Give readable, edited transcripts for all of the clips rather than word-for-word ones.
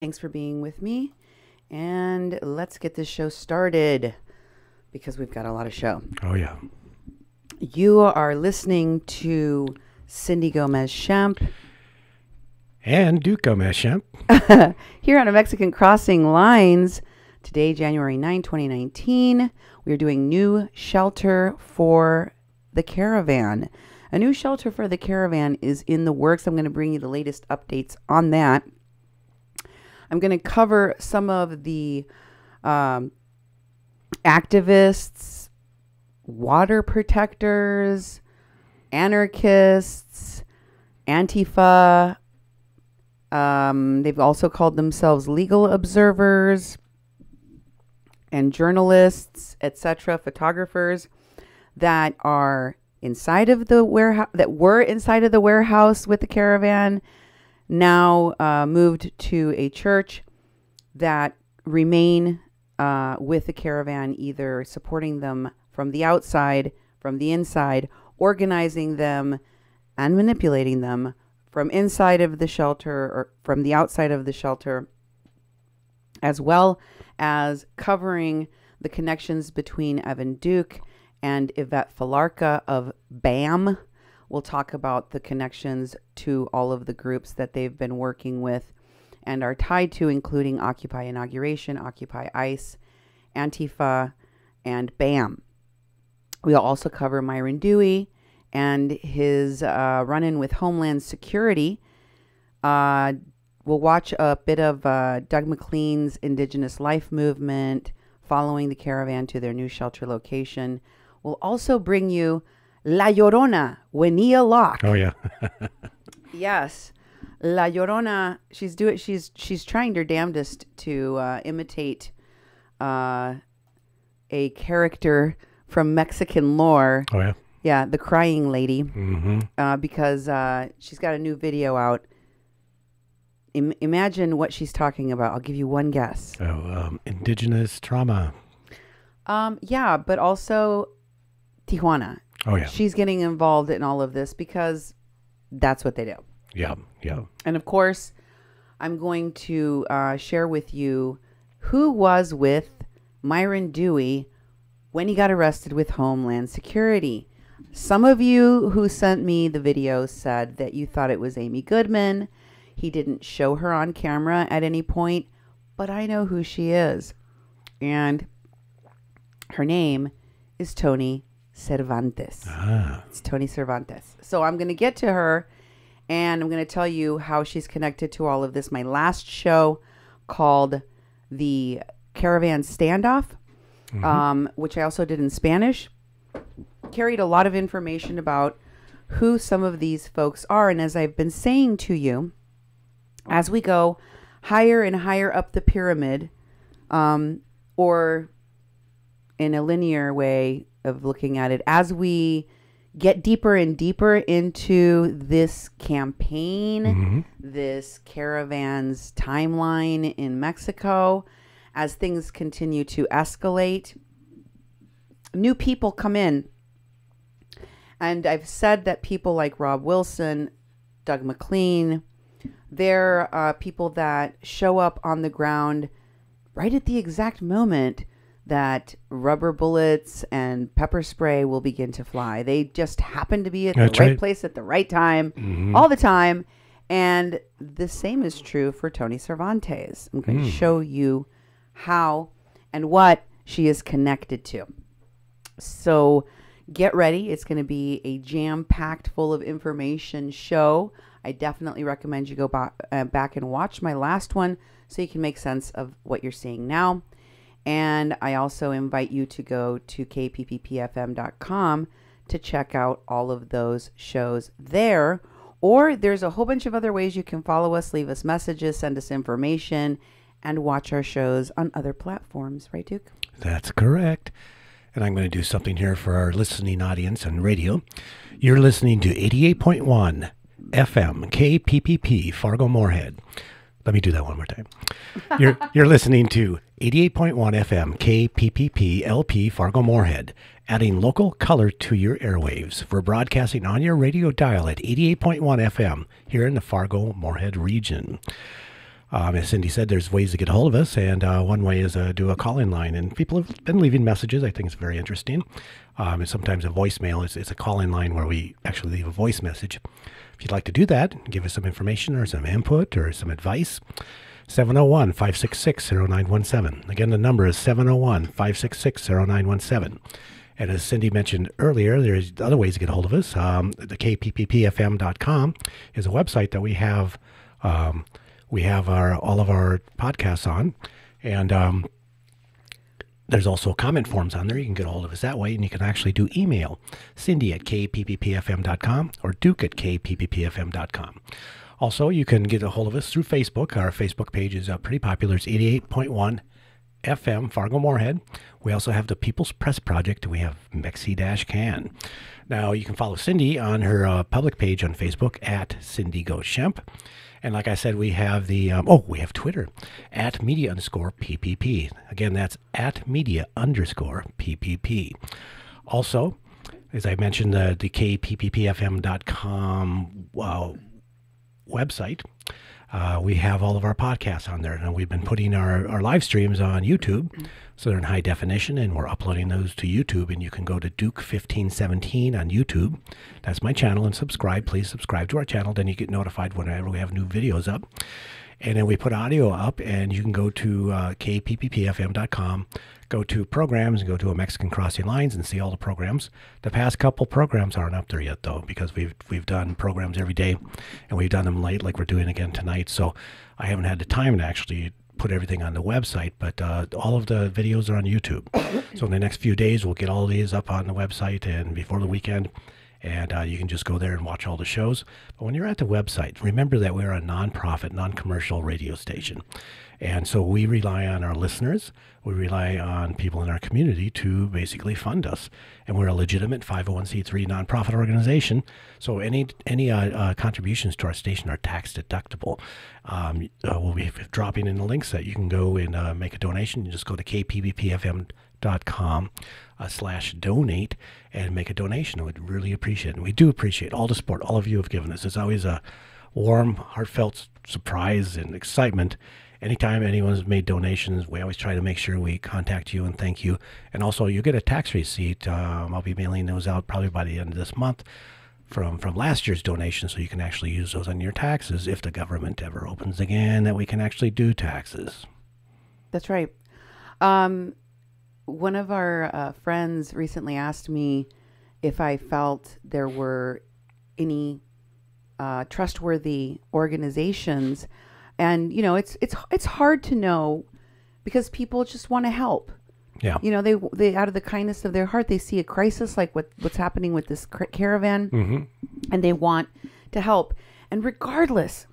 Thanks for being with me. And let's get this show started because we've got a lot of show. Oh, yeah. You are listening to Cindy Gomez-Schempp And Duke Gomez-Schempp. here on a Mexican Crossing Lines. Today, January 9, 2019, we are doing new shelter for the Caravan. A new shelter for the Caravan is in the works. I'm going to bring you the latest updates on that. I'm going to cover some of the activists, water protectors, anarchists, Antifa. They've also called themselves legal observers and journalists, etc., photographers that are inside of the warehouse, that were inside of the warehouse with the Caravan, now moved to a church that remain with the Caravan, either supporting them from the outside, from the inside, organizing them and manipulating them from inside of the shelter or from the outside of the shelter, as well as covering the connections between Evan Duke and Yvette Falarca of BAM. We'll talk about the connections to all of the groups that they've been working with and are tied to, including Occupy Inauguration, Occupy ICE, Antifa, and BAM. We'll also cover Myron Dewey and his run-in with Homeland Security. We'll watch a bit of Doug McLean's Indigenous Life Movement following the Caravan to their new shelter location. We'll also bring you La Llorona, Wenia Locke. Oh, yeah. Yes. La Llorona, she's trying her damnedest to imitate a character from Mexican lore. Oh, yeah. Yeah, the crying lady. Mm-hmm. Because she's got a new video out. Imagine what she's talking about. I'll give you one guess. Indigenous trauma. Yeah, but also Tijuana. Oh, yeah. She's getting involved in all of this because that's what they do. Yeah, yeah. And of course, I'm going to share with you who was with Myron Dewey when he got arrested with Homeland Security. Some of you who sent me the video said that you thought it was Amy Goodman. He didn't show her on camera at any point, but I know who she is. And her name is Tony Cervantes. It's Tony Cervantes. So I'm going to get to her and I'm going to tell you how she's connected to all of this. My last show called The Caravan Standoff, which I also did in Spanish, carried a lot of information about who some of these folks are. And as I've been saying to you, as we go higher and higher up the pyramid, or in a linear way of looking at it, as we get deeper and deeper into this campaign, this Caravan's timeline in Mexico, as things continue to escalate, new people come in. And I've said that people like Rob Wilson, Doug McLean, they're people that show up on the ground right at the exact moment that rubber bullets and pepper spray will begin to fly. They just happen to be at the right place at the right time, all the time. And the same is true for Tony Cervantes. I'm going to show you how and what she is connected to. So get ready. It's going to be a jam-packed, full of information show. I definitely recommend you go back and watch my last one so you can make sense of what you're seeing now. And I also invite you to go to kpppfm.com to check out all of those shows there. Or there's a whole bunch of other ways you can follow us, leave us messages, send us information, and watch our shows on other platforms. Right, Duke? That's correct. And I'm going to do something here for our listening audience on radio. You're listening to 88.1 FM KPPP Fargo Moorhead. Let me do that one more time. You're listening to 88.1 FM KPPP LP Fargo Moorhead, adding local color to your airwaves. We're broadcasting on your radio dial at 88.1 FM here in the Fargo Moorhead region. As Cindy said, there's ways to get a hold of us, and one way is do a call-in line. And people have been leaving messages. I think it's very interesting. And sometimes a voicemail is a call-in line where we actually leave a voice message. If you'd like to do that, give us some information or some input or some advice, 701-566-0917. Again, the number is 701-566-0917. And as Cindy mentioned earlier, there's other ways to get a hold of us. The kpppfm.com is a website that we have all of our podcasts on. And there's also comment forms on there. You can get a hold of us that way, and you can actually do email, Cindy at kpppfm.com or Duke at kpppfm.com. Also, you can get a hold of us through Facebook. Our Facebook page is pretty popular. It's 88.1 FM, Fargo-Moorhead. We also have the People's Press Project. We have Mexi-Can. Now, you can follow Cindy on her public page on Facebook at Cindy Gomez-Schempp. And like I said, we have we have Twitter at media_PPP. Again, that's at media_PPP. Also, as I mentioned, the kpppfm.com website, we have all of our podcasts on there. And we've been putting our live streams on YouTube, so they're in high definition, and we're uploading those to YouTube. And you can go to Duke 1517 on YouTube. That's my channel, and subscribe. Please subscribe to our channel. Then you get notified whenever we have new videos up. And then we put audio up, and you can go to kpppfm.com, go to programs, and go to a Mexican Crossing Lines and see all the programs. The past couple programs aren't up there yet, though, because we've done programs every day, and we've done them late like we're doing again tonight. So I haven't had the time to actually put everything on the website, but all of the videos are on YouTube. So in the next few days, we'll get all of these up on the website and before the weekend. And you can just go there and watch all the shows. But when you're at the website, remember that we're a nonprofit, non-commercial radio station. And so we rely on our listeners. We rely on people in our community to basically fund us. And we're a legitimate 501c3 nonprofit organization. So any contributions to our station are tax deductible. We'll be dropping in the links that you can go and make a donation. You just go to kpppfm.com/donate and make a donation. We'd really appreciate it. And we do appreciate all the support all of you have given us. It's always a warm, heartfelt surprise and excitement. Anytime anyone's made donations, we always try to make sure we contact you and thank you. And also, you get a tax receipt. I'll be mailing those out probably by the end of this month from last year's donation, so you can actually use those on your taxes if the government ever opens again, that we can actually do taxes. That's right. One of our friends recently asked me if I felt there were any trustworthy organizations. And, you know, it's hard to know because people just want to help. Yeah. You know, they out of the kindness of their heart, they see a crisis like what's happening with this caravan, and they want to help. And regardless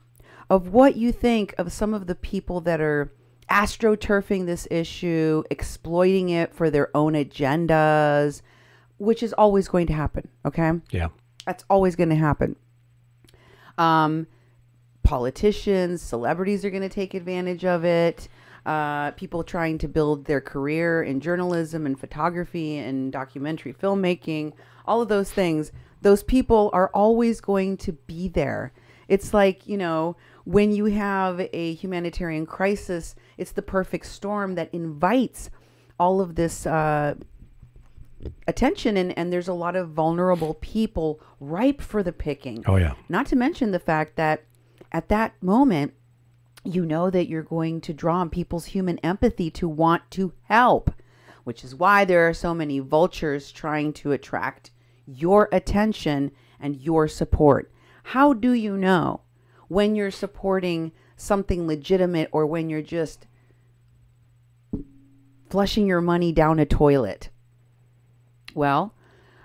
of what you think of some of the people that are astroturfing this issue, exploiting it for their own agendas, which is always going to happen, okay? Yeah. That's always going to happen. Politicians, celebrities are going to take advantage of it. People trying to build their career in journalism and photography and documentary filmmaking, all of those things, those people are always going to be there. It's like, you know, when you have a humanitarian crisis, it's the perfect storm that invites all of this attention, and there's a lot of vulnerable people ripe for the picking. Oh, yeah. Not to mention the fact that at that moment, you know that you're going to draw on people's human empathy to want to help, which is why there are so many vultures trying to attract your attention and your support. How do you know when you're supporting something legitimate or when you're just flushing your money down a toilet? Well,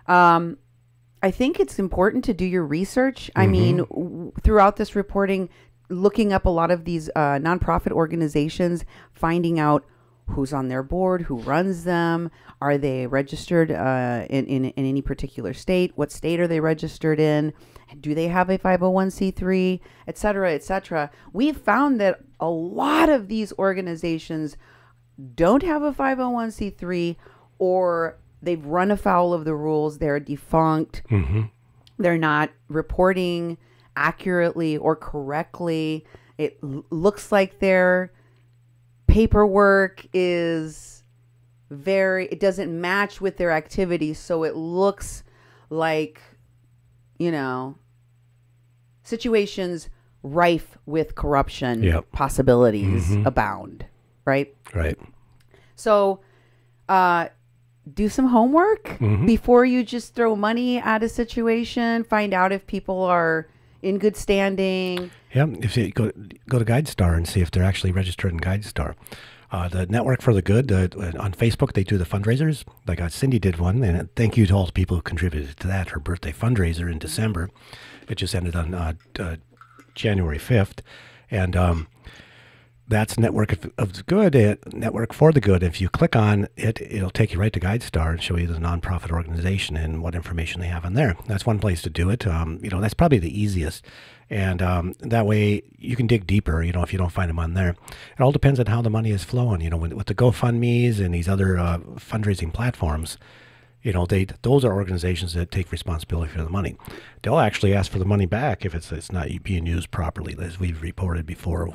I think it's important to do your research. I mean, throughout this reporting, looking up a lot of these nonprofit organizations, finding out who's on their board, who runs them, are they registered in any particular state, what state are they registered in, do they have a 501c3, et cetera, et cetera. We've found that a lot of these organizations don't have a 501c3, or they've run afoul of the rules. They're defunct. They're not reporting accurately or correctly. looks like their paperwork is it doesn't match with their activities. So it looks like, situations rife with corruption possibilities abound. Right? Right. So, do some homework before you just throw money at a situation. Find out if people are in good standing. Yeah, if you go to GuideStar and see if they're actually registered in GuideStar. The Network for the Good, on Facebook, they do the fundraisers. Like Cindy did one, and thank you to all the people who contributed to that, her birthday fundraiser in December. It just ended on January 5th. And that's Network of the Good, Network for the Good. If you click on it, it'll take you right to GuideStar and show you the nonprofit organization and what information they have on there. That's one place to do it. That's probably the easiest. And that way you can dig deeper, if you don't find them on there. It all depends on how the money is flowing. With the GoFundMes and these other fundraising platforms, those are organizations that take responsibility for the money. They'll actually ask for the money back if it's not being used properly, as we've reported before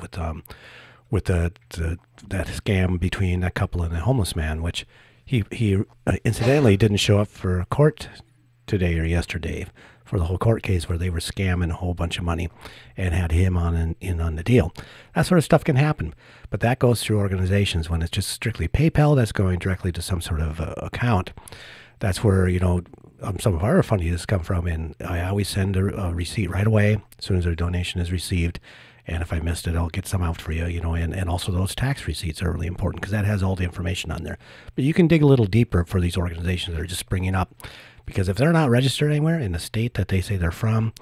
with that scam between that couple and a homeless man, which he incidentally didn't show up for court today or yesterday for the whole court case where they were scamming a whole bunch of money and had him in on the deal. That sort of stuff can happen, but that goes through organizations. When it's just strictly PayPal, that's going directly to some sort of account. That's where, some of our funding come from, and I always send a receipt right away as soon as a donation is received. And if I missed it, I'll get some out for you, and also those tax receipts are really important because that has all the information on there. But you can dig a little deeper for these organizations that are just springing up, because if they're not registered anywhere in the state that they say they're from,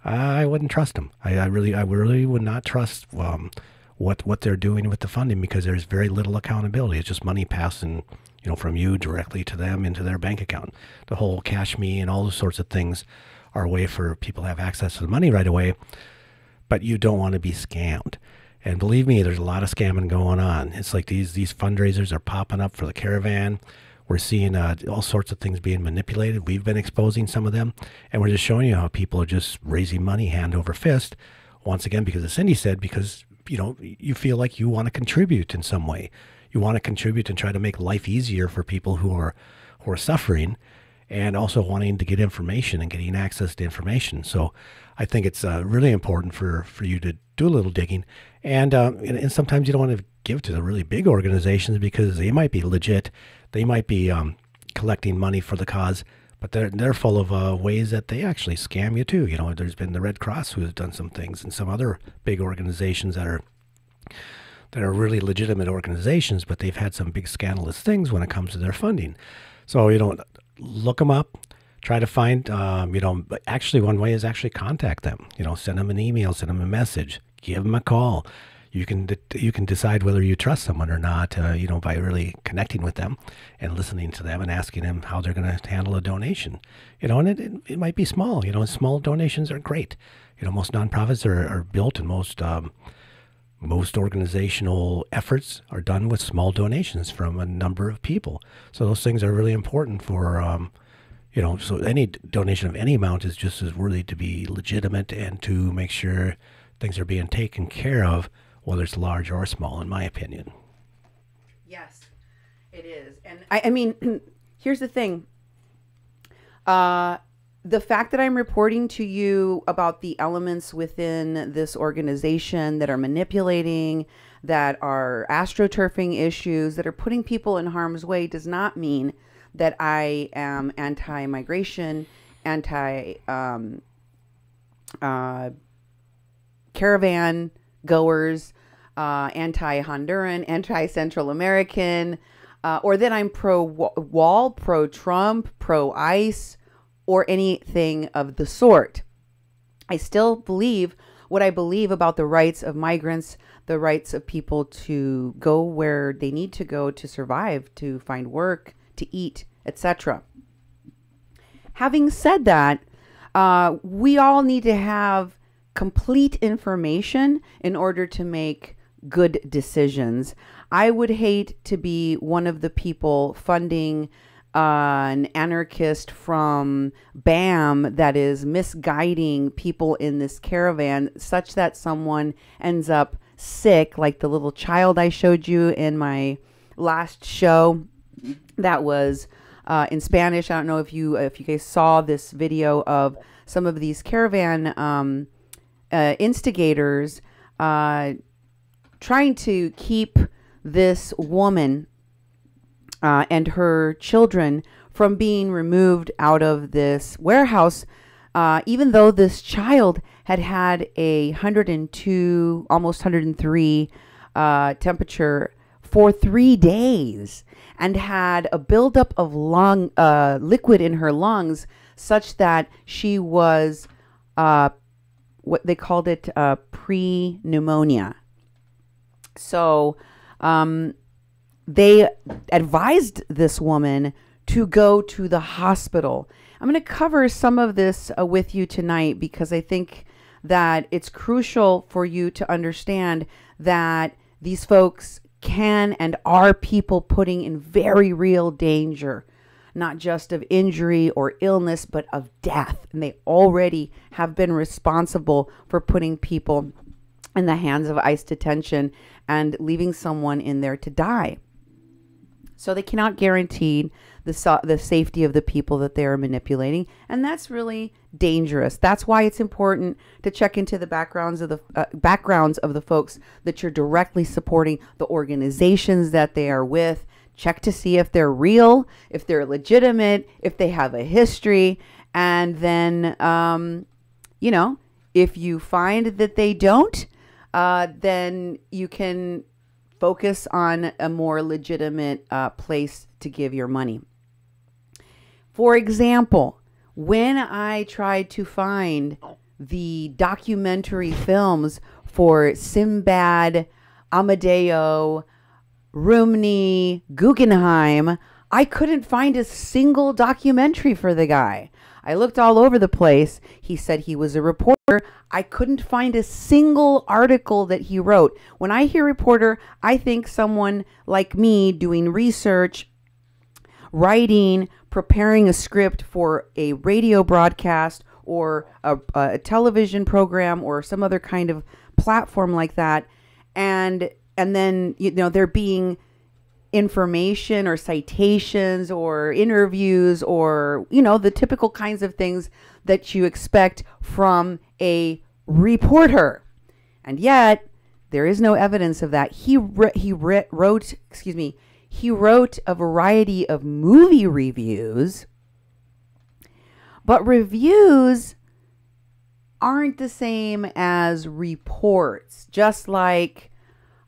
I wouldn't trust them. I really would not trust what they're doing with the funding, because there's very little accountability. It's just money passing, from you directly to them into their bank account. The whole Cash Me and all those sorts of things are a way for people to have access to the money right away. But you don't want to be scammed. And believe me, there's a lot of scamming going on. It's like these fundraisers are popping up for the Caravan. We're seeing all sorts of things being manipulated. We've been exposing some of them. And we're just showing you how people are just raising money hand over fist. Once again, because as Cindy said, because you feel like you want to contribute in some way. You want to contribute and try to make life easier for people who are suffering, and also wanting to get information and getting access to information. So I think it's really important for you to do a little digging. And sometimes you don't want to give to the really big organizations because they might be legit. They might be collecting money for the cause, but they're full of ways that they actually scam you too. There's been the Red Cross who has done some things, and some other big organizations that are really legitimate organizations, but they've had some big scandalous things when it comes to their funding. So, look them up, try to find, actually one way is actually contact them, send them an email, send them a message, give them a call. You can decide whether you trust someone or not, by really connecting with them and listening to them and asking them how they're going to handle a donation, and it might be small, small donations are great. Most nonprofits are built, and most organizational efforts are done with small donations from a number of people. So those things are really important for, so any donation of any amount is just as worthy to be legitimate and to make sure things are being taken care of, whether it's large or small, in my opinion. Yes, it is. And I mean, here's the thing. The fact that I'm reporting to you about the elements within this organization that are manipulating, that are astroturfing issues, that are putting people in harm's way, does not mean that I am anti-migration, anti-caravan goers, anti-Honduran, anti-Central American, or that I'm pro-wall, pro-Trump, pro-ICE, or anything of the sort. I still believe what I believe about the rights of migrants, the rights of people to go where they need to go to survive, to find work, to eat, etc. Having said that, we all need to have complete information in order to make good decisions. I would hate to be one of the people funding an anarchist from BAM that is misguiding people in this caravan such that someone ends up sick, like the little child I showed you in my last show that was in Spanish. I don't know if you guys saw this video of some of these caravan instigators trying to keep this woman and her children from being removed out of this warehouse, even though this child had a 102, almost 103 temperature for 3 days and had a buildup of liquid in her lungs such that she was what they called it pre-pneumonia. So they advised this woman to go to the hospital. I'm going to cover some of this with you tonight because I think that it's crucial for you to understand that these folks can and are people putting in very real danger, not just of injury or illness, but of death. And they already have been responsible for putting people in the hands of ICE detention and leaving someone in there to die. So they cannot guarantee the safety of the people that they are manipulating. And that's really dangerous. That's why it's important to check into the backgrounds of the folks that you're directly supporting, the organizations that they are with. Check to see if they're real, if they're legitimate, if they have a history. And then, if you find that they don't, then you can focus on a more legitimate place to give your money. For example, when I tried to find the documentary films for Sinbad, Amadeo, Rumney, Guggenheim, I couldn't find a single documentary for the guy. I looked all over the place. He said he was a reporter. I couldn't find a single article that he wrote. When I hear reporter, I think someone like me doing research, writing, preparing a script for a radio broadcast or a television program or some other kind of platform like that. And then, there being information or citations or interviews or, the typical kinds of things that you expect from a reporter. And yet there is no evidence of that. He wrote a variety of movie reviews, but reviews aren't the same as reports. Just like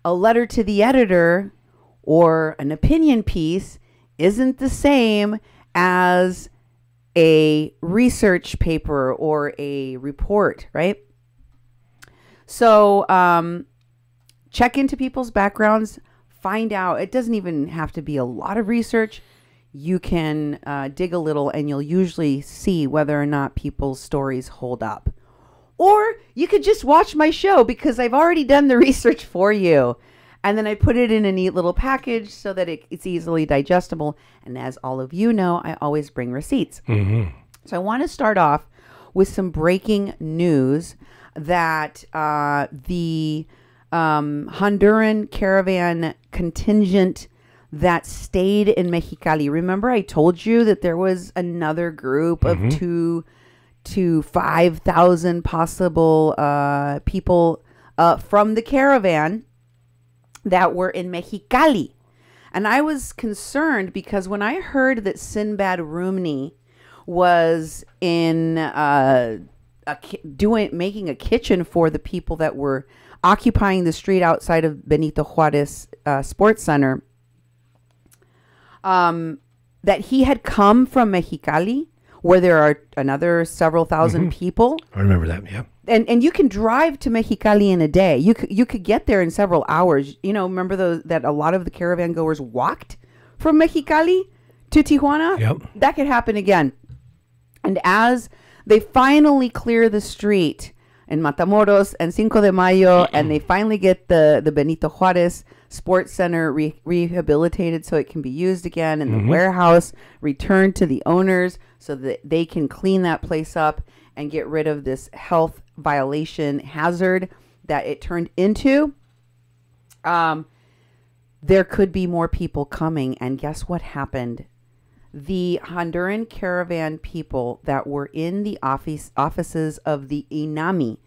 a letter to the editor or an opinion piece isn't the same as a research paper or a report, right? So check into people's backgrounds, find out. It doesn't even have to be a lot of research. You can dig a little and you'll usually see whether or not people's stories hold up. Or you could just watch my show because I've already done the research for you. And then I put it in a neat little package so that it's easily digestible. And as all of you know, I always bring receipts. Mm-hmm. So I want to start off with some breaking news that the Honduran caravan contingent that stayed in Mexicali. Remember I told you that there was another group of 2,000 to 5,000 possible people from the caravan that were in Mexicali. And I was concerned because when I heard that Sinbad Rumney was in making a kitchen for the people that were occupying the street outside of Benito Juarez Sports Center, that he had come from Mexicali, where there are another several thousand people. I remember that, yeah. And you can drive to Mexicali in a day. You could get there in several hours. Remember that a lot of the caravan goers walked from Mexicali to Tijuana? Yep. That could happen again. And as they finally clear the street in Matamoros and Cinco de Mayo, and they finally get the Benito Juarez sports center rehabilitated so it can be used again, and the warehouse returned to the owners so that they can clean that place up and get rid of this health violation hazard that it turned into. There could be more people coming, and guess what happened? The Honduran Caravan people that were in the offices of the INAMI.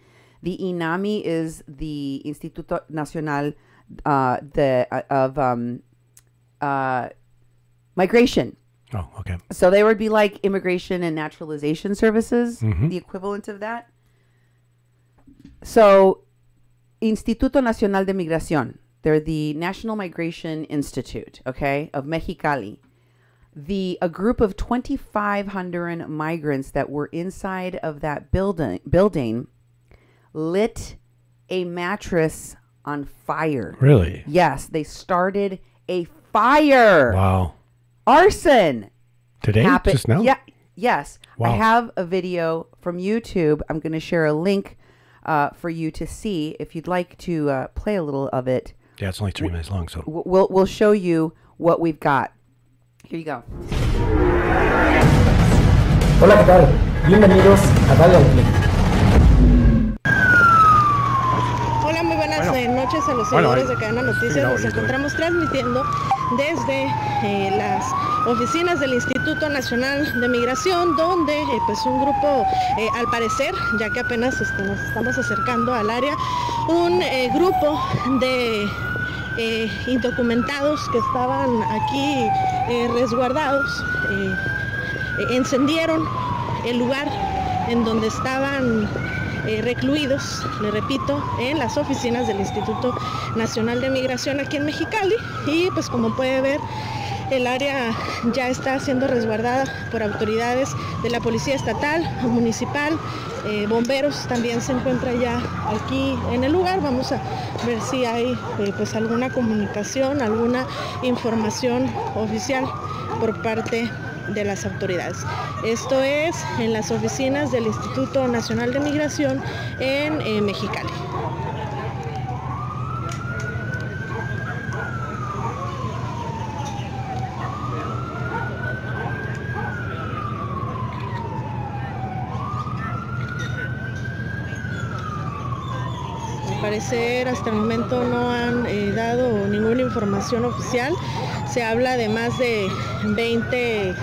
The INAMI is the Instituto Nacional of Migration. Oh, okay. So they would be like Immigration and Naturalization Services, the equivalent of that. So, Instituto Nacional de Migración, they're the National Migration Institute, okay, of Mexicali. A group of 25 Honduran migrants that were inside of that building lit a mattress on fire. Really? Yes, they started a fire. Wow. Arson. Today? Just now? Yeah. Yes. Wow. I have a video from YouTube. I'm going to share a link for you to see if you'd like to play a little of it. Yeah, it's only 3 minutes long, so. We'll show you what we've got. Here you go. Hola, ¿qué tal? Bienvenidos a Dale al Click. Hola, muy buenas noches a los seguidores de Cadena Noticias. Nos encontramos transmitiendo desde las oficinas del Instituto Nacional de Migración, donde pues un grupo, al parecer, ya que apenas nos estamos acercando al área, un grupo de indocumentados que estaban aquí resguardados, encendieron el lugar en donde estaban recluidos, le repito, en las oficinas del Instituto Nacional de Migración aquí en Mexicali, y pues como puede ver, el área ya está siendo resguardada por autoridades de la Policía Estatal, Municipal, bomberos también se encuentra ya aquí en el lugar. Vamos a ver si hay pues alguna comunicación, alguna información oficial por parte de las autoridades. Esto es en las oficinas del Instituto Nacional de Migración en Mexicali. Al parecer hasta el momento no han dado ninguna información oficial. Se habla de más de 20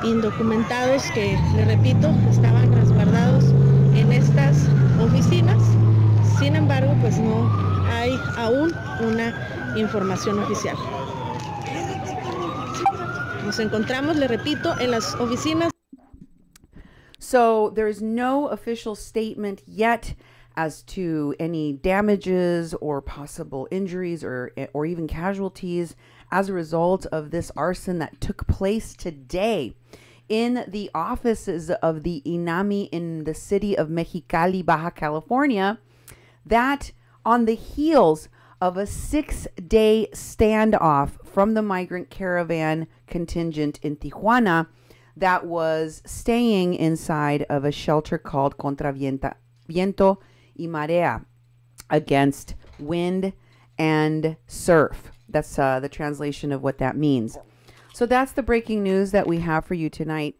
indocumentados que, le repito, estaban resguardados en estas oficinas. Sin embargo, pues no hay aún una información oficial. Nos encontramos, le repito, en las oficinas. So there's no official statement yet as to any damages or possible injuries or even casualties as a result of this arson that took place today in the offices of the INAMI in the city of Mexicali, Baja California, that on the heels of a 6-day standoff from the migrant caravan contingent in Tijuana that was staying inside of a shelter called Contra Viento y Marea, against wind and surf. That's the translation of what that means. So that's the breaking news that we have for you tonight.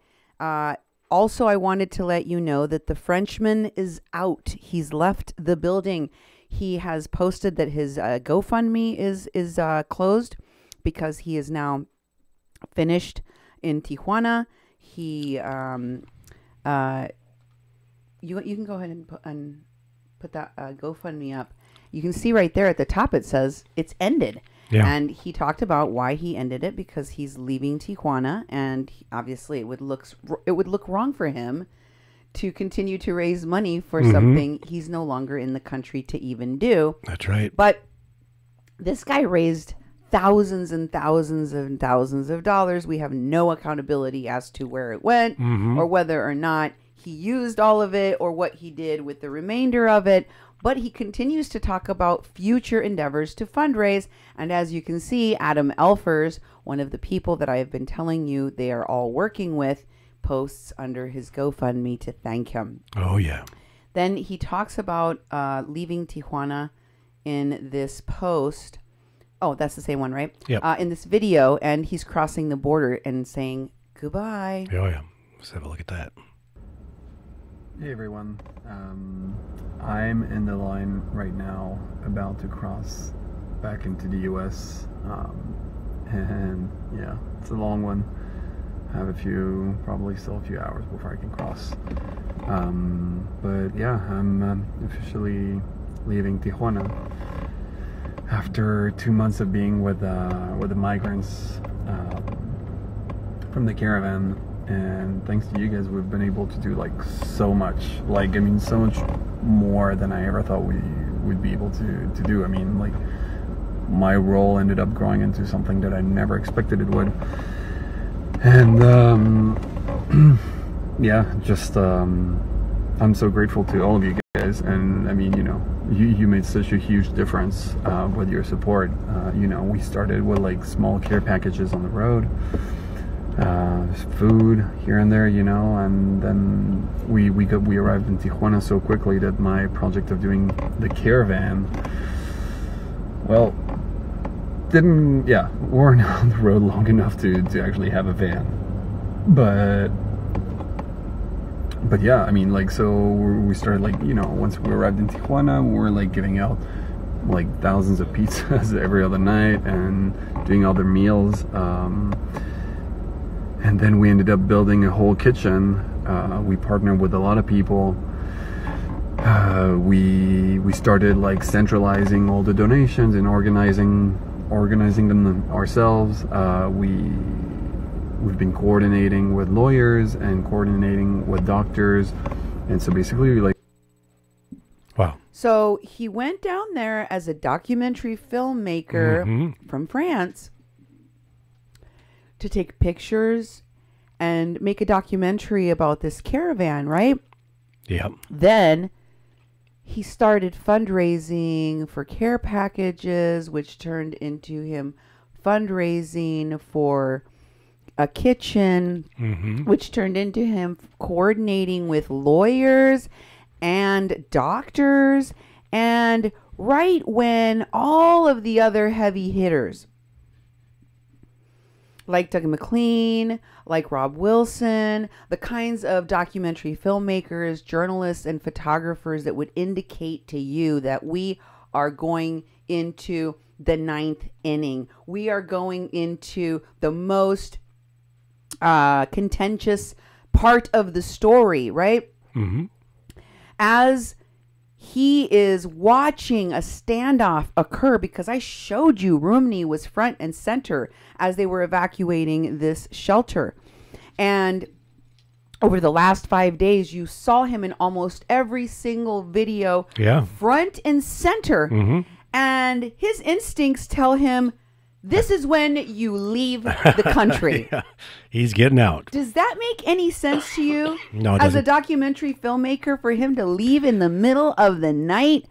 Also, I wanted to let you know that the Frenchman is out. He's left the building. He has posted that his GoFundMe is closed because he is now finished in Tijuana. He you can go ahead and put that GoFundMe up. You can see right there at the top it says it's ended. Yeah. And he talked about why he ended it, because he's leaving Tijuana, and obviously it would look wrong for him to continue to raise money for something he's no longer in the country to even do. That's right. But this guy raised thousands and thousands and thousands of dollars. We have no accountability as to where it went or whether or not he used all of it or what he did with the remainder of it. But he continues to talk about future endeavors to fundraise. And as you can see, Adam Elfers, one of the people that I have been telling you they are all working with, posts under his GoFundMe to thank him. Oh, yeah. Then he talks about leaving Tijuana in this post Oh, that's the same one, right? Yep. In this video, and he's crossing the border and saying goodbye. Oh, yeah. Let's have a look at that. Hey everyone, I'm in the line right now about to cross back into the US, and yeah, it's a long one. I have probably still a few hours before I can cross, but yeah, I'm officially leaving Tijuana after 2 months of being with the migrants from the Caravan. And thanks to you guys, we've been able to do like so much, like, I mean, so much more than I ever thought we would be able to do. I mean, like, my role ended up growing into something that I never expected it would. And yeah, just I'm so grateful to all of you guys. And I mean, you know, you made such a huge difference with your support. You know, we started with like small care packages on the road, food here and there, you know, and then we arrived in Tijuana so quickly that my project of doing the Caravan, well, weren't on the road long enough to actually have a van. But yeah, I mean, like, so we started, like, you know, once we arrived in Tijuana, we were like giving out like thousands of pizzas every other night and doing other meals. And then we ended up building a whole kitchen. We partnered with a lot of people. We started like centralizing all the donations and organizing them ourselves. We've been coordinating with lawyers and coordinating with doctors, and so basically we like. Wow. So he went down there as a documentary filmmaker from France to take pictures and make a documentary about this caravan, right? Yep. Then he started fundraising for care packages, which turned into him fundraising for a kitchen, which turned into him coordinating with lawyers and doctors. And right when all of the other heavy hitters, like Doug McLean, like Rob Wilson, the kinds of documentary filmmakers, journalists, and photographers that would indicate to you that we are going into the ninth inning. We are going into the most contentious part of the story, right? As he is watching a standoff occur, because I showed you Rumney was front and center as they were evacuating this shelter. And over the last 5 days, you saw him in almost every single video, front and center. And his instincts tell him, this is when you leave the country. Yeah, he's getting out. Does that make any sense to you? No, it as doesn't. A documentary filmmaker, for him to leave in the middle of the night,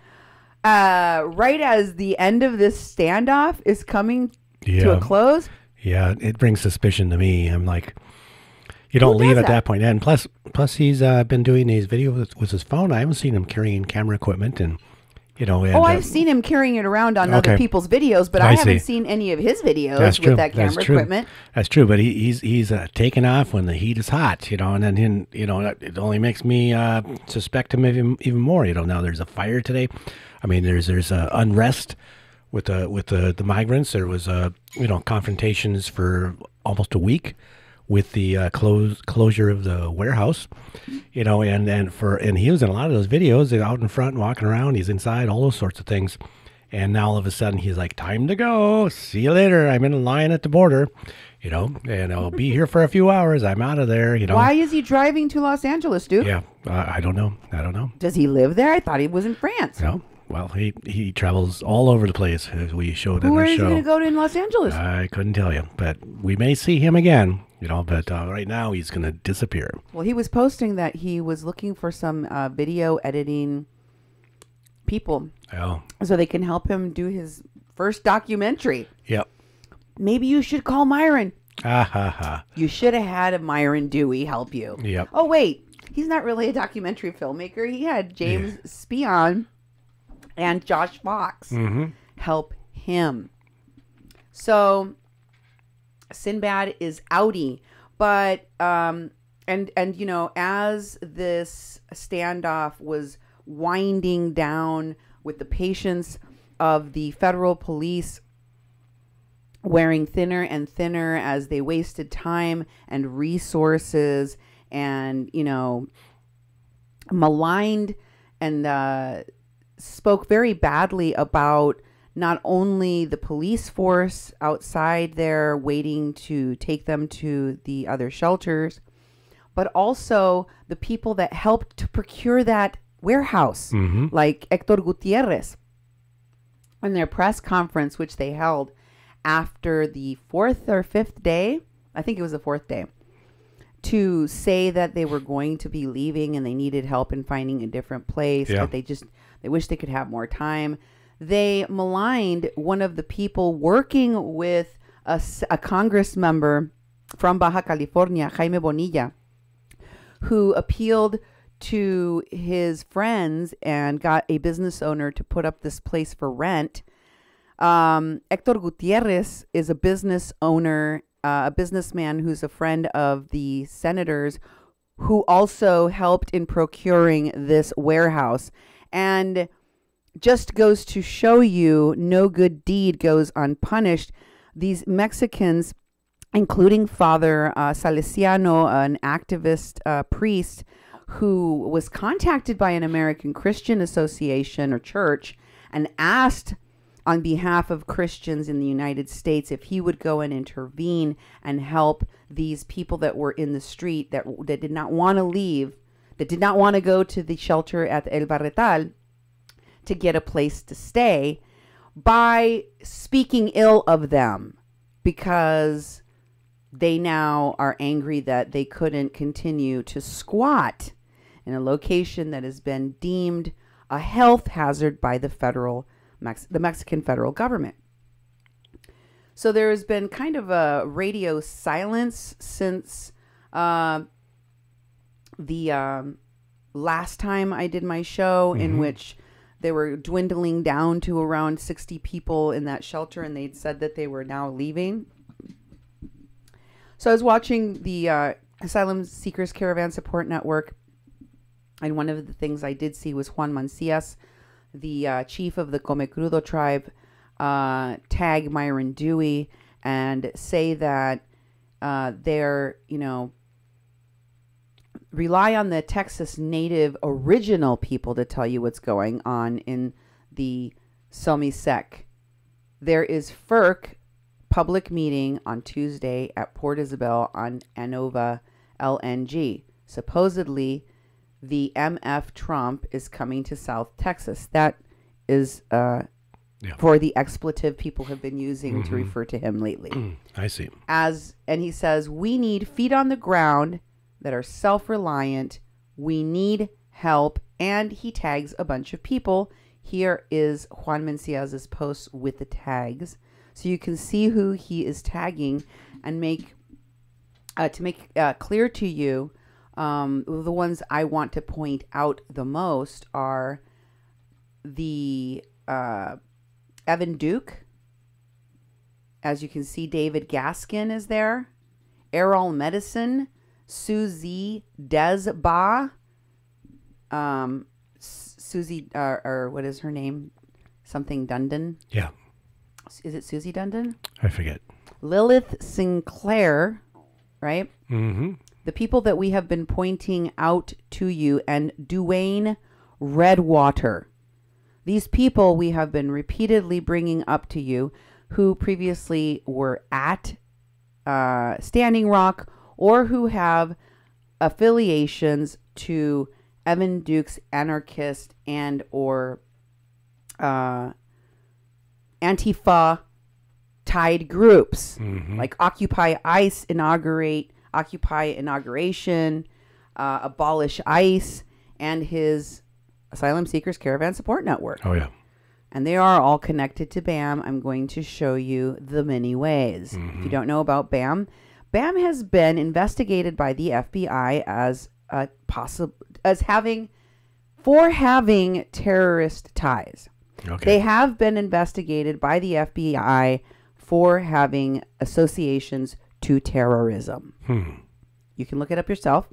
right as the end of this standoff is coming to a close? Yeah, it brings suspicion to me. I'm like, you don't leave at that point. And plus he's been doing these videos with his phone. I haven't seen him carrying camera equipment and... You know, and, I've seen him carrying it around on other people's videos, but I haven't seen any of his videos with that camera equipment. That's true, but he's taking off when the heat is hot, you know, and then you know, it only makes me suspect him even more. You know, now there's a fire today. I mean, there's unrest with the migrants. There was confrontations for almost a week with the closure of the warehouse, you know, and he was in a lot of those videos, out in front, walking around, he's inside, all those sorts of things. And now all of a sudden he's like, time to go. See you later. I'm in a line at the border, you know, and I'll be here for a few hours. I'm out of there, you know. Why is he driving to Los Angeles, dude? Yeah, I don't know. Does he live there? I thought he was in France. No. Well, he travels all over the place, as we showed in our show. Where is he going to go to in Los Angeles? I couldn't tell you, but we may see him again, you know, but right now he's going to disappear. Well, he was posting that he was looking for some video editing people so they can help him do his first documentary. Yep. Maybe you should call Myron. Ha. You should have had a Myron Dewey help you. Yep. Oh, wait. He's not really a documentary filmmaker. He had James Spion and Josh Fox help him. So Sinbad is outie, but and you know, as this standoff was winding down with the patience of the federal police wearing thinner and thinner as they wasted time and resources and, you know, maligned and spoke very badly about not only the police force outside there waiting to take them to the other shelters, but also the people that helped to procure that warehouse, like Hector Gutierrez. In their press conference, which they held after the fourth or fifth day, I think it was the fourth day, to say that they were going to be leaving and they needed help in finding a different place, but they wish they could have more time. They maligned one of the people working with a Congress member from Baja California, Jaime Bonilla, who appealed to his friends and got a business owner to put up this place for rent. Hector Gutierrez is a business owner, a businessman who's a friend of the senators, who also helped in procuring this warehouse. And just goes to show you, no good deed goes unpunished. These Mexicans, including Father Salesiano, an activist priest, who was contacted by an American Christian association or church and asked on behalf of Christians in the United States if he would go and intervene and help these people that were in the street that did not want to leave, that did not want to go to the shelter at El Barretal to get a place to stay, by speaking ill of them because they now are angry that they couldn't continue to squat in a location that has been deemed a health hazard by the Mexican federal government. So there has been kind of a radio silence since the last time I did my show, in which they were dwindling down to around 60 people in that shelter, and they'd said that they were now leaving. So I was watching the Asylum Seekers Caravan Support Network, and one of the things I did see was Juan Mancias, the chief of the Comecrudo tribe, tag Myron Dewey and say that they're, you know, rely on the Texas Native original people to tell you what's going on in the Somisec. There is FERC public meeting on Tuesday at Port Isabel on ANOVA LNG. Supposedly, the MF Trump is coming to South Texas. That is for the expletive people have been using to refer to him lately. I see. And he says, we need feet on the ground that are self-reliant. We need help. And he tags a bunch of people. Here is Juan Mencias's post with the tags. So you can see who he is tagging and make clear to you. The ones I want to point out the most are the Evan Duke. As you can see, David Gaskin is there. Errol Medicine. Susie Desba. Susie, or what is her name? Something Dundon. Yeah. Is it Susie Dundon? I forget. Lilith Sinclair, right? Mm-hmm. The people that we have been pointing out to you, and Duane Redwater. These people we have been repeatedly bringing up to you, who previously were at Standing Rock or who have affiliations to Evan Duke's anarchist and or Antifa tied groups, like Occupy ICE, Occupy Inauguration, Abolish ICE, and his Asylum Seekers Caravan Support Network. Oh, yeah. And they are all connected to BAM. I'm going to show you the many ways. If you don't know about BAM, BAM has been investigated by the FBI as having terrorist ties. Okay. They have been investigated by the FBI for having associations to terrorism. You can look it up yourself.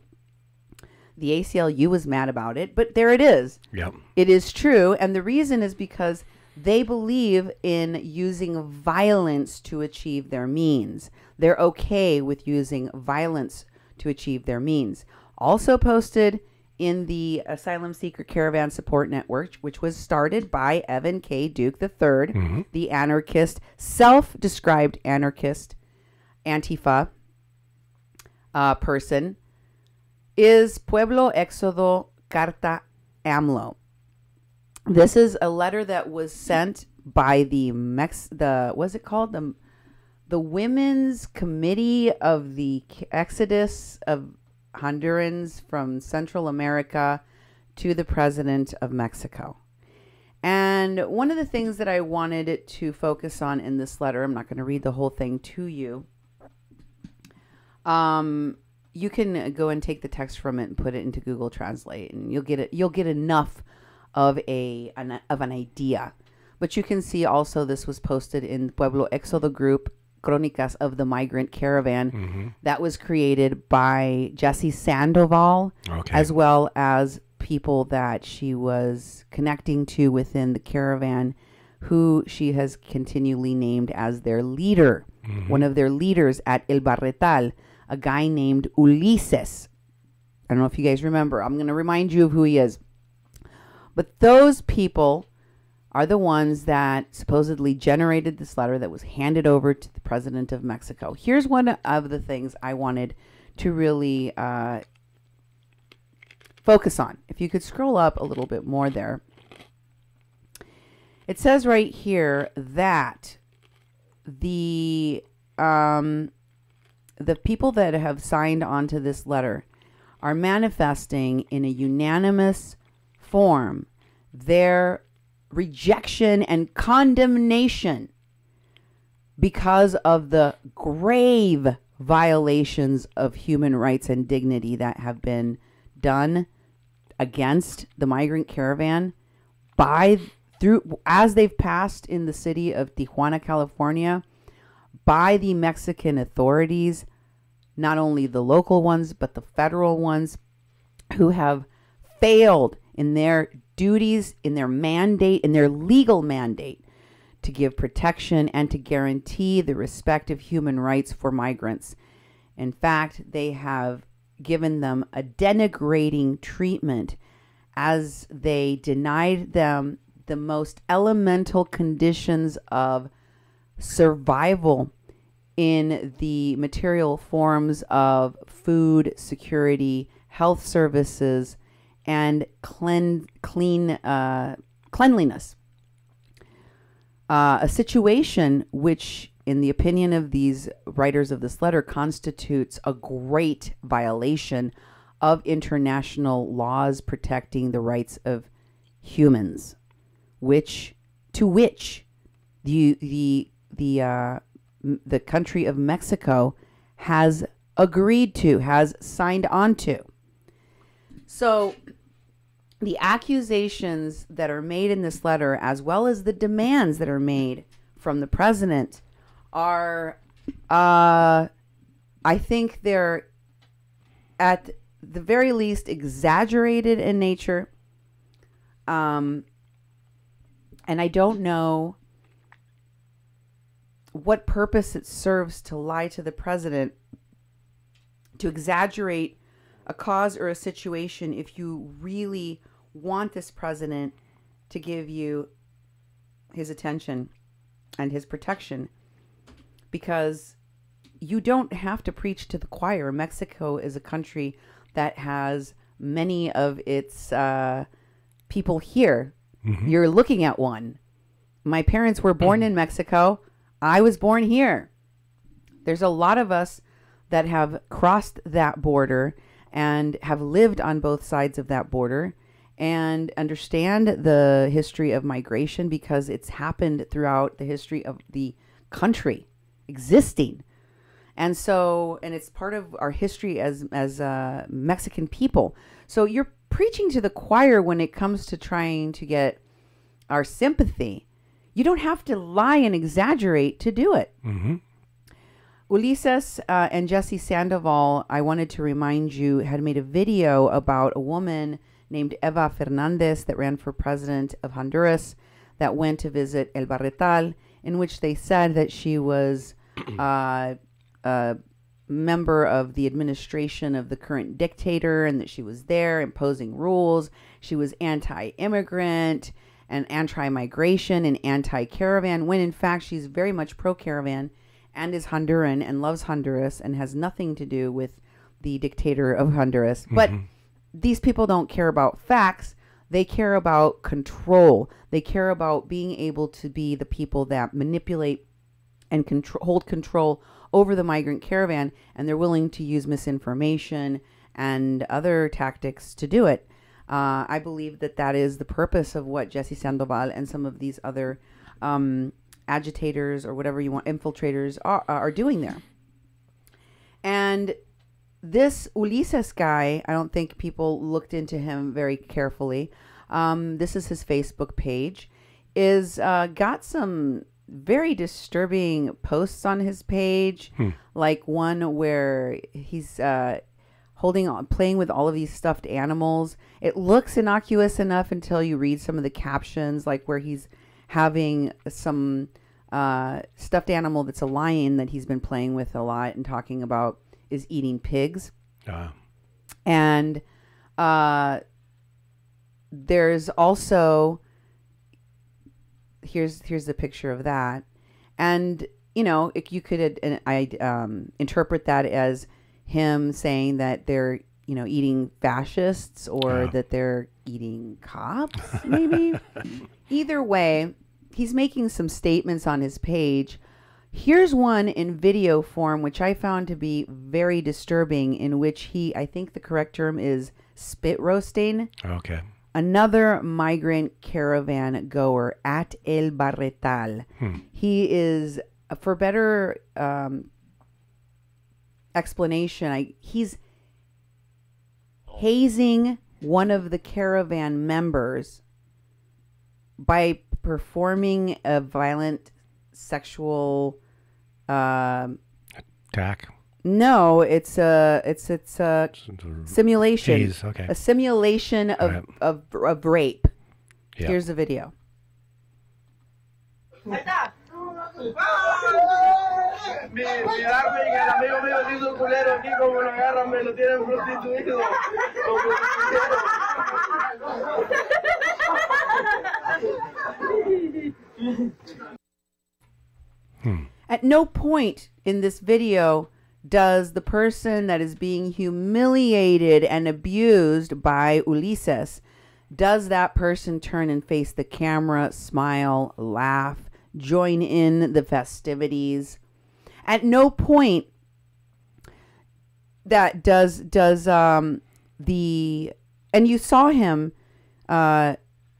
The ACLU was mad about it, but there it is. Yep. It is true. And the reason is because they believe in using violence to achieve their means. They're okay with using violence to achieve their means. Also posted in the Asylum Seeker Caravan Support Network, which was started by Evan K. Duke III, the anarchist, self-described anarchist, Antifa person, is Pueblo Éxodo Carta AMLO. This is a letter that was sent by the Women's Committee of the Exodus of Hondurans from Central America to the President of Mexico. And one of the things that I wanted to focus on in this letter, I'm not going to read the whole thing to you. You can go and take the text from it and put it into Google Translate, and you'll get enough of an idea. But you can see also this was posted in Pueblo Éxodo group, Crónicas of the Migrant Caravan, that was created by Jessie Sandoval, as well as people that she was connecting to within the caravan, who she has continually named as their leader. One of their leaders at El Barretal, a guy named Ulises. I don't know if you guys remember. I'm going to remind you of who he is. But those people are the ones that supposedly generated this letter that was handed over to the President of Mexico. Here's one of the things I wanted to really focus on. If you could scroll up a little bit more there. It says right here that the people that have signed onto this letter are manifesting in a unanimous form their rejection and condemnation because of the grave violations of human rights and dignity that have been done against the migrant caravan as they've passed in the city of Tijuana, California, by the Mexican authorities, not only the local ones, but the federal ones, who have failed in their duties, in their mandate, in their legal mandate to give protection and to guarantee the respect of human rights for migrants. In fact, they have given them a denigrating treatment as they denied them the most elemental conditions of survival in the material forms of food, security, health services, and cleanliness. A situation which, in the opinion of these writers of this letter, constitutes a great violation of international laws protecting the rights of humans, which the country of Mexico has agreed to, has signed on to. So the accusations that are made in this letter, as well as the demands that are made from the president, are, I think they're at the very least exaggerated in nature. And I don't know what purpose it serves to lie to the president, to exaggerate a cause or a situation if you really want this president to give you his attention and his protection, because you don't have to preach to the choir. Mexico is a country that has many of its people here. You're looking at one. My parents were born in Mexico. I was born here. There's a lot of us that have crossed that border and have lived on both sides of that border and understand the history of migration, because it's happened throughout the history of the country existing. And so, and it's part of our history as Mexican people. So you're preaching to the choir when it comes to trying to get our sympathy. You don't have to lie and exaggerate to do it. Mm-hmm. Ulises and Jesse Sandoval, I wanted to remind you, had made a video about a woman named Eva Fernandez that ran for president of Honduras that went to visit El Barretal, in which they said that she was a member of the administration of the current dictator and that she was there imposing rules. She was anti-immigrant and anti-migration and anti-caravan, when in fact she's very much pro-caravan and is Honduran and loves Honduras and has nothing to do with the dictator of Honduras. Mm-hmm. But these people don't care about facts. They care about control. They care about being able to be the people that manipulate and hold control over the migrant caravan, and they're willing to use misinformation and other tactics to do it. I believe that that is the purpose of what Jesse Sandoval and some of these other agitators or whatever you want, infiltrators are doing there. And this Ulises guy, I don't think people looked into him very carefully. This is his Facebook page. Is got some very disturbing posts on his page, like one where he's playing with all of these stuffed animals. It looks innocuous enough until you read some of the captions, like where he's having some stuffed animal that's a lion that he's been playing with a lot and talking about is eating pigs. And there's also, here's the picture of that. And, you know, you could interpret that as him saying that they're, you know, eating fascists or that they're eating cops, maybe. Either way, he's making some statements on his page. Here's one in video form, which I found to be very disturbing, in which he, I think the correct term is spit roasting. Okay. Another migrant caravan goer at El Barretal. He is, for better explanation, he's hazing one of the caravan members by performing a violent sexual attack. No, it's a simulation. Jeez, okay. A simulation of rape. Yep. Here's the video. At no point in this video does the person that is being humiliated and abused by Ulises, does that person turn and face the camera, smile, laugh, join in the festivities? At no point that does and you saw him,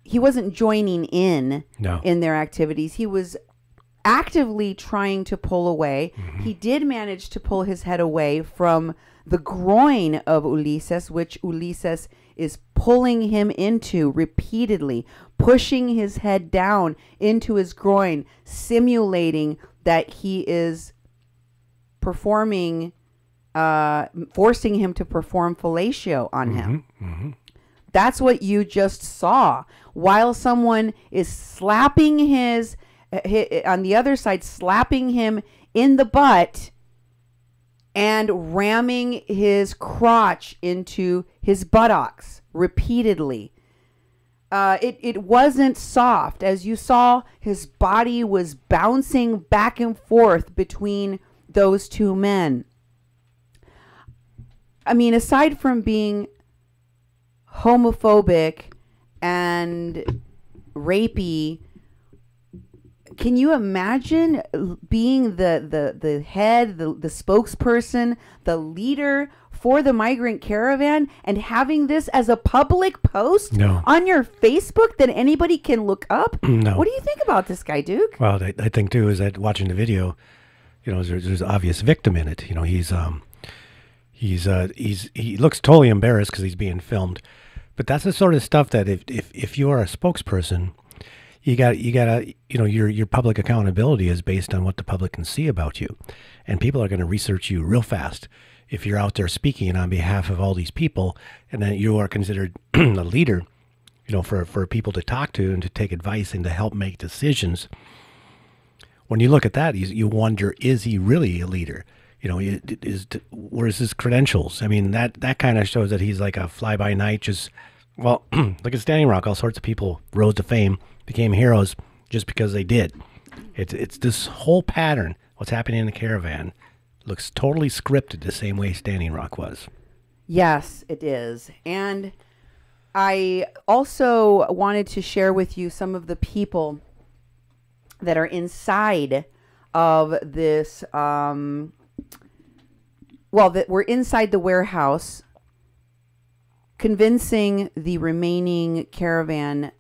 he wasn't joining in their activities. He was actively trying to pull away. He did manage to pull his head away from the groin of Ulises, which Ulises is pulling him into repeatedly, pushing his head down into his groin, simulating that he is performing, forcing him to perform fellatio on him. That's what you just saw. While someone is slapping his on the other side, slapping him in the butt and ramming his crotch into his buttocks repeatedly. It wasn't soft. As you saw, his body was bouncing back and forth between those two men. I mean, aside from being homophobic and rapey, can you imagine being the head, the spokesperson, the leader for the migrant caravan and having this as a public post on your Facebook that anybody can look up? No. What do you think about this guy, Duke? Well, I think too is that watching the video, you know, there's an obvious victim in it. You know, he looks totally embarrassed because he's being filmed. But that's the sort of stuff that if you are a spokesperson, you got to, your public accountability is based on what the public can see about you. And people are going to research you real fast. If you're out there speaking on behalf of all these people, and then you are considered a leader, for people to talk to and to take advice and to help make decisions. When you look at that, you wonder, is he really a leader? Where's his credentials? I mean, that kind of shows that he's like a fly-by-night, just, look at Standing Rock. All sorts of people rose to fame, became heroes just because they did. It's this whole pattern. What's happening in the Caravan looks totally scripted the same way Standing Rock was. Yes, it is. And I also wanted to share with you some of the people that are inside of this, that were inside the warehouse, convincing the remaining Caravan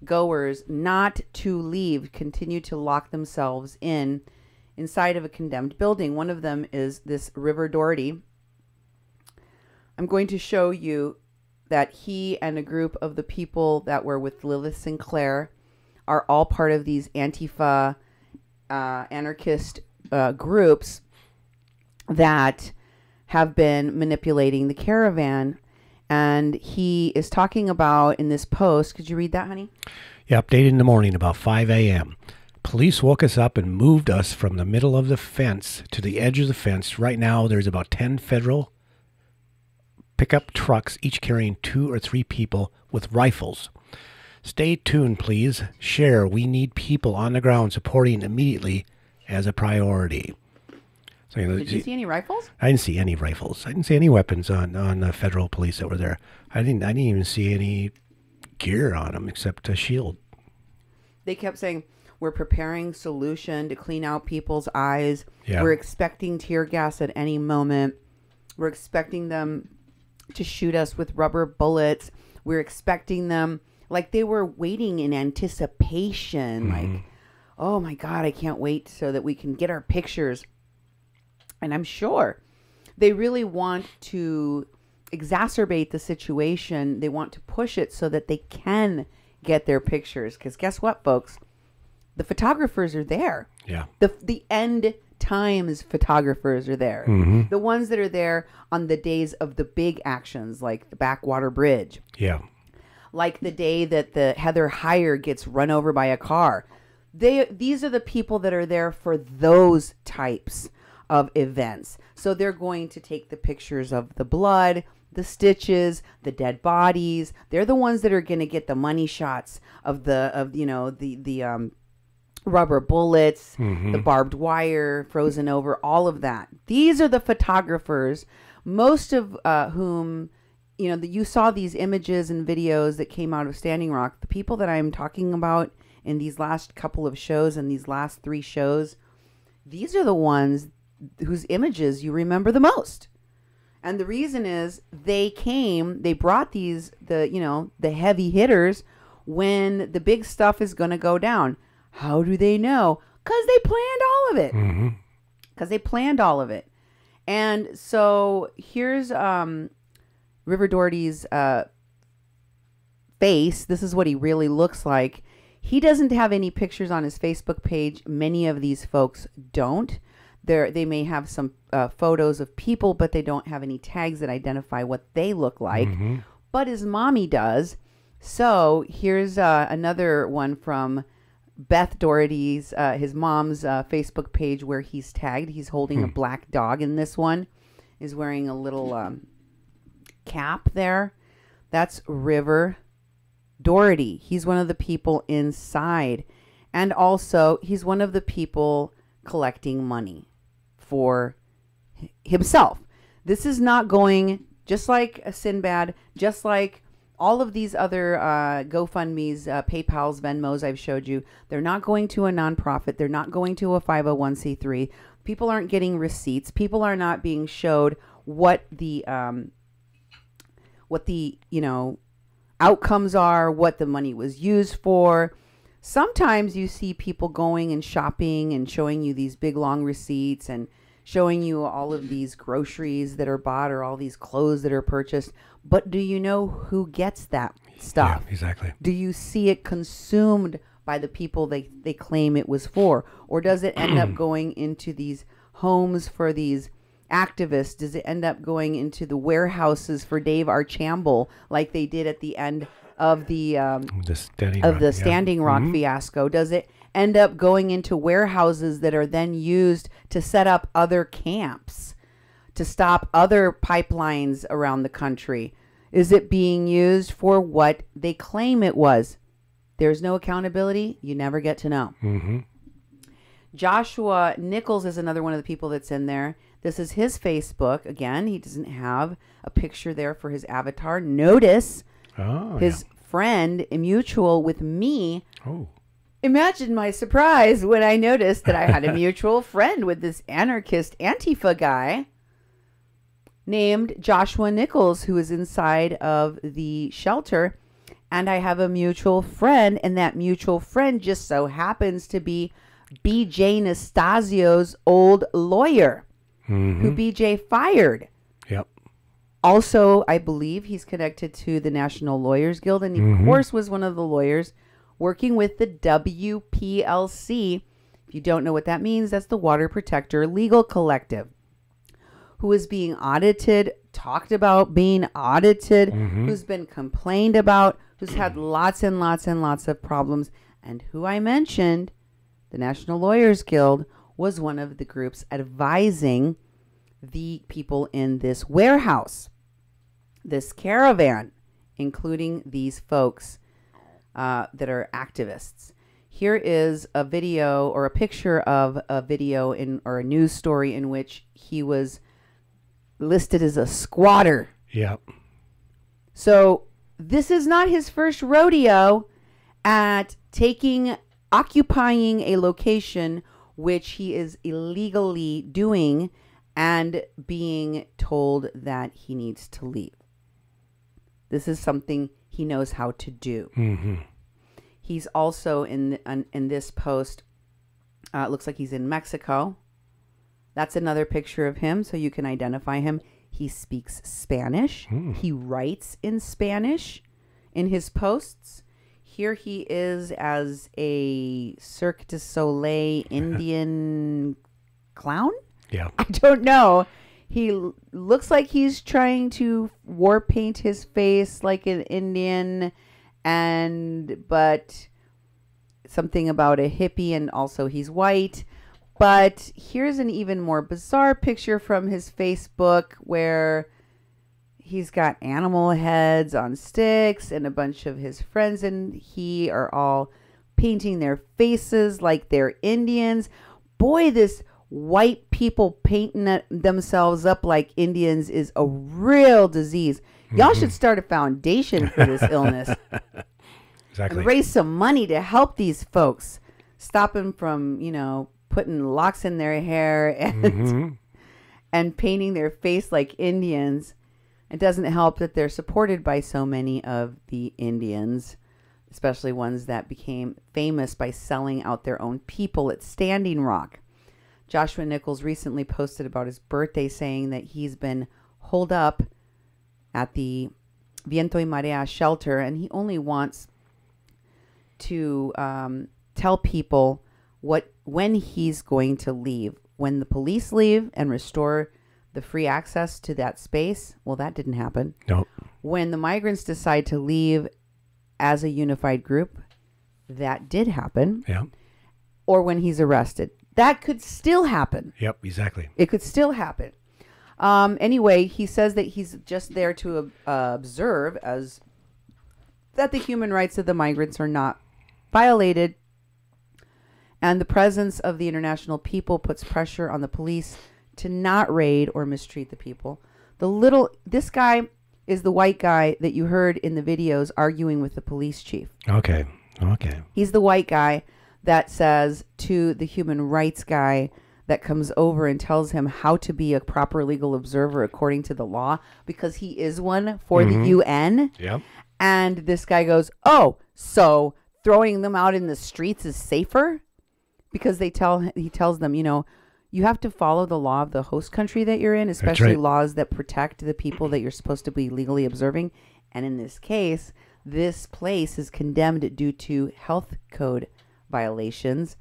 goers not to leave, continue to lock themselves inside of a condemned building. One of them is this River Doherty. I'm going to show you that he and a group of the people that were with Lilith Sinclair are all part of these Antifa anarchist groups that have been manipulating the Caravan. And he is talking about in this post, could you read that, honey? Yeah, updated in the morning about 5 a.m. Police woke us up and moved us from the middle of the fence to the edge of the fence. Right now, there's about 10 federal pickup trucks, each carrying 2 or 3 people with rifles. Stay tuned, please. Share. We need people on the ground supporting immediately as a priority. So, did you see any rifles? I didn't see any rifles. I didn't see any weapons on the federal police that were there. I didn't even see any gear on them except a shield. They kept saying, we're preparing solution to clean out people's eyes. Yeah. We're expecting tear gas at any moment. We're expecting them to shoot us with rubber bullets. We're expecting them, like they were waiting in anticipation. Like, oh my God, I can't wait so that we can get our pictures. And I'm sure they really want to exacerbate the situation. They want to push it so that they can get their pictures. Because guess what, folks? The photographers are there. Yeah. The end times photographers are there. The ones that are there on the days of the big actions, like the Backwater Bridge. Yeah. Like the day that the Heather Heyer gets run over by a car. These are the people that are there for those types of events. So they're going to take the pictures of the blood, the stitches, the dead bodies. They're the ones that are going to get the money shots of the rubber bullets, the barbed wire frozen over, all of that. These are the photographers, most of whom, you saw these images and videos that came out of Standing Rock. The people that I'm talking about in these last couple of shows and these last 3 shows, these are the ones whose images you remember the most. And the reason is they brought the heavy hitters when the big stuff is going to go down. How do they know? Because they planned all of it. Because they planned all of it. And so here's River Doherty's face. This is what he really looks like. He doesn't have any pictures on his Facebook page. Many of these folks don't. They may have some photos of people, but they don't have any tags that identify what they look like. But his mommy does. So here's another one from Beth Doherty's, his mom's Facebook page where he's tagged. He's holding a black dog, and this one is wearing a little cap there. That's River Doherty. He's one of the people inside. And also, he's one of the people collecting money for himself. This is not going, just like a Sinbad, just like all of these other GoFundMes, PayPals, Venmos I've showed you. They're not going to a nonprofit. They're not going to a 501c3. People aren't getting receipts. People are not being showed what the outcomes are, what the money was used for. Sometimes you see people going and shopping and showing you these big long receipts and showing you all of these groceries that are bought or all these clothes that are purchased. But do you know who gets that stuff? Yeah, exactly. Do you see it consumed by the people they claim it was for? Or does it end up going into these homes for these activists? Does it end up going into the warehouses for Dave Archambault like they did at the end of the Standing Rock fiasco? Does it end up going into warehouses that are then used to set up other camps, to stop other pipelines around the country? Is it being used for what they claim it was? There's no accountability. You never get to know. Mm-hmm. Joshua Nichols is another one of the people that's in there. This is his Facebook. Again, he doesn't have a picture there for his avatar. Notice his friend, a mutual with me. Oh. Imagine my surprise when I noticed that I had a mutual friend with this anarchist Antifa guy named Joshua Nichols, who is inside of the shelter. And I have a mutual friend, and that mutual friend just so happens to be BJ Nastasio's old lawyer, who BJ fired. Yep. Also, I believe he's connected to the National Lawyers Guild, and he, of course, was one of the lawyers working with the WPLC. If you don't know what that means, that's the Water Protector Legal Collective, who is being audited, talked about being audited, who's been complained about, who's had lots and lots and lots of problems, and who I mentioned, the National Lawyers Guild, was one of the groups advising the people in this warehouse, this caravan, including these folks that are activists. Here is a video or a picture of a video or a news story in which he was listed as a squatter. Yep. So this is not his first rodeo at occupying a location which he is illegally doing and being told that he needs to leave. This is something he knows how to do. He's also in this post, it looks like he's in Mexico. That's another picture of him, so you can identify him. He speaks Spanish. He writes in Spanish in his posts. Here he is as a Cirque du Soleil Indian clown? Yeah. I don't know. He looks like he's trying to war paint his face like an Indian, but something about a hippie, and also he's white. But here's an even more bizarre picture from his Facebook where he's got animal heads on sticks, and a bunch of his friends and he are all painting their faces like they're Indians. Boy, this white people painting themselves up like Indians is a real disease. Y'all should start a foundation for this illness. Exactly. And raise some money to help these folks. Stop them from, putting locks in their hair and painting their face like Indians. It doesn't help that they're supported by so many of the Indians, especially ones that became famous by selling out their own people at Standing Rock. Joshua Nichols recently posted about his birthday, saying that he's been holed up at the Viento y Marea shelter, and he only wants to tell people when he's going to leave. When the police leave and restore the free access to that space, well, that didn't happen. Nope. When the migrants decide to leave as a unified group, that did happen. Yeah. Or when he's arrested. That could still happen. Yep, exactly. It could still happen. Anyway, he says that he's just there to observe as that the human rights of the migrants are not violated, and the presence of the international people puts pressure on the police to not raid or mistreat the people. This guy is the white guy that you heard in the videos arguing with the police chief. Okay. He's the white guy that says to the human rights guy that comes over and tells him how to be a proper legal observer according to the law, because he is one for the UN. Yep. And this guy goes, oh, so throwing them out in the streets is safer? Because he tells them, you have to follow the law of the host country that you're in, especially laws that protect the people that you're supposed to be legally observing. And in this case, This place is condemned due to health code violations.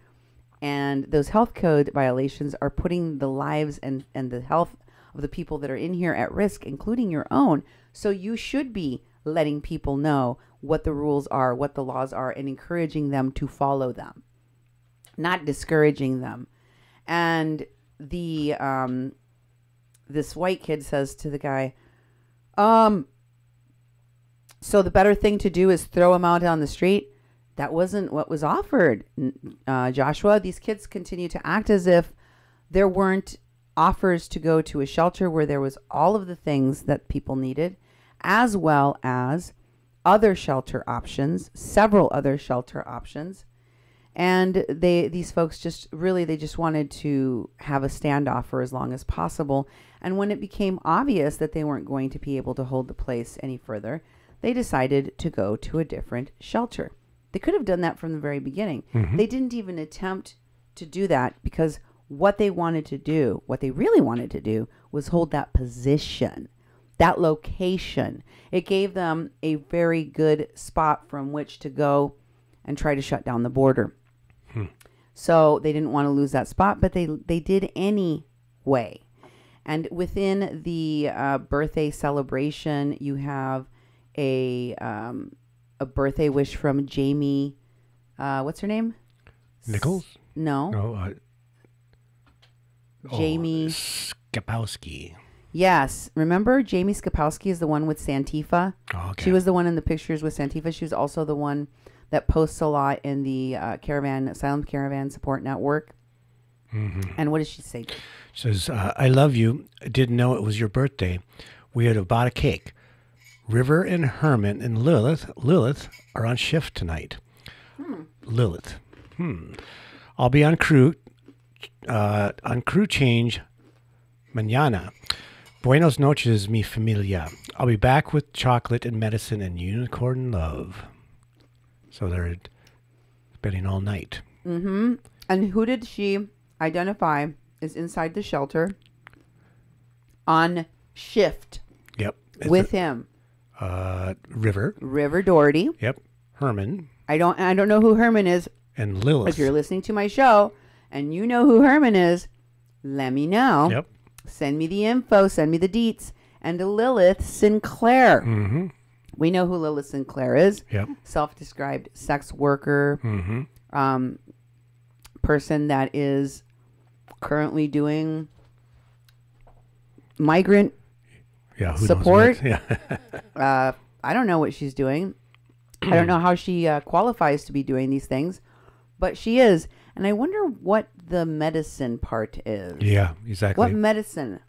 And those health code violations are putting the lives and the health of the people that are in here at risk, including your own. So you should be letting people know what the rules are, what the laws are, and encouraging them to follow them, not discouraging them. And the this white kid says to the guy, so the better thing to do is throw him out on the street. That wasn't what was offered, Joshua. These kids continue to act as if there weren't offers to go to a shelter where there was all of the things that people needed, as well as other shelter options, several other shelter options. And these folks just wanted to have a standoff for as long as possible. And when it became obvious that they weren't going to be able to hold the place any further, they decided to go to a different shelter. They could have done that from the very beginning. Mm-hmm. They didn't even attempt to do that because what they wanted to do, what they really wanted to do, was hold that position, that location. It gave them a very good spot from which to go and try to shut down the border. So they didn't want to lose that spot, but they did anyway. And within the birthday celebration, you have a birthday wish from Jamie. What's her name? Nichols? No. No. Jamie Skapowski. Yes. Remember, Jamie Skapowski is the one with Santifa. Oh, okay. She was the one in the pictures with Santifa. She was also the one that posts a lot in the Asylum Caravan Support Network. Mm-hmm. And what does she say? She says, I love you. I didn't know it was your birthday. We had bought a cake. River and Herman and Lilith are on shift tonight. Lilith. I'll be on crew change mañana. Buenos noches, mi familia. I'll be back with chocolate and medicine and unicorn love. So they're spending all night. Mm-hmm. And who did she identify is inside the shelter on shift? Yep. With him. River Doherty. Yep. Herman. I don't know who Herman is. And Lilith. If you're listening to my show and you know who Herman is, let me know. Yep. Send me the info. Send me the deets. And Lilith Sinclair. Mm-hmm. We know who Lilith Sinclair is. Yep. Self-described sex worker. Mm-hmm. Person that is currently doing migrant support. Yeah. I don't know what she's doing. I don't know how she qualifies to be doing these things, but she is. And I wonder what the medicine part is. Yeah, exactly. What medicine?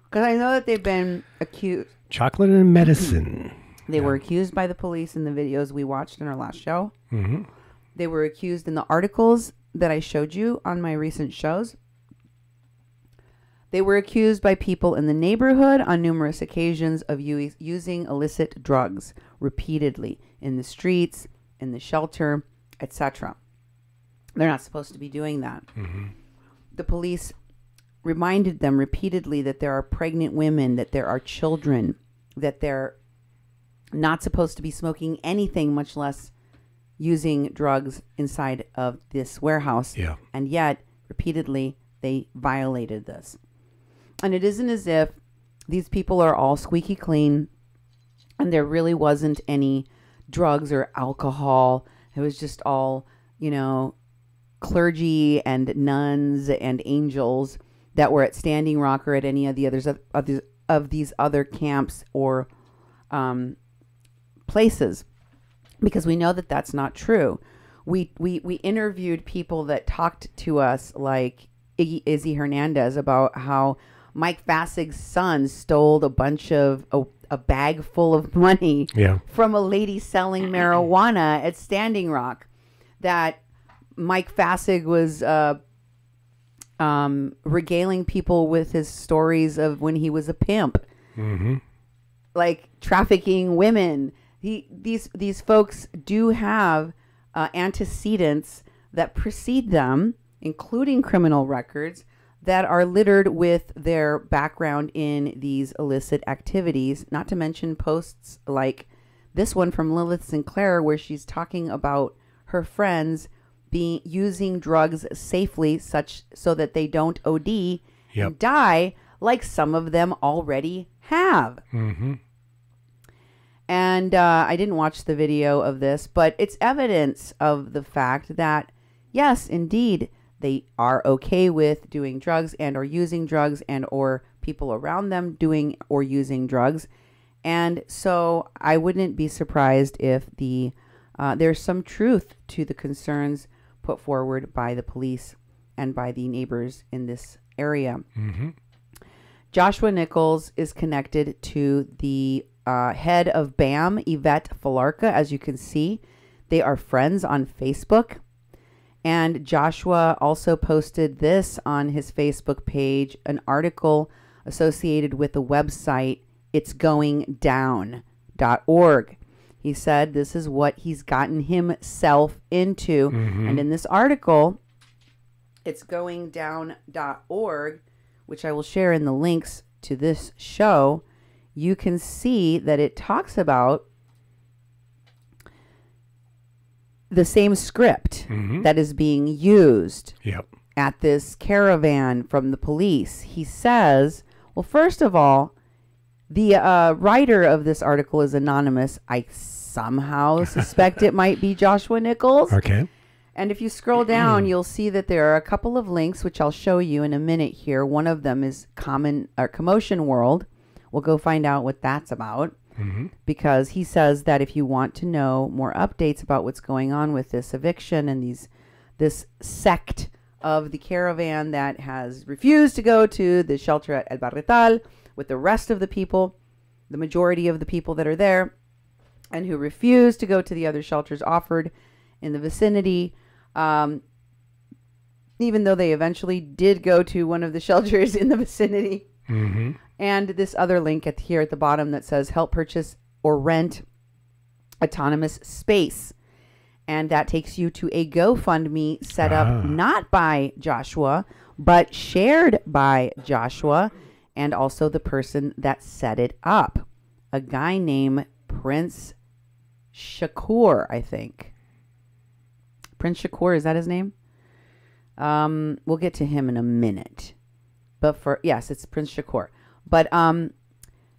Because I know that they've been accused. Chocolate and medicine. They were accused by the police in the videos we watched in our last show. Mm-hmm. They were accused in the articles that I showed you on my recent shows. They were accused by people in the neighborhood on numerous occasions of using illicit drugs repeatedly in the streets, in the shelter, etc. They're not supposed to be doing that. Mm-hmm. The police reminded them repeatedly that there are pregnant women, that there are children, that they're not supposed to be smoking anything, much less using drugs inside of this warehouse. Yeah. And yet, repeatedly, they violated this. And it isn't as if these people are all squeaky clean and there really wasn't any drugs or alcohol. It was just all, clergy and nuns and angels that were at Standing Rock or at any of the others of these other camps or places, because we know that that's not true. We interviewed people that talked to us, like Izzy Hernandez, about how Mike Fassig's son stole a bag full of money from a lady selling marijuana at Standing Rock. That Mike Fassig was regaling people with his stories of when he was a pimp, like trafficking women. These folks do have antecedents that precede them, including criminal records that are littered with their background in these illicit activities, not to mention posts like this one from Lilith Sinclair, where she's talking about her friends using drugs safely, such so that they don't OD and die, like some of them already have. Mm-hmm. And I didn't watch the video of this, but it's evidence of the fact that, yes, indeed, they are okay with doing drugs and or using drugs and or people around them doing or using drugs. And so I wouldn't be surprised if there's some truth to the concerns put forward by the police and by the neighbors in this area. Mm-hmm. Joshua Nichols is connected to the head of BAM, Yvette Falarca, as you can see. They are friends on Facebook. And Joshua also posted this on his Facebook page, an article associated with the website itsgoingdown.org. He said this is what he's gotten himself into. Mm-hmm. And in this article, itsgoingdown.org, which I will share in the links to this show, you can see that it talks about the same script that is being used at this caravan from the police. He says, well, first of all, the writer of this article is anonymous. I somehow suspect it might be Joshua Nichols. Okay. And if you scroll down, you'll see that there are a couple of links, which I'll show you in a minute here. One of them is Commotion World. We'll go find out what that's about. Because he says that if you want to know more updates about what's going on with this eviction and this sect of the caravan that has refused to go to the shelter at El Barretal with the rest of the people, the majority of the people that are there, and who refuse to go to the other shelters offered in the vicinity, even though they eventually did go to one of the shelters in the vicinity. And this other link here at the bottom that says help purchase or rent autonomous space. And that takes you to a GoFundMe set up not by Joshua, but shared by Joshua and also the person that set it up. A guy named Prince Shakur, I think. Prince Shakur, is that his name? We'll get to him in a minute. But yes, it's Prince Shakur. But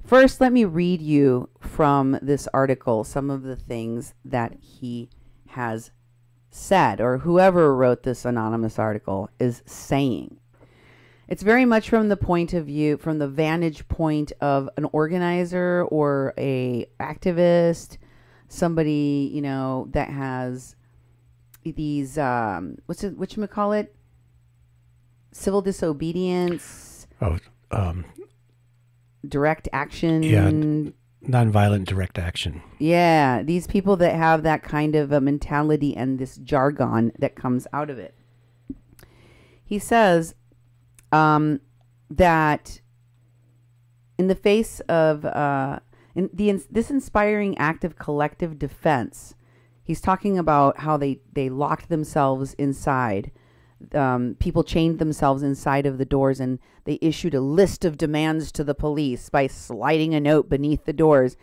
first, let me read you from this article some of the things that he has said, or whoever wrote this anonymous article is saying. It's very much from the point of view, from the vantage point of an organizer or a activist, somebody, that has these, whatchamacallit? Civil disobedience. Direct action. Yeah, nonviolent direct action. Yeah, these people that have that kind of a mentality and this jargon that comes out of it. He says that in the face of this inspiring act of collective defense, he's talking about how they locked themselves inside. People chained themselves inside of the doors, and they issued a list of demands to the police by sliding a note beneath the doors.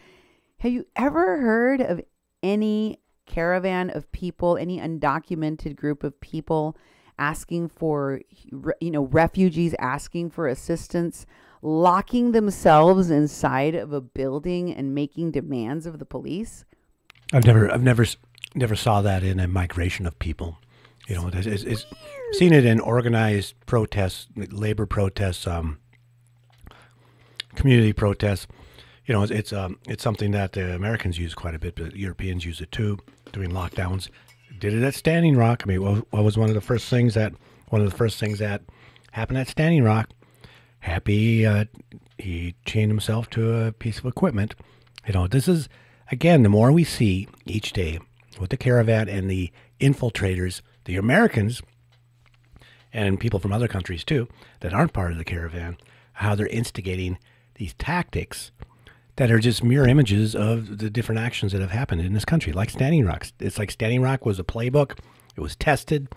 Have you ever heard of any caravan of people, any undocumented group of people asking for, refugees asking for assistance, locking themselves inside of a building and making demands of the police? I've never saw that in a migration of people. It's seen it in organized protests, labor protests, community protests. It's something that the Americans use quite a bit, but Europeans use it too during lockdowns. Did it at Standing Rock. I mean, what was one of the first things that happened at Standing Rock? Happy, he chained himself to a piece of equipment. This is, again, the more we see each day with the caravan and the infiltrators, the Americans and people from other countries too that aren't part of the caravan, how they're instigating these tactics that are just mirror images of the different actions that have happened in this country, like Standing Rock. It's like Standing Rock was a playbook. It was tested.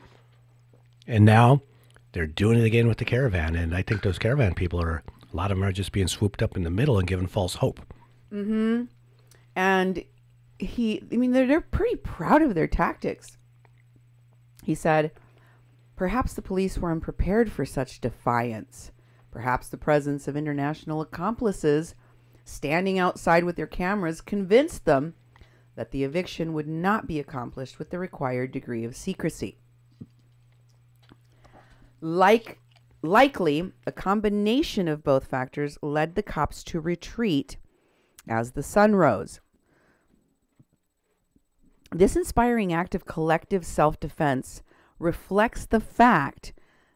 And now they're doing it again with the caravan. And I think those caravan people a lot of them are just being swooped up in the middle and given false hope. And they're pretty proud of their tactics. He said, perhaps the police were unprepared for such defiance. Perhaps the presence of international accomplices standing outside with their cameras convinced them that the eviction would not be accomplished with the required degree of secrecy. Likely, a combination of both factors led the cops to retreat as the sun rose. This inspiring act of collective self-defense reflects the fact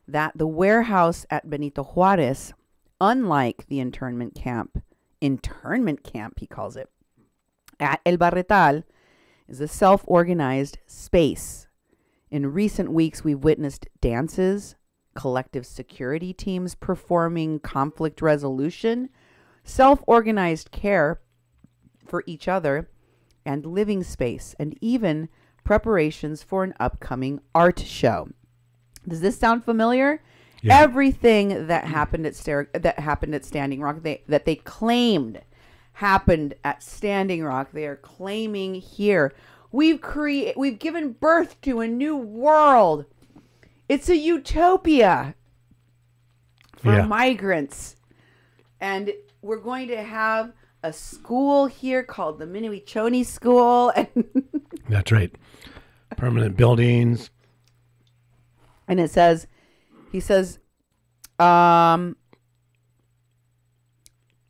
that the warehouse at Benito Juarez, unlike the internment camp he calls it, at El Barretal, is a self-organized space. In recent weeks, we've witnessed dances, collective security teams performing conflict resolution, self-organized care for each other, and living space, and even preparations for an upcoming art show. Does this sound familiar? Yeah. Everything that happened at Standing Rock, that they claimed happened at Standing Rock, they are claiming here. We've given birth to a new world. It's a utopia for migrants, and we're going to have a school here called the Miniwichoni School. That's right. Permanent buildings. And he says, all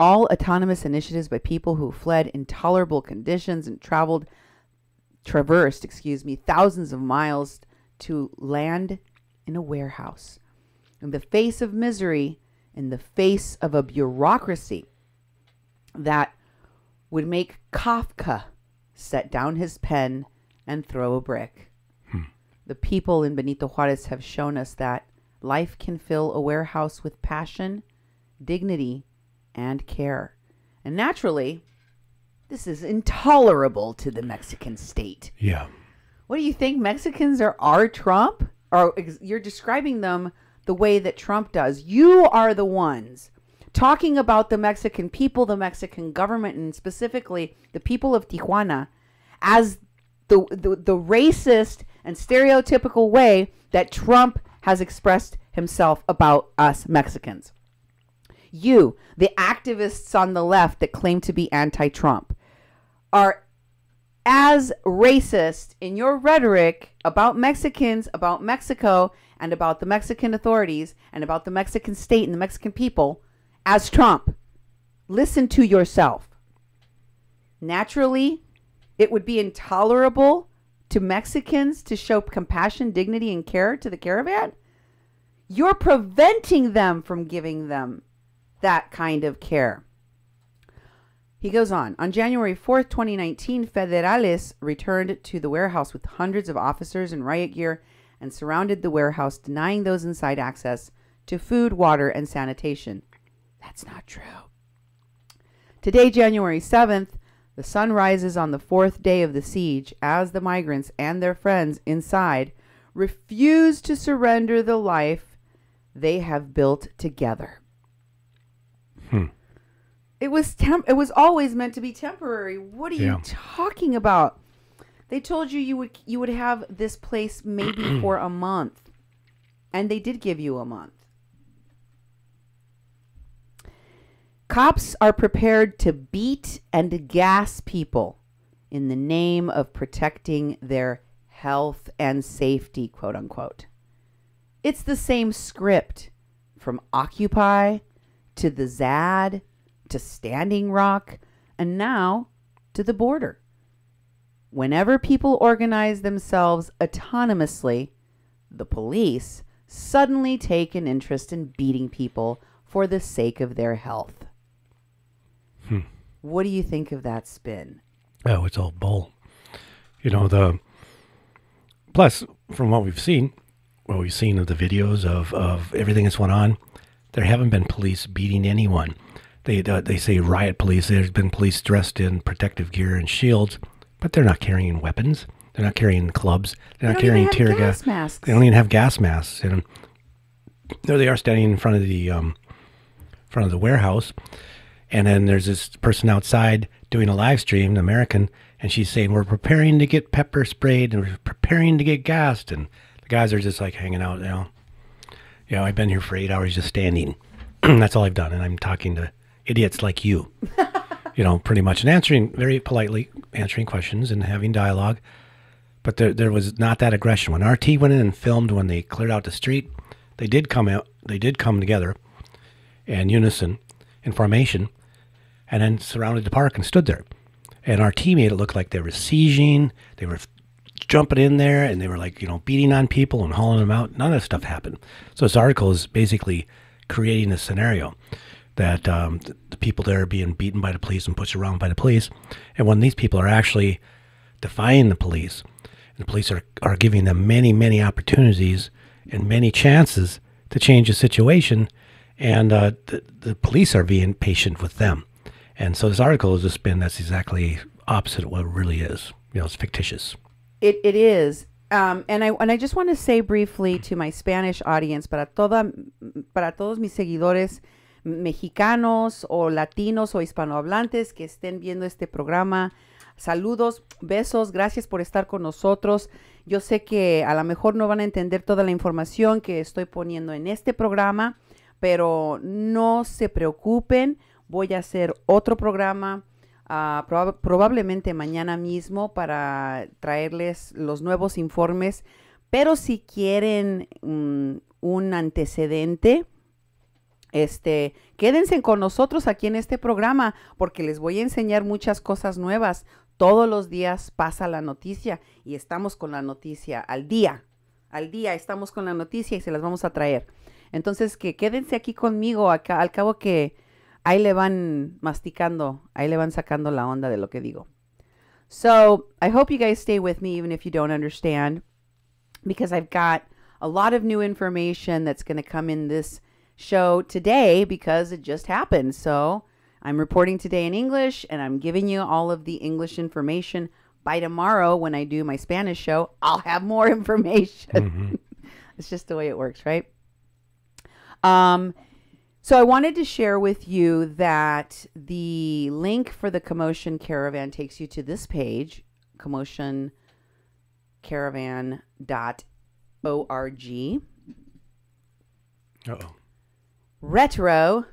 autonomous initiatives by people who fled intolerable conditions and traversed thousands of miles to land in a warehouse. In the face of misery, in the face of a bureaucracy that would make Kafka set down his pen and throw a brick. The people in Benito Juarez have shown us that life can fill a warehouse with passion, dignity, and care. And naturally, this is intolerable to the Mexican state. Yeah. What do you think? Mexicans are our Trump? Or you're describing them the way that Trump does. You are the ones talking about the Mexican people, the Mexican government, and specifically the people of Tijuana as the racist and stereotypical way that Trump has expressed himself about us Mexicans. You, the activists on the left that claim to be anti-Trump, are as racist in your rhetoric about Mexicans, about Mexico, and about the Mexican authorities, and about the Mexican state and the Mexican people as Trump. Listen to yourself. Naturally, it would be intolerable to Mexicans to show compassion, dignity, and care to the Caravan. You're preventing them from giving them that kind of care. He goes on January 4th, 2019, Federales returned to the warehouse with hundreds of officers in riot gear and surrounded the warehouse, denying those inside access to food, water, and sanitation. That's not true. Today, January 7th, the sun rises on the fourth day of the siege as the migrants and their friends inside refuse to surrender the life they have built together. It was always meant to be temporary. What are you talking about? They told you would have this place maybe for a month, and they did give you a month. Cops are prepared to beat and gas people in the name of protecting their health and safety, quote unquote. It's the same script from Occupy to the ZAD to Standing Rock and now to the border. Whenever people organize themselves autonomously, the police suddenly take an interest in beating people for the sake of their health. What do you think of that spin? Oh, it's all bull. Plus, from what we've seen of the videos of everything that's went on, there haven't been police beating anyone. They say riot police. There's been police dressed in protective gear and shields, but they're not carrying weapons. They're not carrying clubs. They're not carrying tear gas. They don't even have gas masks. And there they are standing in front of the warehouse, and then there's this person outside doing a live stream, an American, And she's saying, we're preparing to get pepper sprayed and we're preparing to get gassed. And the guys are just like hanging out, I've been here for 8 hours just standing. That's all I've done. And I'm talking to idiots like you, pretty much, and answering very politely, answering questions and having dialogue. But there was not that aggression. When RT went in and filmed when they cleared out the street, they did come together in unison, in formation, and then surrounded the park and stood there. And RT made it look like they were sieging, they were jumping in there, and they were like, beating on people and hauling them out. None of that stuff happened. So this article is basically creating a scenario that the people there are being beaten by the police and pushed around by the police. And when these people are actually defying the police, and the police are giving them many, many opportunities and many chances to change the situation, and the police are being patient with them. And so this article has just been, that's exactly opposite of what it really is. It's fictitious. It is. And I just want to say briefly to my Spanish audience, para todos mis seguidores mexicanos o latinos o hispanohablantes que estén viendo este programa, saludos, besos, gracias por estar con nosotros. Yo sé que a lo mejor no van a entender toda la información que estoy poniendo en este programa, pero no se preocupen, voy a hacer otro programa probablemente mañana mismo para traerles los nuevos informes, pero si quieren un antecedente, quédense con nosotros aquí en este programa porque les voy a enseñar muchas cosas nuevas. Todos los días pasa la noticia y estamos con la noticia al día estamos con la noticia y se las vamos a traer. Entonces que quédense aquí conmigo, acá, al cabo que ahí le van masticando, ahí le van sacando la onda de lo que digo. So I hope you guys stay with me even if you don't understand, because I've got a lot of new information that's going to come in this show today because it just happened. So I'm reporting today in English and I'm giving you all of the English information. By tomorrow, when I do my Spanish show, I'll have more information. Mm-hmm. It's just the way it works, right? So I wanted to share with you that the link for the Commotion Caravan takes you to this page, commotioncaravan.org. Uh-oh. Retro.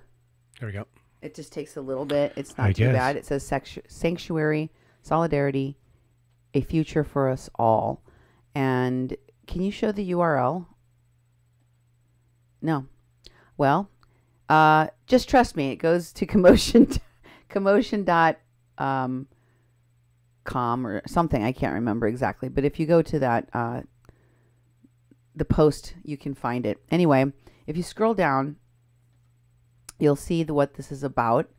There we go. It just takes a little bit. It's not too bad. It says Sanctuary, Solidarity, a Future for Us All. And can you show the URL? No. Well, just trust me. It goes to commotion.com or something. I can't remember exactly. But if you go to that, the post, you can find it. Anyway, if you scroll down, you'll see what this is about.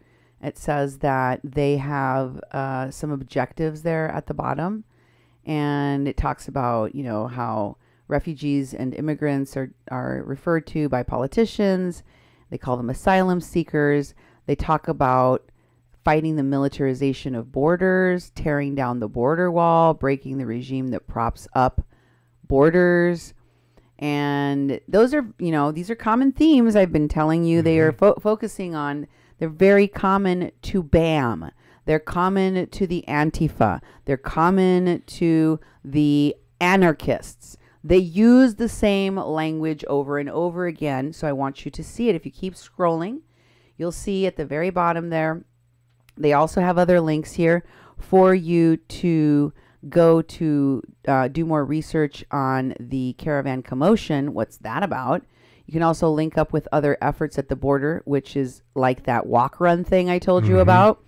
It says that they have some objectives there at the bottom. And it talks about, how refugees and immigrants are referred to by politicians. They call them asylum seekers. They talk about fighting the militarization of borders, tearing down the border wall, breaking the regime that props up borders. And those are, these are common themes I've been telling you. Mm-hmm. They are focusing on, they're very common to BAM. They're common to the Antifa. They're common to the anarchists. They use the same language over and over again. So I want you to see it. If you keep scrolling, you'll see at the very bottom there, they also have other links here for you to go to do more research on the Caravan Commotion. What's that about? You can also link up with other efforts at the border, which is like that walk run thing I told you about.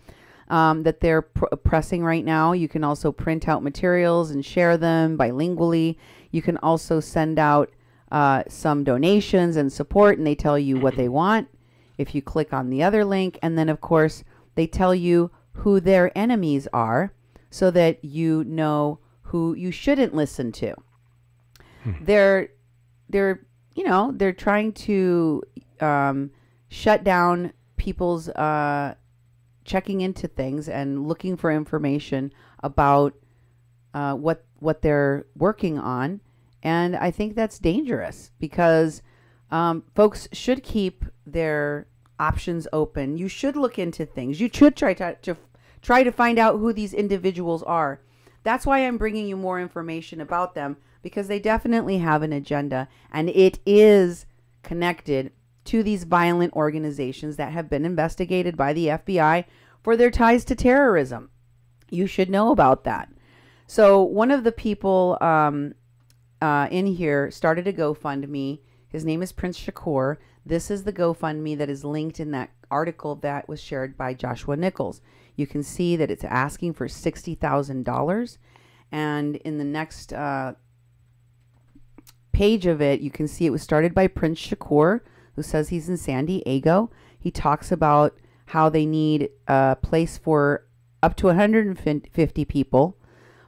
That they're pressing right now. You can also print out materials and share them bilingually. You can also send out some donations and support, and they tell you what they want if you click on the other link. And then, of course, they tell you who their enemies are so that you know who you shouldn't listen to. They're trying to shut down people's checking into things and looking for information about what they're working on. And I think that's dangerous because folks should keep their options open. You should look into things. You should try to try to find out who these individuals are. That's why I'm bringing you more information about them, because they definitely have an agenda, and it is connected to these violent organizations that have been investigated by the FBI for their ties to terrorism. You should know about that. So one of the people in here started a GoFundMe. His name is Prince Shakur. This is the GoFundMe that is linked in that article that was shared by Joshua Nichols. You can see that it's asking for $60,000. And in the next page of it, you can see it was started by Prince Shakur, who says he's in San Diego. He talks about how they need a place for up to 150 people,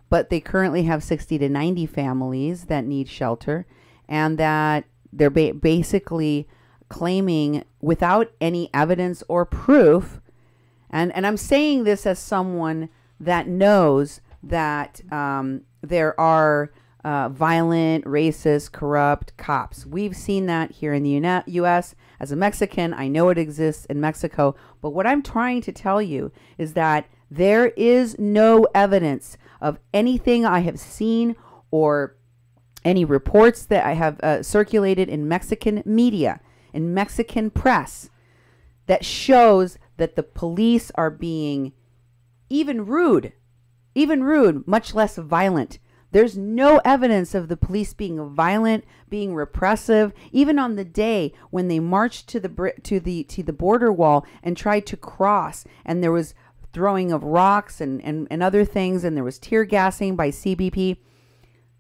but they currently have 60 to 90 families that need shelter, and that they're basically claiming, without any evidence or proof, and I'm saying this as someone that knows that there are violent, racist, corrupt cops. We've seen that here in the U.S. As a Mexican, I know it exists in Mexico, but what I'm trying to tell you is that there is no evidence of anything I have seen or any reports that I have circulated in Mexican media, in Mexican press, that shows that the police are being even rude, much less violent. There's no evidence of the police being violent, being repressive, even on the day when they marched to the border wall and tried to cross, and there was throwing of rocks and other things, and there was tear gassing by CBP.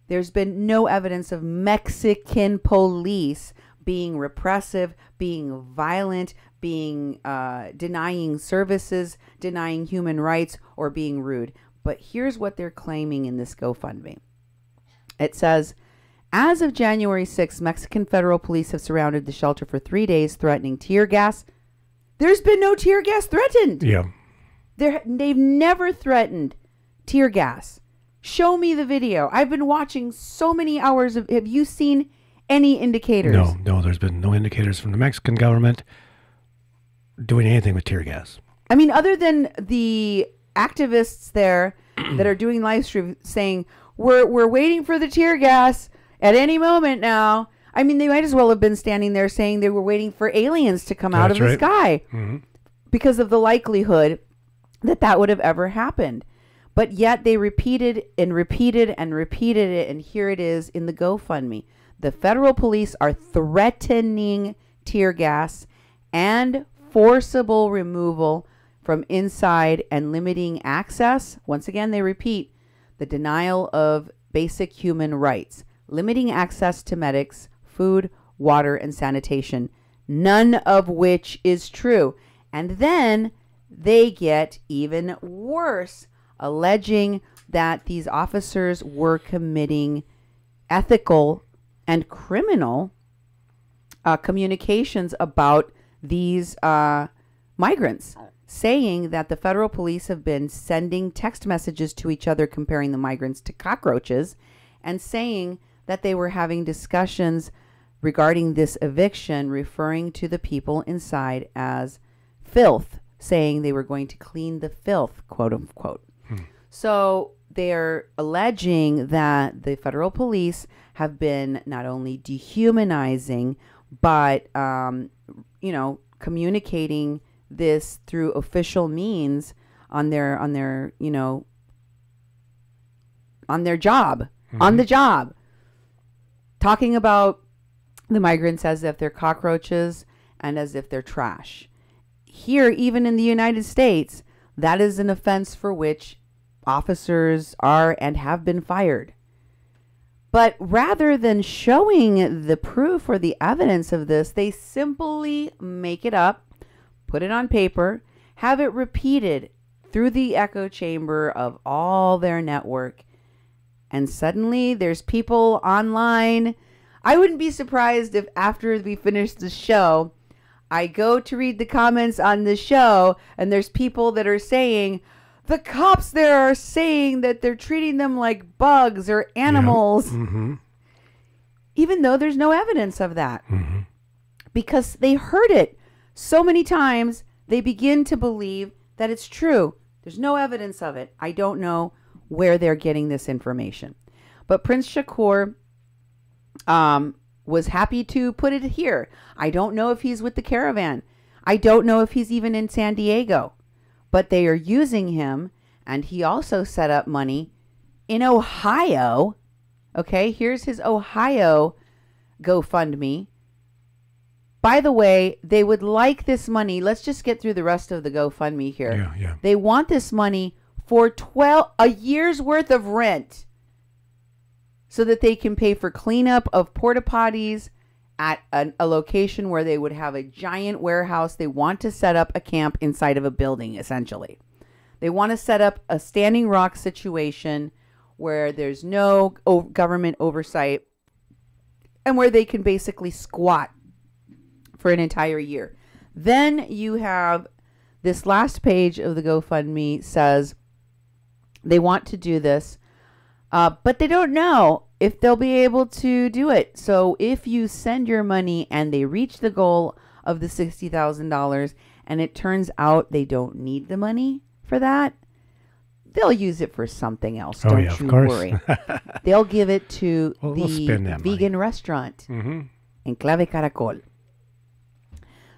There's been no evidence of Mexican police being repressive, being violent, being denying services, denying human rights, or being rude. But here's what they're claiming in this GoFundMe. It says, as of January 6th, Mexican federal police have surrounded the shelter for 3 days, threatening tear gas. There's been no tear gas threatened. Yeah. They've never threatened tear gas. Show me the video. I've been watching so many hours of. Have you seen any indicators? No, there's been no indicators from the Mexican government doing anything with tear gas. I mean, other than the activists there that are doing live stream saying, we're waiting for the tear gas at any moment now. I mean, they might as well have been standing there saying they were waiting for aliens to come out of the sky, because of the likelihood that would have ever happened. But yet they repeated and repeated and repeated it, and here it is in the GoFundMe. The federal police are threatening tear gas and forcible removal from inside and limiting access. Once again, they repeat the denial of basic human rights, limiting access to medics, food, water, and sanitation, none of which is true. And then they get even worse, alleging that these officers were committing ethical and criminal communications about these migrants, saying that the federal police have been sending text messages to each other comparing the migrants to cockroaches, and saying that they were having discussions regarding this eviction, referring to the people inside as filth, saying they were going to clean the filth, quote unquote. So they're alleging that the federal police have been not only dehumanizing, but, communicating this through official means on their job, on the job, talking about the migrants as if they're cockroaches and as if they're trash. Here, even in the United States, that is an offense for which officers are and have been fired. But rather than showing the proof or the evidence of this, they simply make it up, put it on paper, have it repeated through the echo chamber of all their network. And suddenly there's people online. I wouldn't be surprised if after we finish the show, I go to read the comments on the show and there's people that are saying, the cops there are saying that they're treating them like bugs or animals. Yeah. Mm-hmm. Even though there's no evidence of that. Mm-hmm. Because they heard it so many times, they begin to believe that it's true. There's no evidence of it. I don't know where they're getting this information. But Prince Shakur was happy to put it here. I don't know if he's with the Caravan. I don't know if he's even in San Diego. But they are using him, and he also set up money in Ohio. Okay, here's his Ohio GoFundMe. By the way, they would like this money. Let's just get through the rest of the GoFundMe here. Yeah. They want this money for a year's worth of rent so that they can pay for cleanup of porta potties at a location where they would have a giant warehouse. They want to set up a camp inside of a building, essentially. They want to set up a Standing Rock situation where there's no government oversight and where they can basically squat for an entire year. Then you have this last page of the GoFundMe says they want to do this, but they don't know if they'll be able to do it. So if you send your money and they reach the goal of the $60,000 and it turns out they don't need the money for that, they'll use it for something else. Don't you worry. They'll give it to the vegan restaurant in Clave Caracol.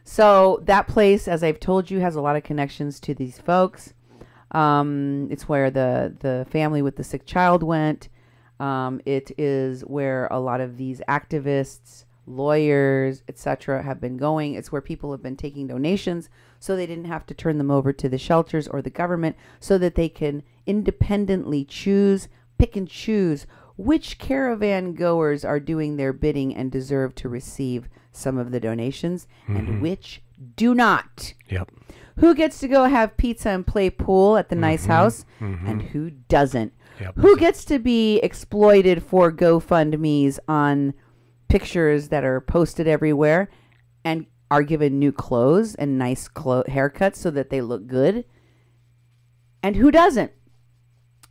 So that place, as I've told you, has a lot of connections to these folks. It's where the family with the sick child went. It is where a lot of these activists, lawyers, etc. have been going. It's where people have been taking donations so they didn't have to turn them over to the shelters or the government, so that they can independently pick and choose which caravan goers are doing their bidding and deserve to receive some of the donations and which do not. Yep. Who gets to go have pizza and play pool at the nice house and who doesn't? Yep. Who gets to be exploited for GoFundMes on pictures that are posted everywhere and are given new clothes and nice haircuts so that they look good? And who doesn't?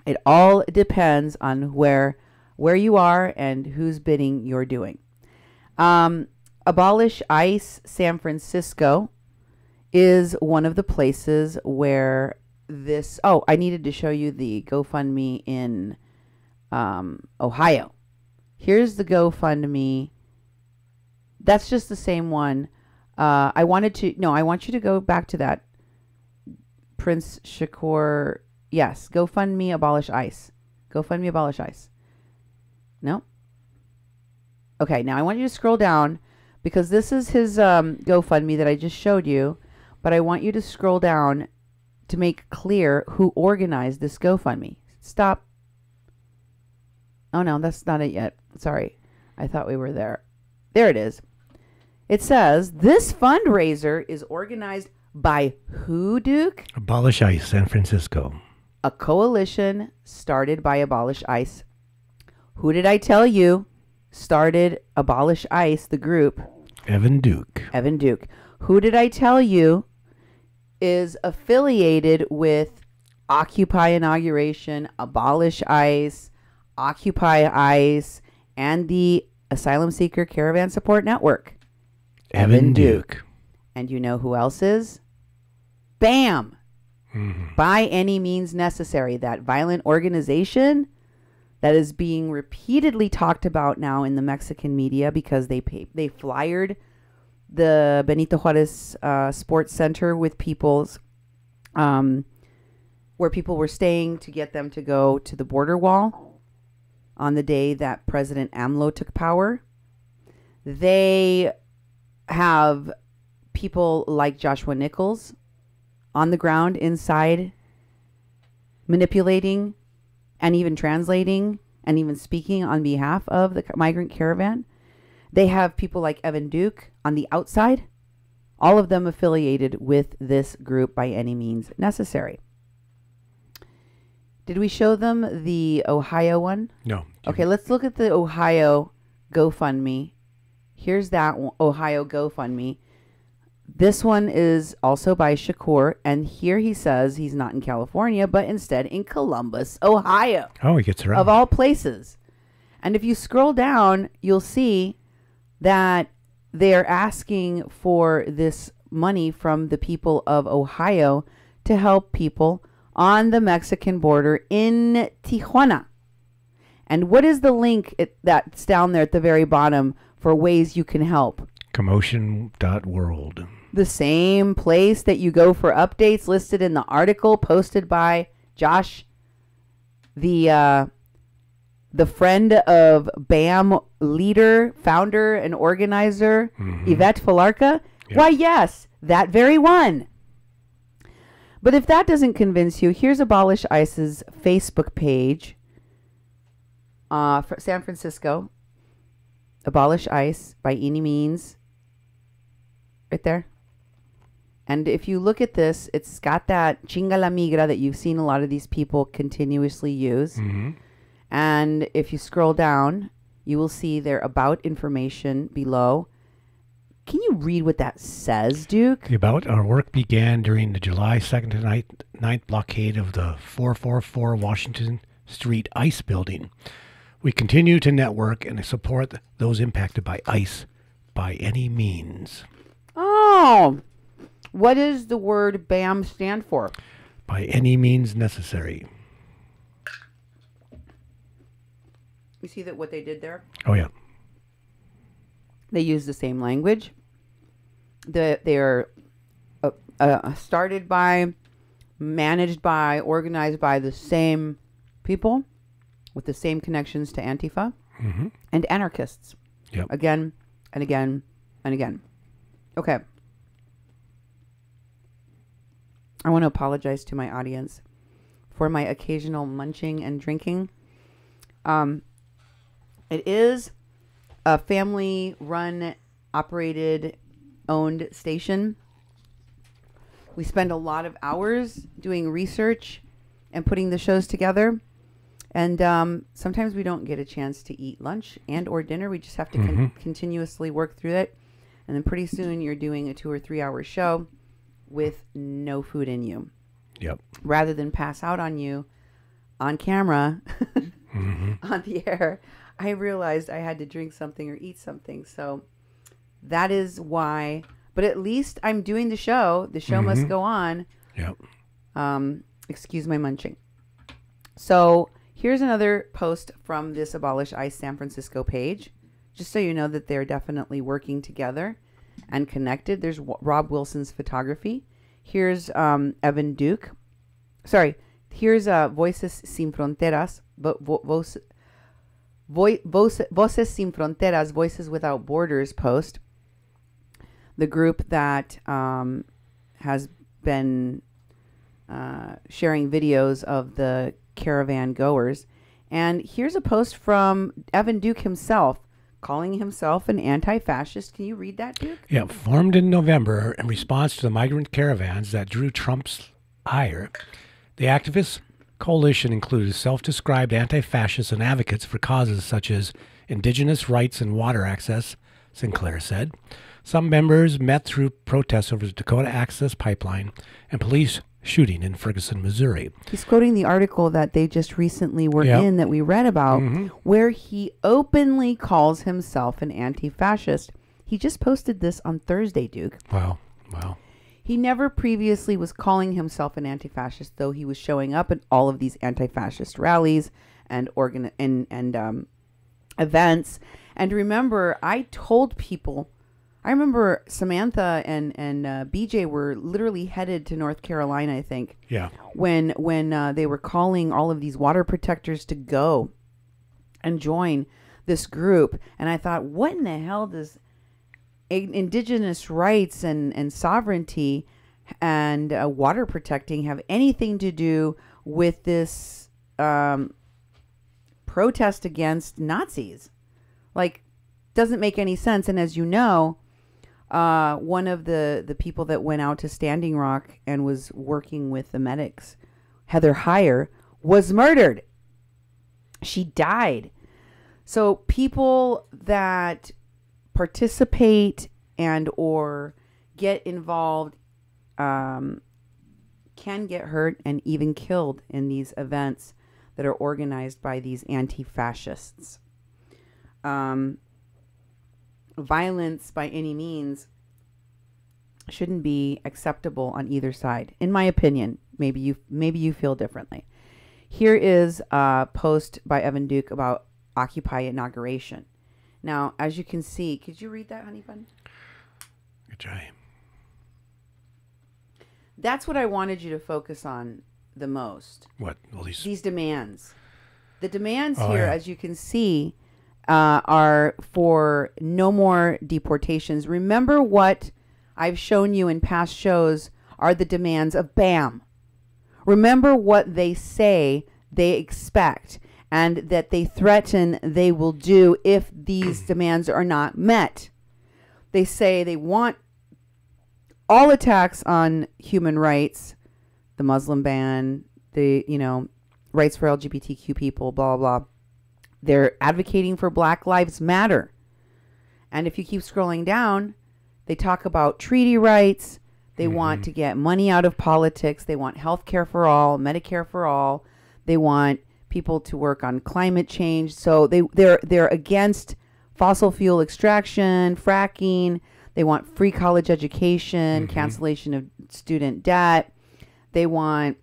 It all depends on where you are and whose bidding you're doing. Abolish ICE San Francisco is one of the places where this... Oh, I needed to show you the GoFundMe in Ohio. Here's the GoFundMe. That's just the same one. I want you to go back to that. Prince Shakur. Yes, GoFundMe Abolish ICE. GoFundMe Abolish ICE. No? Okay, now I want you to scroll down because this is his GoFundMe that I just showed you. But I want you to scroll down to make clear who organized this GoFundMe. Stop. Oh, no, that's not it yet. Sorry. I thought we were there. There it is. It says, this fundraiser is organized by who, Duke? Abolish ICE San Francisco. A coalition started by Abolish ICE. Who did I tell you started Abolish ICE, the group? Evan Duke. Evan Duke. Who did I tell you is affiliated with Occupy Inauguration, Abolish ICE, Occupy ICE, and the Asylum Seeker Caravan Support Network? Evan Duke. And you know who else is? Bam! By Any Means Necessary, that violent organization that is being repeatedly talked about now in the Mexican media because they flyered the Benito Juarez Sports Center with people's where people were staying to get them to go to the border wall on the day that President AMLO took power. They have people like Joshua Nichols on the ground inside, manipulating and even translating and even speaking on behalf of the migrant caravan. They have people like Evan Duke on the outside, all of them affiliated with this group By Any Means Necessary. Did we show them the Ohio one? No. Okay, let's look at the Ohio GoFundMe. Here's that Ohio GoFundMe. This one is also by Shakur, and here he says he's not in California, but instead in Columbus, Ohio. Oh, he gets around. Of all places. And if you scroll down, you'll see that they are asking for this money from the people of Ohio to help people on the Mexican border in Tijuana. And what is the link that's down there at the very bottom for ways you can help? Commotion.world. The same place that you go for updates listed in the article posted by Josh, the friend of BAM leader, founder, and organizer, Yvette Falarca. Yep. Why, yes, that very one. But if that doesn't convince you, here's Abolish ICE's Facebook page. For San Francisco. Abolish ICE by any means. Right there. And if you look at this, it's got that chinga la migra that you've seen a lot of these people continuously use. And if you scroll down, you will see their about information below. Can you read what that says, Duke? The about our work began during the July 2nd to 9th blockade of the 444 Washington Street ICE building. We continue to network and support those impacted by ICE by any means. Oh, what does the word BAM stand for? By any means necessary. You see that what they did there? Oh, yeah. They use the same language. They're started by, managed by, organized by the same people with the same connections to Antifa and anarchists. Yep. Again and again and again. Okay. I want to apologize to my audience for my occasional munching and drinking. It is a family-run, operated, owned station. We spend a lot of hours doing research and putting the shows together. And sometimes we don't get a chance to eat lunch and or dinner. We just have to continuously work through it. And then pretty soon you're doing a 2 or 3 hour show with no food in you. Yep. Rather than pass out on you on camera, on the air, I realized I had to drink something or eat something. So that is why. But at least I'm doing the show. The show must go on. Yep. Excuse my munching. So here's another post from this Abolish ICE San Francisco page, just so you know that they're definitely working together and connected. There's Rob Wilson's photography. Here's Evan Duke. Sorry, here's Voices Sin Fronteras. Voces Sin Fronteras, Voices Without Borders post. The group that has been sharing videos of the Caravan goers. And here's a post from Evan Duke himself, calling himself an anti-fascist. Can you read that, Duke? Yeah, formed in November in response to the migrant caravans that drew Trump's ire. The activist coalition included self-described anti-fascists and advocates for causes such as indigenous rights and water access, Sinclair said. Some members met through protests over the Dakota Access Pipeline and police shooting in Ferguson, Missouri. He's quoting the article that they just recently were in that we read about, where he openly calls himself an anti-fascist. He just posted this on Thursday, Duke. Wow. He never previously was calling himself an anti-fascist, though he was showing up at all of these anti-fascist rallies and events. And remember, I told people, I remember Samantha and BJ were literally headed to North Carolina, I think. Yeah. When they were calling all of these water protectors to go and join this group. And I thought, what in the hell does indigenous rights and sovereignty and water protecting have anything to do with this protest against Nazis? Like, doesn't make any sense. And as you know, one of the people that went out to Standing Rock and was working with the medics, Heather Heyer, was murdered. She died. So people that participate and or get involved can get hurt and even killed in these events that are organized by these anti-fascists. Violence by any means shouldn't be acceptable on either side, in my opinion. maybe you feel differently. Here is a post by Evan Duke about Occupy inauguration. Now, as you can see, could you read that, honey bun? Good try. That's what I wanted you to focus on the most. What? All These demands. The demands Oh, here, yeah. as you can see, are for no more deportations. Remember what I've shown you in past shows are the demands of BAM. Remember what they say they expect and that they threaten they will do if these demands are not met. They say they want all attacks on human rights, the Muslim ban, the, rights for LGBTQ people, blah, blah, blah. They're advocating for Black Lives Matter. And if you keep scrolling down, they talk about treaty rights. They want to get money out of politics. They want health care for all, Medicare for all. They want people to work on climate change. So they're against fossil fuel extraction, fracking. They want free college education, cancellation of student debt. They want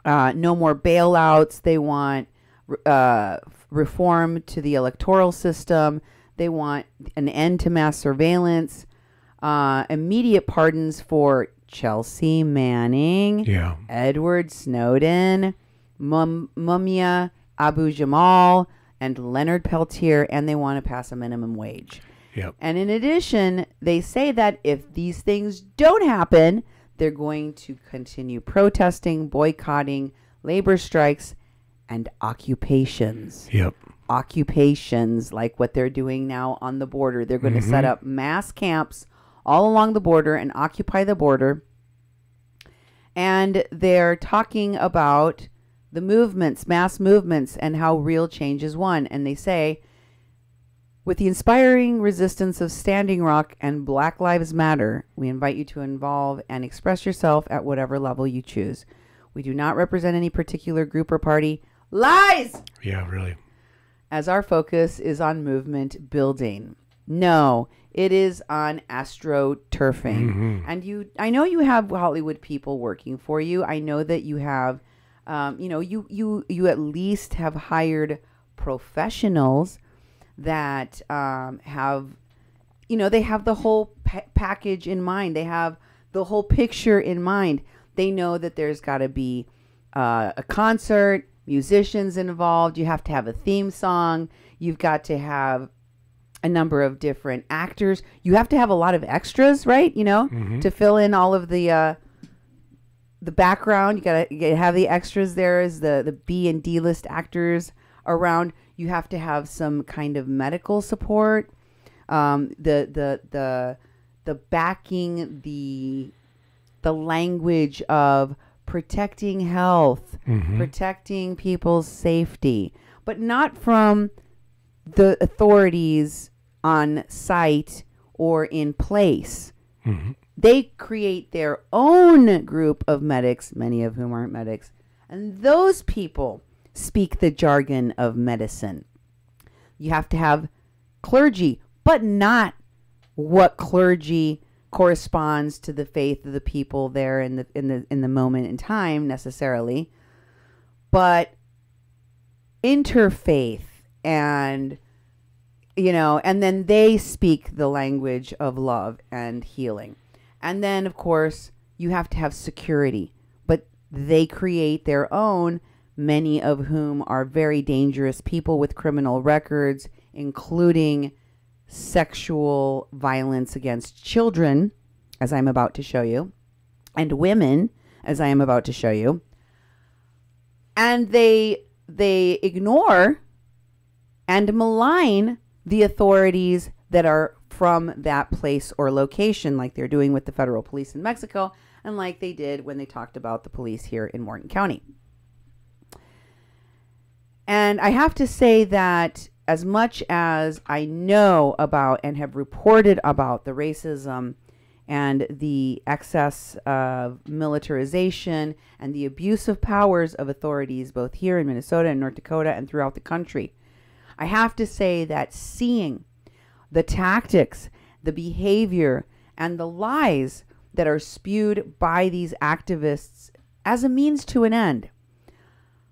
no more bailouts. They want reform to the electoral system. They want an end to mass surveillance. Immediate pardons for Chelsea Manning, Yeah. Edward Snowden, Mumia Abu Jamal, and Leonard Peltier, and they want to pass a minimum wage. Yep. And in addition, they say that if these things don't happen, they're going to continue protesting, boycotting, labor strikes, and occupations. Yep. Occupations like what they're doing now on the border. They're going to set up mass camps all along the border and occupy the border. And they're talking about the movements, mass movements, and how real change is won. And they say, with the inspiring resistance of Standing Rock and Black Lives Matter, we invite you to involve and express yourself at whatever level you choose. We do not represent any particular group or party. Lies! Yeah, really. As our focus is on movement building. No, it is on astroturfing. And I know you have Hollywood people working for you. I know that you have, you at least have hired professionals that have, they have the whole package in mind. They have the whole picture in mind. They know that there's got to be a concert, musicians involved. You have to have a theme song. You've got to have a number of different actors. You have to have a lot of extras, right? To fill in all of the background. You gotta have the extras there as the B and D list actors around. You have to have some kind of medical support. The backing, the language of protecting health, protecting people's safety, but not from the authorities on site or in place. They create their own group of medics, many of whom aren't medics, and those people speak the jargon of medicine. You have to have clergy, but not what clergy corresponds to the faith of the people there in the moment in time necessarily, but interfaith. And and then they speak the language of love and healing. And then, of course, you have to have security. But they create their own, many of whom are very dangerous people with criminal records, including sexual violence against children, as I'm about to show you, and women, as I am about to show you. And they ignore and malign the authorities that are from that place or location, like they're doing with the federal police in Mexico, and like they did when they talked about the police here in Morton County. And I have to say that as much as I know about and have reported about the racism and the excess of militarization and the abuse of powers of authorities, both here in Minnesota and North Dakota and throughout the country, I have to say that seeing the tactics, the behavior, and the lies that are spewed by these activists as a means to an end.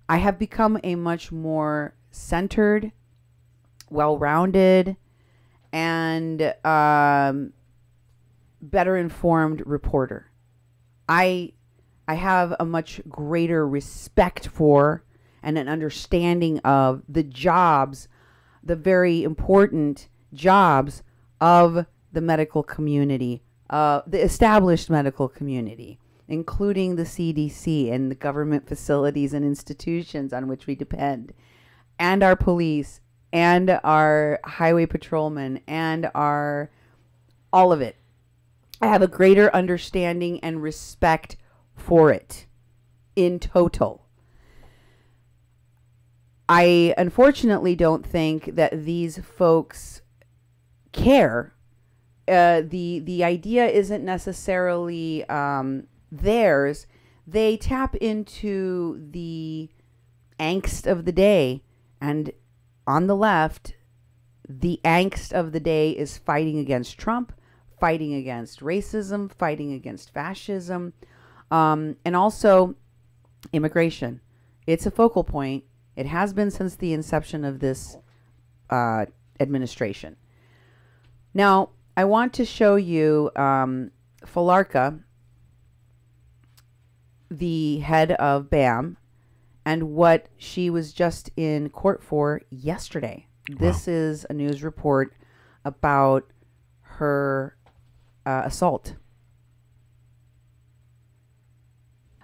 I have become a much more centered, well-rounded, and better informed reporter. I have a much greater respect for and an understanding of the jobs, the very important jobs of the medical community, the established medical community, including the CDC and the government facilities and institutions on which we depend, and our police, and our highway patrolmen, and all of it. I have a greater understanding and respect for it in total. I unfortunately don't think that these folks care. The idea isn't necessarily theirs. They tap into the angst of the day, and on the left, the angst of the day is fighting against Trump, fighting against racism, fighting against fascism, and also immigration. It's a focal point. It has been since the inception of this administration. Now, I want to show you Falarka, the head of BAM, and what she was just in court for yesterday. Wow. This is a news report about her assault.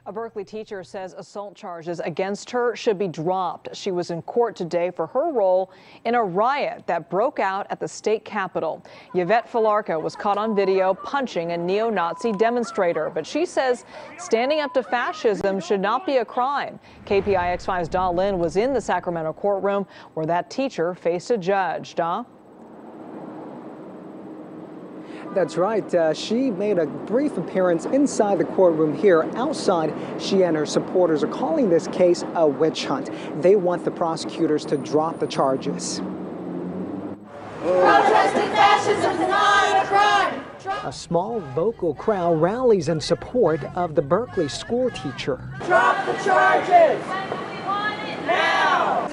A Berkeley teacher says assault charges against her should be dropped. She was in court today for her role in a riot that broke out at the state capitol. Yvette Falarka was caught on video punching a neo-Nazi demonstrator, but she says standing up to fascism should not be a crime. KPIX5's Da Lin was in the Sacramento courtroom where that teacher faced a judge. Da? That's right. She made a brief appearance inside the courtroom here. Outside, she and her supporters are calling this case a witch hunt. They want the prosecutors to drop the charges. Protesting fascism is not a crime. A small vocal crowd rallies in support of the Berkeley school teacher. Drop the charges! Now!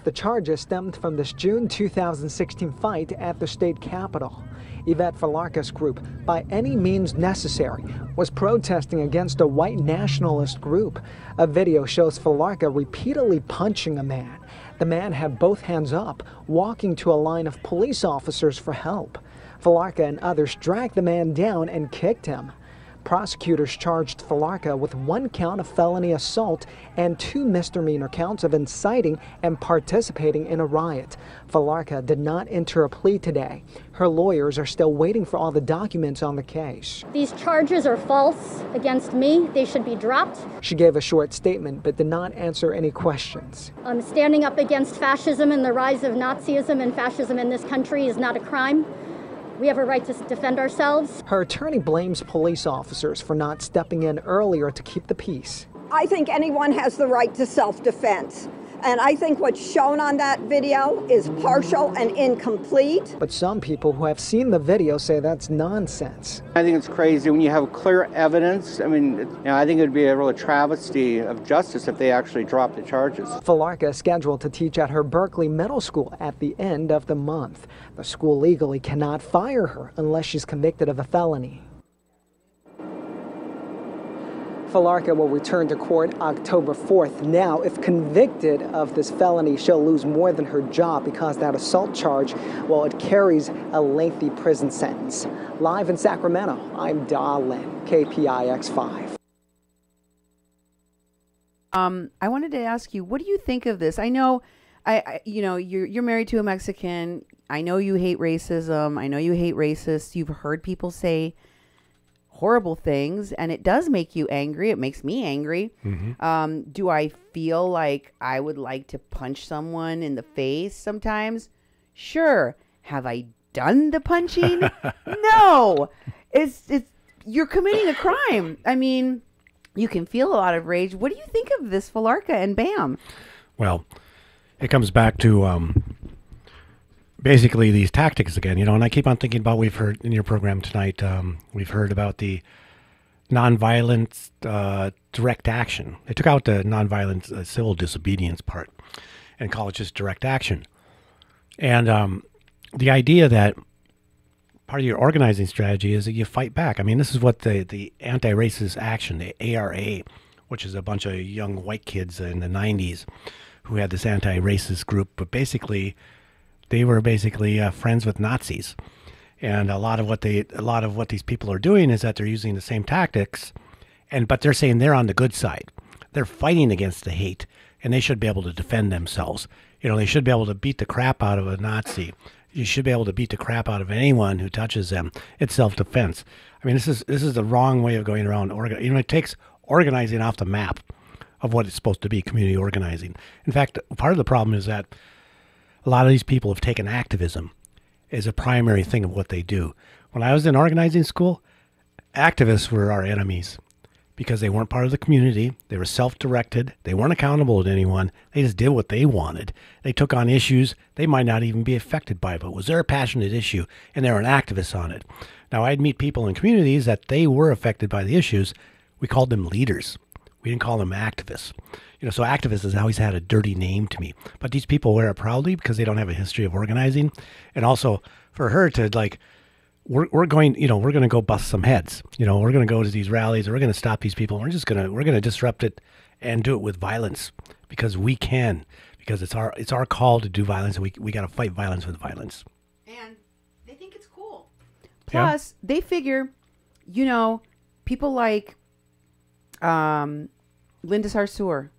The charges stemmed from this June 2016 fight at the state capitol. Yvette Falarka's group, By Any Means Necessary, was protesting against a white nationalist group. A video shows Falarka repeatedly punching a man. The man had both hands up, walking to a line of police officers for help. Falarka and others dragged the man down and kicked him. Prosecutors charged Falarka with 1 count of felony assault and 2 misdemeanor counts of inciting and participating in a riot. Falarka did not enter a plea today. Her lawyers are still waiting for all the documents on the case. These charges are false against me. They should be dropped. She gave a short statement but did not answer any questions. Standing up against fascism and the rise of Nazism and fascism in this country is not a crime. We have a right to defend ourselves. Her attorney blames police officers for not stepping in earlier to keep the peace. I think anyone has the right to self-defense. And I think what's shown on that video is partial and incomplete. But some people who have seen the video say that's nonsense. I think it's crazy when you have clear evidence. I mean, I think it would be a real travesty of justice if they actually dropped the charges. Falarka is scheduled to teach at her Berkeley Middle School at the end of the month. The school legally cannot fire her unless she's convicted of a felony. Falarka will return to court October 4th. Now, if convicted of this felony, she'll lose more than her job because that assault charge, well, it carries a lengthy prison sentence. Live in Sacramento, I'm Da Lin, KPIX5. I wanted to ask you, what do you think of this? I know, you're married to a Mexican. I know you hate racism. I know you hate racists. You've heard people say horrible things, and it does make you angry. It makes me angry. Mm-hmm. Do I feel like I would like to punch someone in the face sometimes? Sure. Have I done the punching? No. It's you're committing a crime. I mean, you can feel a lot of rage. What do you think of this Falarka and BAM? Well, it comes back to basically these tactics again, and I keep on thinking about, we've heard in your program tonight, we've heard about the nonviolent direct action. They took out the nonviolent civil disobedience part and call it just direct action. And the idea that part of your organizing strategy is that you fight back. I mean, this is what the Anti-Racist Action, the ARA, which is a bunch of young white kids in the 90s who had this anti-racist group, but basically they were friends with Nazis. And a lot of what these people are doing is that they're using the same tactics, but they're saying they're on the good side. They're fighting against the hate, and they should be able to defend themselves. You know, they should be able to beat the crap out of a Nazi. You should be able to beat the crap out of anyone who touches them. It's self-defense. I mean, this is the wrong way of going around. It takes organizing off the map of what it's supposed to be, community organizing. In fact, part of the problem is that a lot of these people have taken activism as a primary thing of what they do. When I was in organizing school, activists were our enemies because they weren't part of the community. They were self-directed. They weren't accountable to anyone. They just did what they wanted. They took on issues they might not even be affected by, but it was their passionate issue, and they were an activist on it. Now, I'd meet people in communities that they were affected by the issues. We called them leaders. We didn't call them activists. So activists has always had a dirty name to me. But these people wear it proudly because they don't have a history of organizing. And also for her to we're going to go bust some heads. We're going to go to these rallies, or we're going to stop these people. We're going to disrupt it and do it with violence because we can, because it's our call to do violence, and we got to fight violence with violence. And they think it's cool. Plus, they figure, people like Linda Sarsour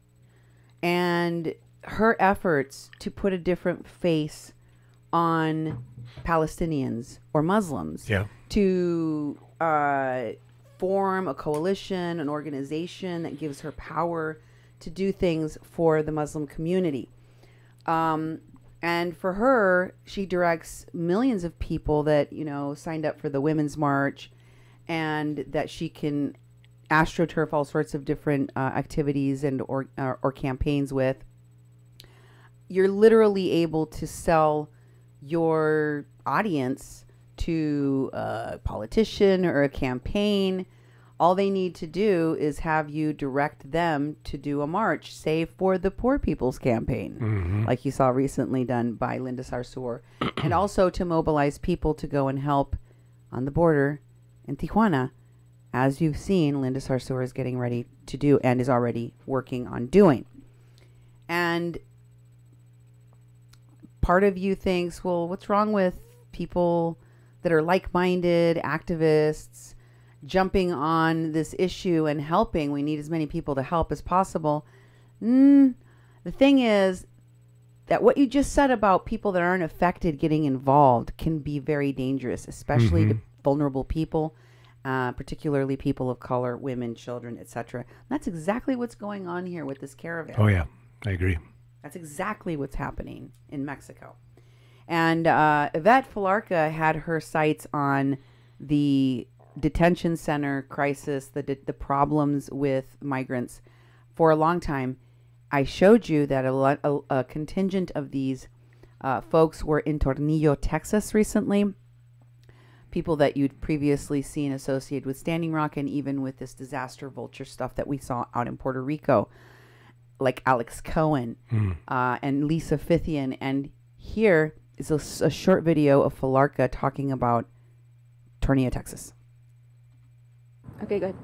and her efforts to put a different face on Palestinians or Muslims, to form a coalition, an organization that gives her power to do things for the Muslim community. And for her, she directs millions of people that, signed up for the Women's March, and that she can astroturf all sorts of different activities and or campaigns with. You're literally able to sell your audience to a politician or a campaign. All they need to do is have you direct them to do a march, say for the Poor People's Campaign, like you saw recently done by Linda Sarsour, and also to mobilize people to go and help on the border in Tijuana, as you've seen Linda Sarsour is getting ready to do and is already working on doing. And part of you thinks, well, what's wrong with people that are like-minded activists jumping on this issue and helping? We need as many people to help as possible. The thing is that what you just said about people that aren't affected getting involved can be very dangerous, especially to vulnerable people, particularly people of color, women, children, etc. That's exactly what's going on here with this caravan. Oh, yeah, I agree. That's exactly what's happening in Mexico. And Yvette Falarca had her sights on the detention center crisis, the problems with migrants for a long time. I showed you that a contingent of these folks were in Tornillo, Texas recently. People that you'd previously seen associated with Standing Rock, and even with this disaster vulture stuff that we saw out in Puerto Rico, like Alex Cohen and Lisa Fithian. And here is a short video of Falarca talking about Tornillo, Texas. Okay, good.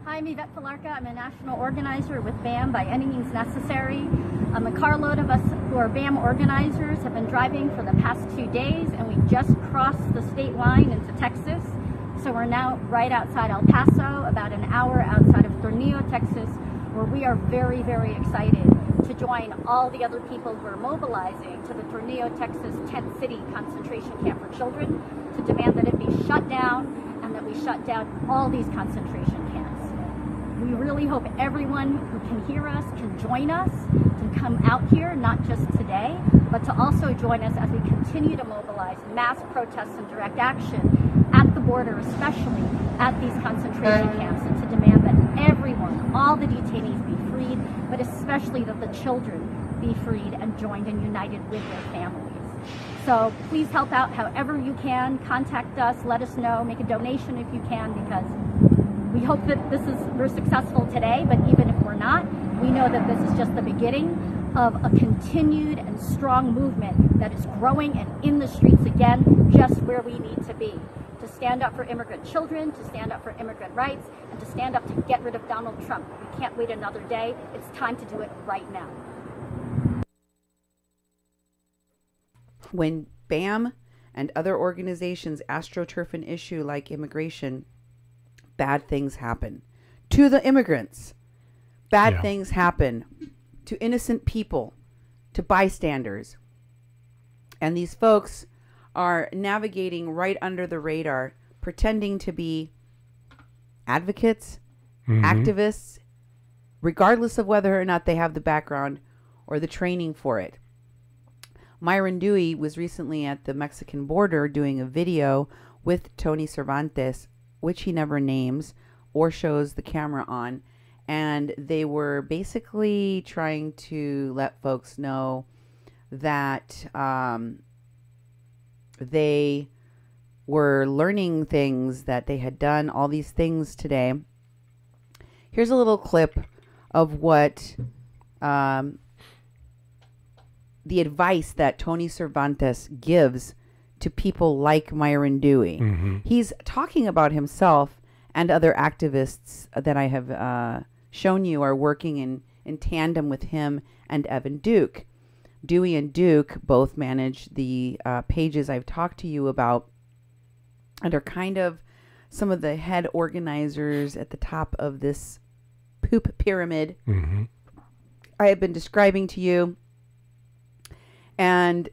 Hi, I'm Yvette Falarca. I'm a national organizer with BAM by any means necessary. A carload of us who are BAM organizers have been driving for the past 2 days, and we just crossed the state line into Texas. So we're now right outside El Paso, about an hour outside of Tornillo, Texas, where we are very, very excited to join all the other people who are mobilizing to the Tornillo, Texas tent city concentration camp for children to demand that it be shut down, and that we shut down all these concentration camps. We really hope everyone who can hear us can join us, to come out here, not just today, but to also join us as we continue to mobilize mass protests and direct action at the border, especially at these concentration camps, and to demand that everyone, all the detainees, be freed, but especially that the children be freed and joined and united with their families. So please help out however you can. Contact us, let us know, make a donation if you can, because We hope that we're successful today, but even if we're not, we know that this is just the beginning of a continued and strong movement that is growing and in the streets again, just where we need to be. To stand up for immigrant children, to stand up for immigrant rights, and to stand up to get rid of Donald Trump. We can't wait another day. It's time to do it right now. When BAM and other organizations astroturf an issue like immigration, bad things happen to the immigrants. Bad things happen to innocent people, to bystanders. And these folks are navigating right under the radar, pretending to be advocates, activists, regardless of whether or not they have the background or the training for it. Myron Dewey was recently at the Mexican border doing a video with Tony Cervantes, which he never names or shows the camera on. And they were basically trying to let folks know that they were learning things, that they had done all these things today. Here's a little clip of what the advice that Tony Cervantes gives to people like Myron Dewey. He's talking about himself and other activists that I have shown you are working in tandem with him and Evan Duke. Dewey and Duke both manage the pages I've talked to you about and are kind of some of the head organizers at the top of this poop pyramid I have been describing to you. And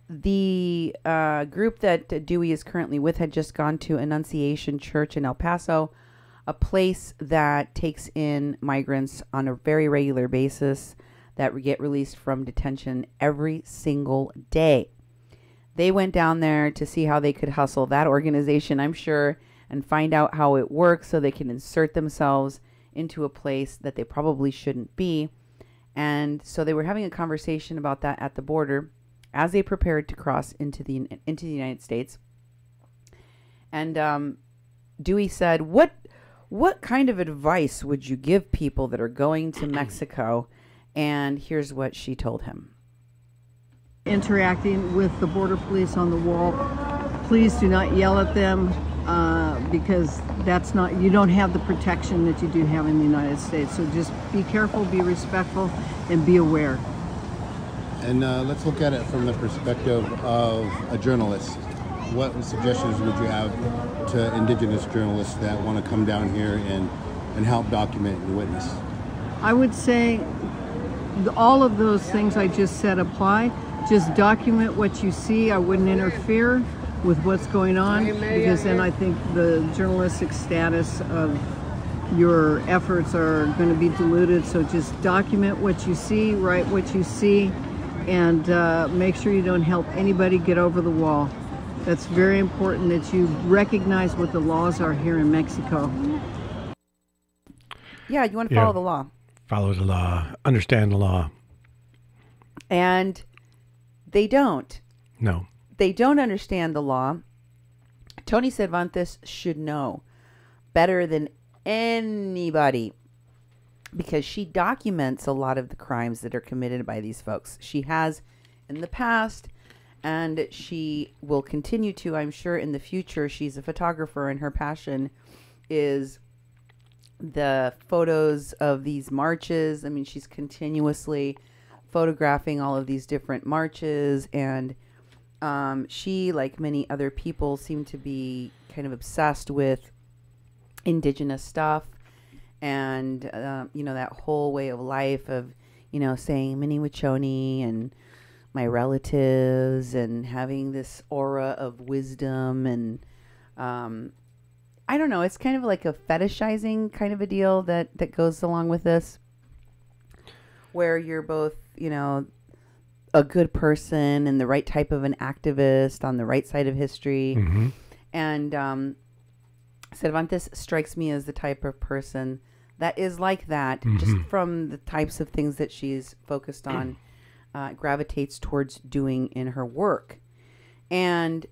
the group that Dewey is currently with had just gone to Annunciation Church in El Paso, a place that takes in migrants on a very regular basis that get released from detention every single day. They went down there to see how they could hustle that organization, I'm sure, and find out how it works so they can insert themselves into a place that they probably shouldn't be. And so they were having a conversation about that at the border as they prepared to cross into the United States. And Dewey said, what kind of advice would you give people that are going to Mexico? And here's what she told him. Interacting with the border police on the wall, please do not yell at them because that's not, you don't have the protection that you do have in the United States. So just be careful, be respectful, and be aware. And let's look at it from the perspective of a journalist. What suggestions would you have to indigenous journalists that want to come down here and help document and witness? I would say all of those things I just said apply. Just document what you see. I wouldn't interfere with what's going on, because then I think the journalistic status of your efforts are going to be diluted. So just document what you see, write what you see, and make sure you don't help anybody get over the wall. That's very important that you recognize what the laws are here in Mexico. Yeah, you want to follow the law. Follow the law. Understand the law. And they don't. No. They don't understand the law. Tony Cervantes should know better than anybody, because she documents a lot of the crimes that are committed by these folks. She has in the past, and she will continue to, I'm sure, in the future. She's a photographer, and her passion is the photos of these marches. I mean, she's continuously photographing all of these different marches, and she, like many other people, seem to be kind of obsessed with indigenous stuff and, you know, that whole way of life of, you know, saying Mini Wachoni and my relatives and having this aura of wisdom. And I don't know, it's kind of like a fetishizing kind of a deal that goes along with this, where you're both, you know, a good person and the right type of an activist on the right side of history. And Cervantes strikes me as the type of person that is like that, just from the types of things that she's focused on, gravitates towards doing in her work. And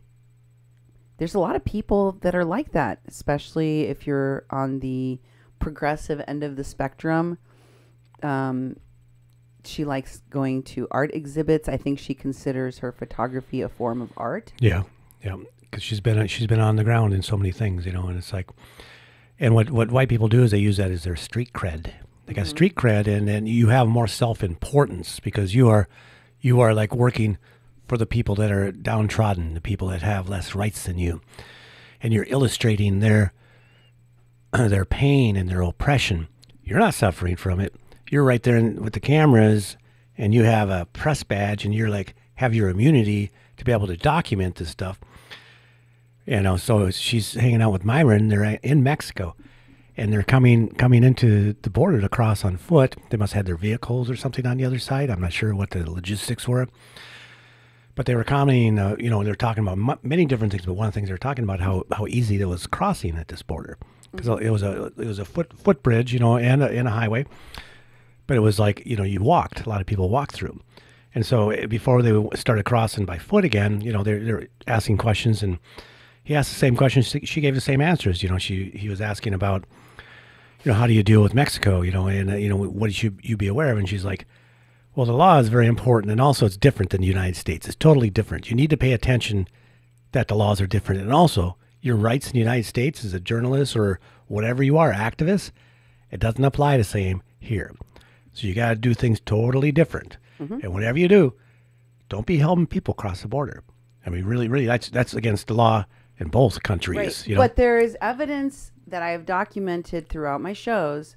there's a lot of people that are like that, especially if you're on the progressive end of the spectrum. She likes going to art exhibits. I think she considers her photography a form of art. Yeah, yeah, because she's been on the ground in so many things, and it's like, and what white people do is they use that as their street cred. They got street cred, and then you have more self-importance because you are like working for the people that are downtrodden, the people that have less rights than you, and you're illustrating their pain and their oppression. You're not suffering from it. You're right there with the cameras, and you have a press badge, and you're like have your immunity to be able to document this stuff. So she's hanging out with Myron. They're in Mexico, and they're coming into the border to cross on foot. They must have their vehicles or something on the other side. I'm not sure what the logistics were. But they were commenting, they're talking about many different things. But one of the things they were talking about how easy it was crossing at this border, because it was a footbridge, and a highway. But it was like you walked. A lot of people walked through, and so before they started crossing by foot again, they're asking questions, and he asked the same questions. She gave the same answers. He was asking about, how do you deal with Mexico, and what should you be aware of, and she's like, well, the law is very important, and also it's different than the United States. It's totally different. You need to pay attention that the laws are different. And also, your rights in the United States as a journalist or whatever you are, activist, it doesn't apply the same here. So you got to do things totally different. Mm-hmm. And whatever you do, don't be helping people cross the border. I mean, really, that's against the law in both countries. Right. But there is evidence that I have documented throughout my shows,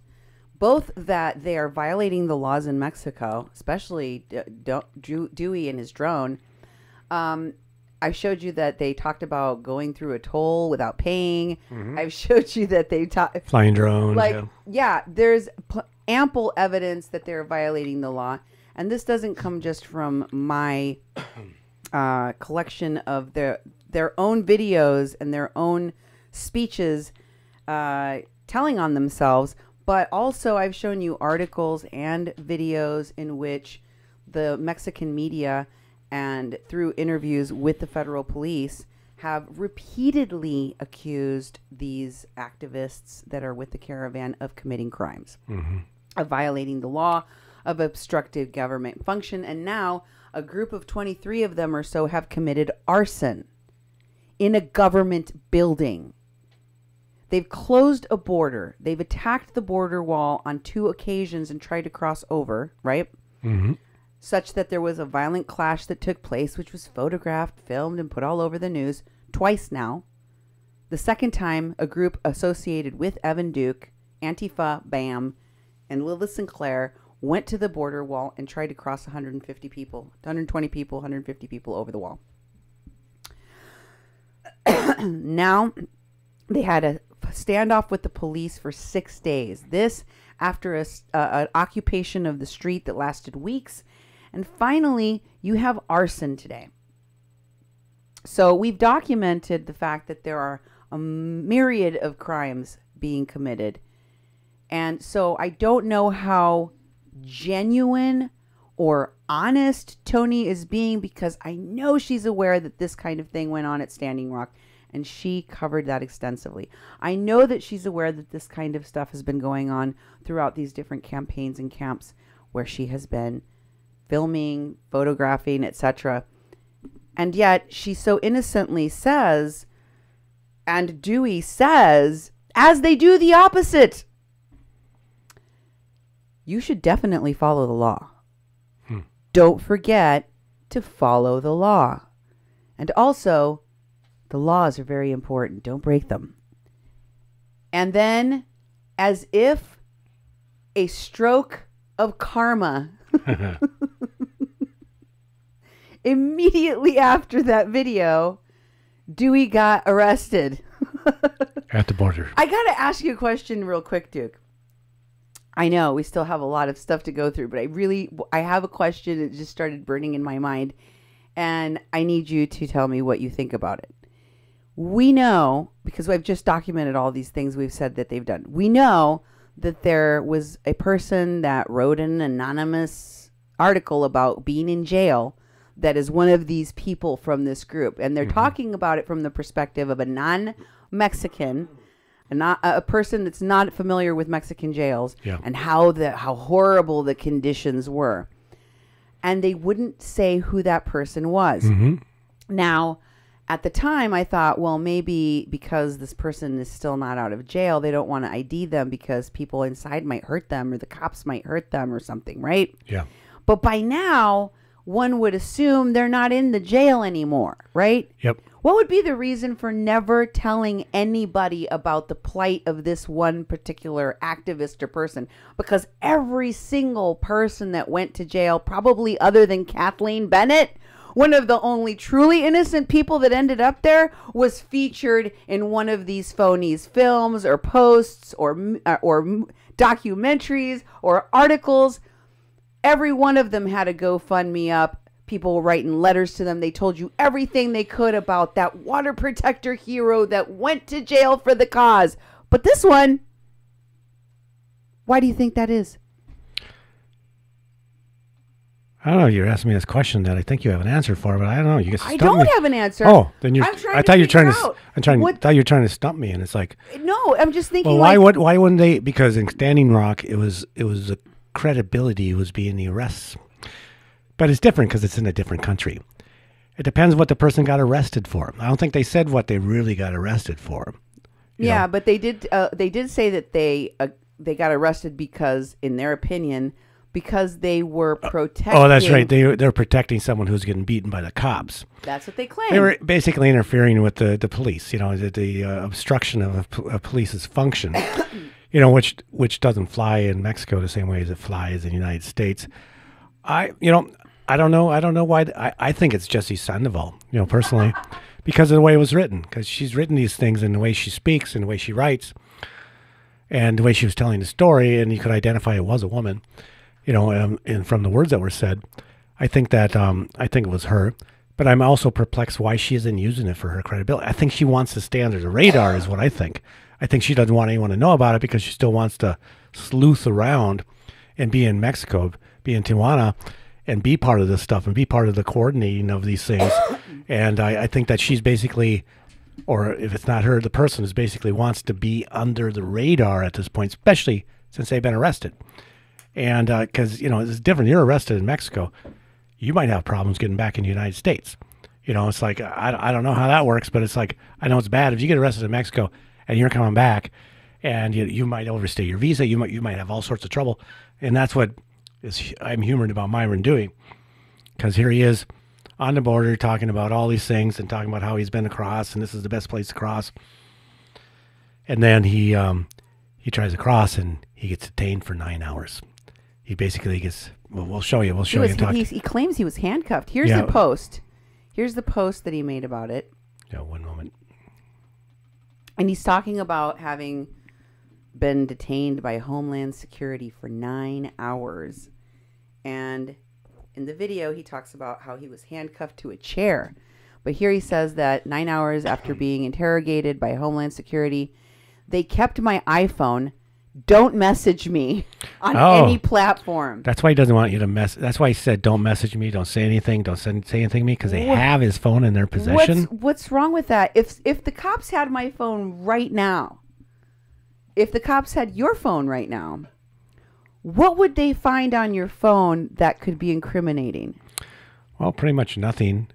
both that they are violating the laws in Mexico, especially Dewey and his drone. I showed you that they talked about going through a toll without paying. Mm-hmm. I've showed you that they flying drones. There's ample evidence that they're violating the law, and this doesn't come just from my collection of their own videos and their own speeches telling on themselves. But also, I've shown you articles and videos in which the Mexican media and through interviews with the federal police have repeatedly accused these activists that are with the Caravan of committing crimes, of violating the law, of obstructed government function. And now a group of 23 of them or so have committed arson in a government building. They've closed a border. They've attacked the border wall on 2 occasions and tried to cross over, right? Mm-hmm. Such that there was a violent clash that took place, which was photographed, filmed, and put all over the news twice now. The second time, a group associated with Evan Duke, Antifa, BAM, and Lilith Sinclair went to the border wall and tried to cross 150 people, 120 people, 150 people over the wall. Now, they had a standoff with the police for 6 days. This after an occupation of the street that lasted weeks. And finally, you have arson today. So we've documented the fact that there are a myriad of crimes being committed. And so I don't know how genuine or honest Tony is being, because I know she's aware that this kind of thing went on at Standing Rock. And she covered that extensively. I know that she's aware that this kind of stuff has been going on throughout these different campaigns and camps where she has been filming, photographing, etc. And yet she so innocently says, and Dewey says, as they do the opposite. You should definitely follow the law. Don't forget to follow the law. And also, the laws are very important. Don't break them. And then, as if a stroke of karma, immediately after that video, Dewey got arrested. At the border. I got to ask you a question real quick, Duke. I know we still have a lot of stuff to go through, but I have a question that just started burning in my mind, and I need you to tell me what you think about it. We know, because I've just documented all these things we've said that they've done. We know that there was a person that wrote an anonymous article about being in jail that is one of these people from this group. And they're talking about it from the perspective of a non-Mexican, a person that's not familiar with Mexican jails, and how horrible the conditions were. And they wouldn't say who that person was. Now, at the time, I thought, well, maybe because this person is still not out of jail, they don't want to ID them because people inside might hurt them or the cops might hurt them or something, right? Yeah. But by now, one would assume they're not in the jail anymore, right? Yep. What would be the reason for never telling anybody about the plight of this one particular activist or person? Because every single person that went to jail, probably other than Kathleen Bennett, one of the only truly innocent people that ended up there, was featured in one of these phonies films or posts or documentaries or articles. Every one of them had a GoFundMe up. People were writing letters to them. They told you everything they could about that water protector hero that went to jail for the cause. But this one, why do you think that is? I don't know. You're asking me this question that I think you have an answer for, but I don't know. You get I don't have an answer. Oh, then you're. I'm trying I to thought you're trying figure to. out thought you were trying to stump me, and it's like. No, I'm just thinking. Well, why wouldn't they? Because in Standing Rock, it was the credibility was being the arrests, but it's different because it's in a different country. It depends what the person got arrested for. I don't think they said what they really got arrested for. Yeah, but they did. They did say that they got arrested because, in their opinion, because they were protecting. Oh, that's right. They're protecting someone who's getting beaten by the cops. That's what they claim. They were basically interfering with the police. You know, the obstruction of a police's function. You know, which doesn't fly in Mexico the same way as it flies in the United States. I don't know. I don't know why. I think it's Jessie Sandoval, you know, personally, because of the way it was written. Because she's written these things in the way she speaks and the way she writes, and the way she was telling the story, and you could identify it was a woman, you know, and from the words that were said, I think that I think it was her. But I'm also perplexed why she isn't using it for her credibility. I think she wants to stay under the radar, is what I think. I think she doesn't want anyone to know about it because she still wants to sleuth around and be in Mexico, be in Tijuana, and be part of this stuff and be part of the coordinating of these things. And I think that she's basically, or if it's not her, the person is basically wants to be under the radar at this point, especially since they've been arrested. And because, you know, it's different. You're arrested in Mexico. You might have problems getting back in the United States. You know, it's like, I don't know how that works, but it's like, I know it's bad. If you get arrested in Mexico and you're coming back and you might overstay your visa, you might have all sorts of trouble. And that's what I'm humored about Myron Dewey, because here he is on the border talking about all these things and talking about how he's been across and this is the best place to cross. And then he tries to cross and he gets detained for 9 hours. He basically gets, well, we'll show you. He claims he was handcuffed. Here's the post. Here's the post that he made about it. Yeah, one moment. And he's talking about having been detained by Homeland Security for 9 hours. And in the video, he talks about how he was handcuffed to a chair. But here he says that 9 hours after being interrogated by Homeland Security, they kept my iPhone. Don't message me on any platform. That's why he doesn't want you to mess. That's why he said, don't message me. Don't say anything. Don't say anything to me, because they have his phone in their possession. What's wrong with that? If the cops had my phone right now, if the cops had your phone right now, what would they find on your phone that could be incriminating? Well, pretty much nothing.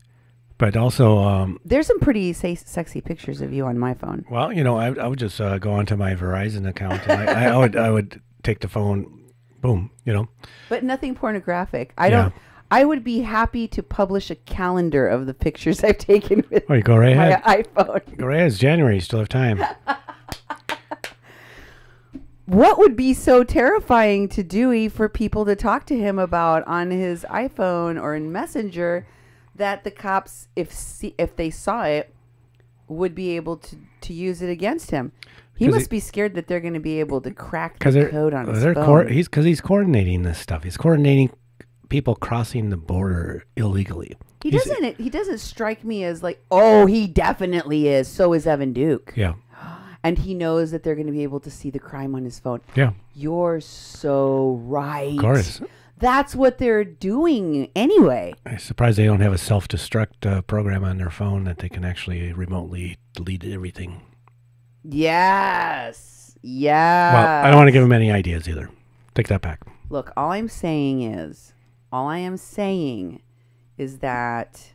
But also, there's some pretty sexy pictures of you on my phone. Well, you know, I would just go onto my Verizon account and I would take the phone, boom, you know. But nothing pornographic. I would be happy to publish a calendar of the pictures I've taken with go right ahead. my iPhone. Go right ahead. It's January. You still have time. What would be so terrifying to Dewey for people to talk to him about on his iPhone or in Messenger that the cops, if they saw it, would be able to use it against him? He must be scared that they're going to be able to crack the code on his phone. Because he's coordinating this stuff. He's coordinating people crossing the border illegally. He doesn't strike me as like, oh, he definitely is. So is Evan Duke. Yeah. And he knows that they're going to be able to see the crime on his phone. Yeah. You're so right. Of course. That's what they're doing anyway. I'm surprised they don't have a self-destruct program on their phone that they can actually remotely delete everything. Yes. Yeah. Well, I don't want to give them any ideas either. Take that back. Look, all I am saying is that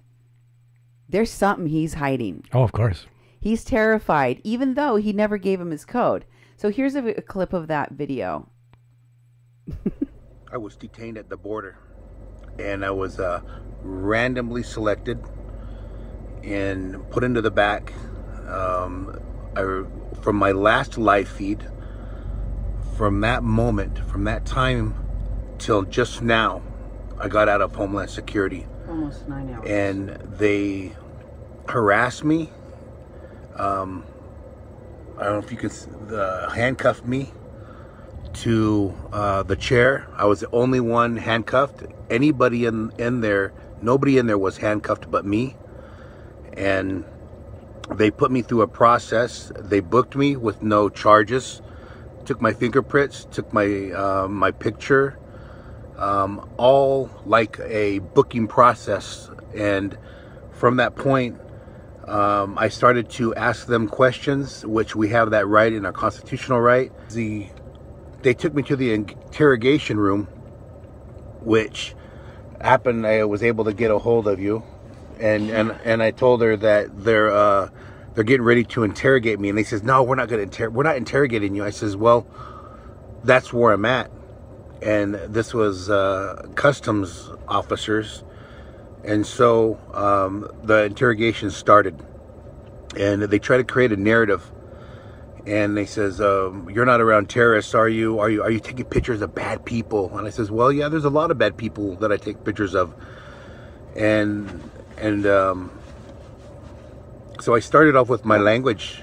there's something he's hiding. Oh, of course. He's terrified, even though he never gave him his code. So here's a clip of that video. I was detained at the border, and I was randomly selected and put into the back. From my last live feed, from that moment, from that time till just now, I got out of Homeland Security. Almost 9 hours. And they harassed me. I don't know if you could handcuff me to the chair. I was the only one handcuffed. Anybody in there, nobody in there was handcuffed but me. And they put me through a process. They booked me with no charges, took my fingerprints, took my my picture, all like a booking process. And from that point, I started to ask them questions, which we have that right in our constitutional right. They took me to the interrogation room, which happened. I was able to get a hold of you, and I told her that they're getting ready to interrogate me, and they says, no, we're not interrogating you. I says, well, that's where I'm at. And this was customs officers, and so the interrogation started, and they try to create a narrative. And they says, you're not around terrorists, are you? Are you taking pictures of bad people? And I says, well, yeah, there's a lot of bad people that I take pictures of. And so I started off with my language.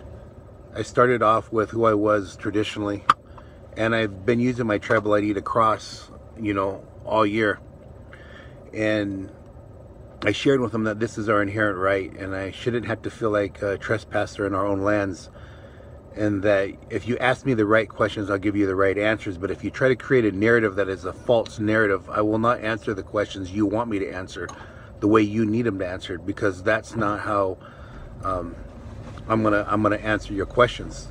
I started off with who I was traditionally. And I've been using my tribal ID to cross, all year. And I shared with them that this is our inherent right, and I shouldn't have to feel like a trespasser in our own lands. And that if you ask me the right questions, I'll give you the right answers. But if you try to create a narrative that is a false narrative, I will not answer the questions you want me to answer the way you need them to answer, because that's not how I'm gonna answer your questions.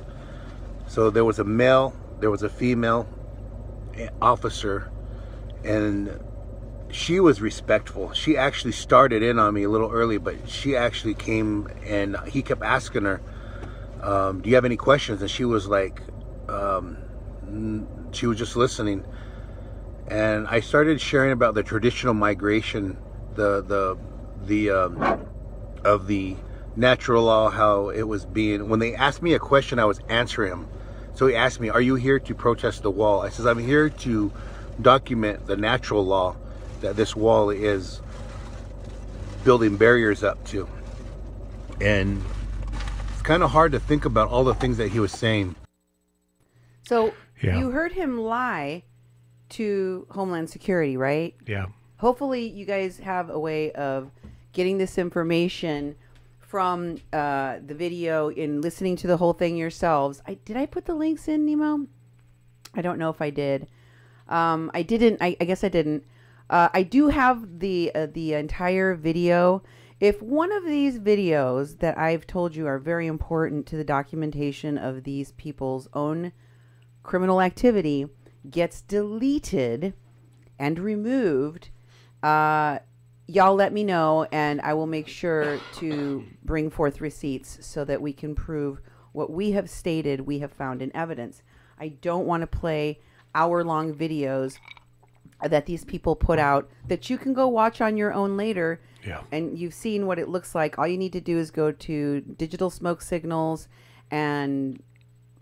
So there was a male, there was a female officer, and she was respectful. She actually started in on me a little early, but she actually came, and he kept asking her, do you have any questions? And she was like, she was just listening. And I started sharing about the traditional migration, of the natural law, how it was being, when they asked me a question, I was answering them. So he asked me, are you here to protest the wall? I says, I'm here to document the natural law that this wall is building barriers up to. And kind of hard to think about all the things that he was saying. So you heard him lie to Homeland Security, right? Yeah. Hopefully you guys have a way of getting this information from the video and listening to the whole thing yourselves. Did I put the links in, Nemo? I don't know if I did. I didn't. I guess I didn't. I do have the entire video. If one of these videos that I've told you are very important to the documentation of these people's own criminal activity gets deleted and removed, y'all let me know, and I will make sure to bring forth receipts so that we can prove what we have stated we have found in evidence. I don't want to play hour-long videos that these people put out that you can go watch on your own later. Yeah. And you've seen what it looks like. All you need to do is go to Digital Smoke Signals and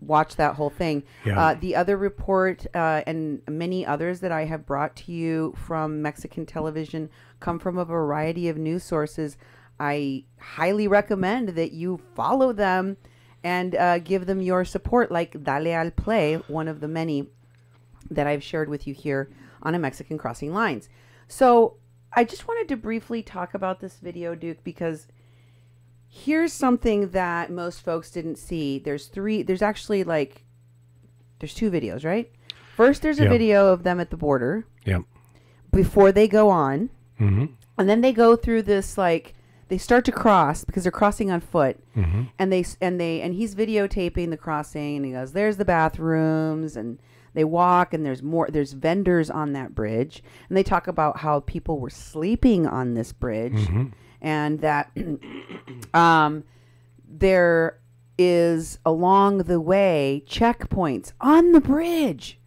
watch that whole thing. Yeah. The other report and many others that I have brought to you from Mexican television come from a variety of news sources. I highly recommend that you follow them and give them your support, like Dale al Play, one of the many that I've shared with you here on A Mexican Crossing Lines. So I just wanted to briefly talk about this video, Duke, because here's something that most folks didn't see. There's two videos, right? First, there's a video of them at the border. Yep. before they go on. Mm-hmm. And then they go through this, like, they start to cross because they're crossing on foot. Mm-hmm. And he's videotaping the crossing, and he goes, there's the bathrooms, and they walk, and there's vendors on that bridge. And they talk about how people were sleeping on this bridge. Mm-hmm. And that there is along the way checkpoints on the bridge.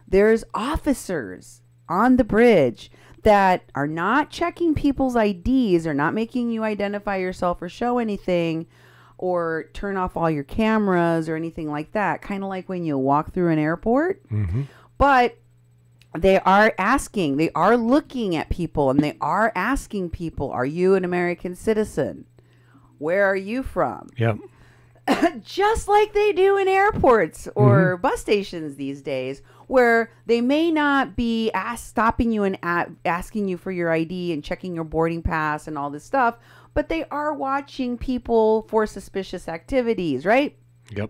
There's officers on the bridge that are not checking people's IDs, or not making you identify yourself or show anything or turn off all your cameras or anything like that. Kind of like when you walk through an airport. Mm-hmm. But they are looking at people, and they are asking people, are you an American citizen? Where are you from? Yep. Just like they do in airports or bus stations these days, where they may not be stopping you and asking you for your ID and checking your boarding pass and all this stuff, but they are watching people for suspicious activities, right? Yep.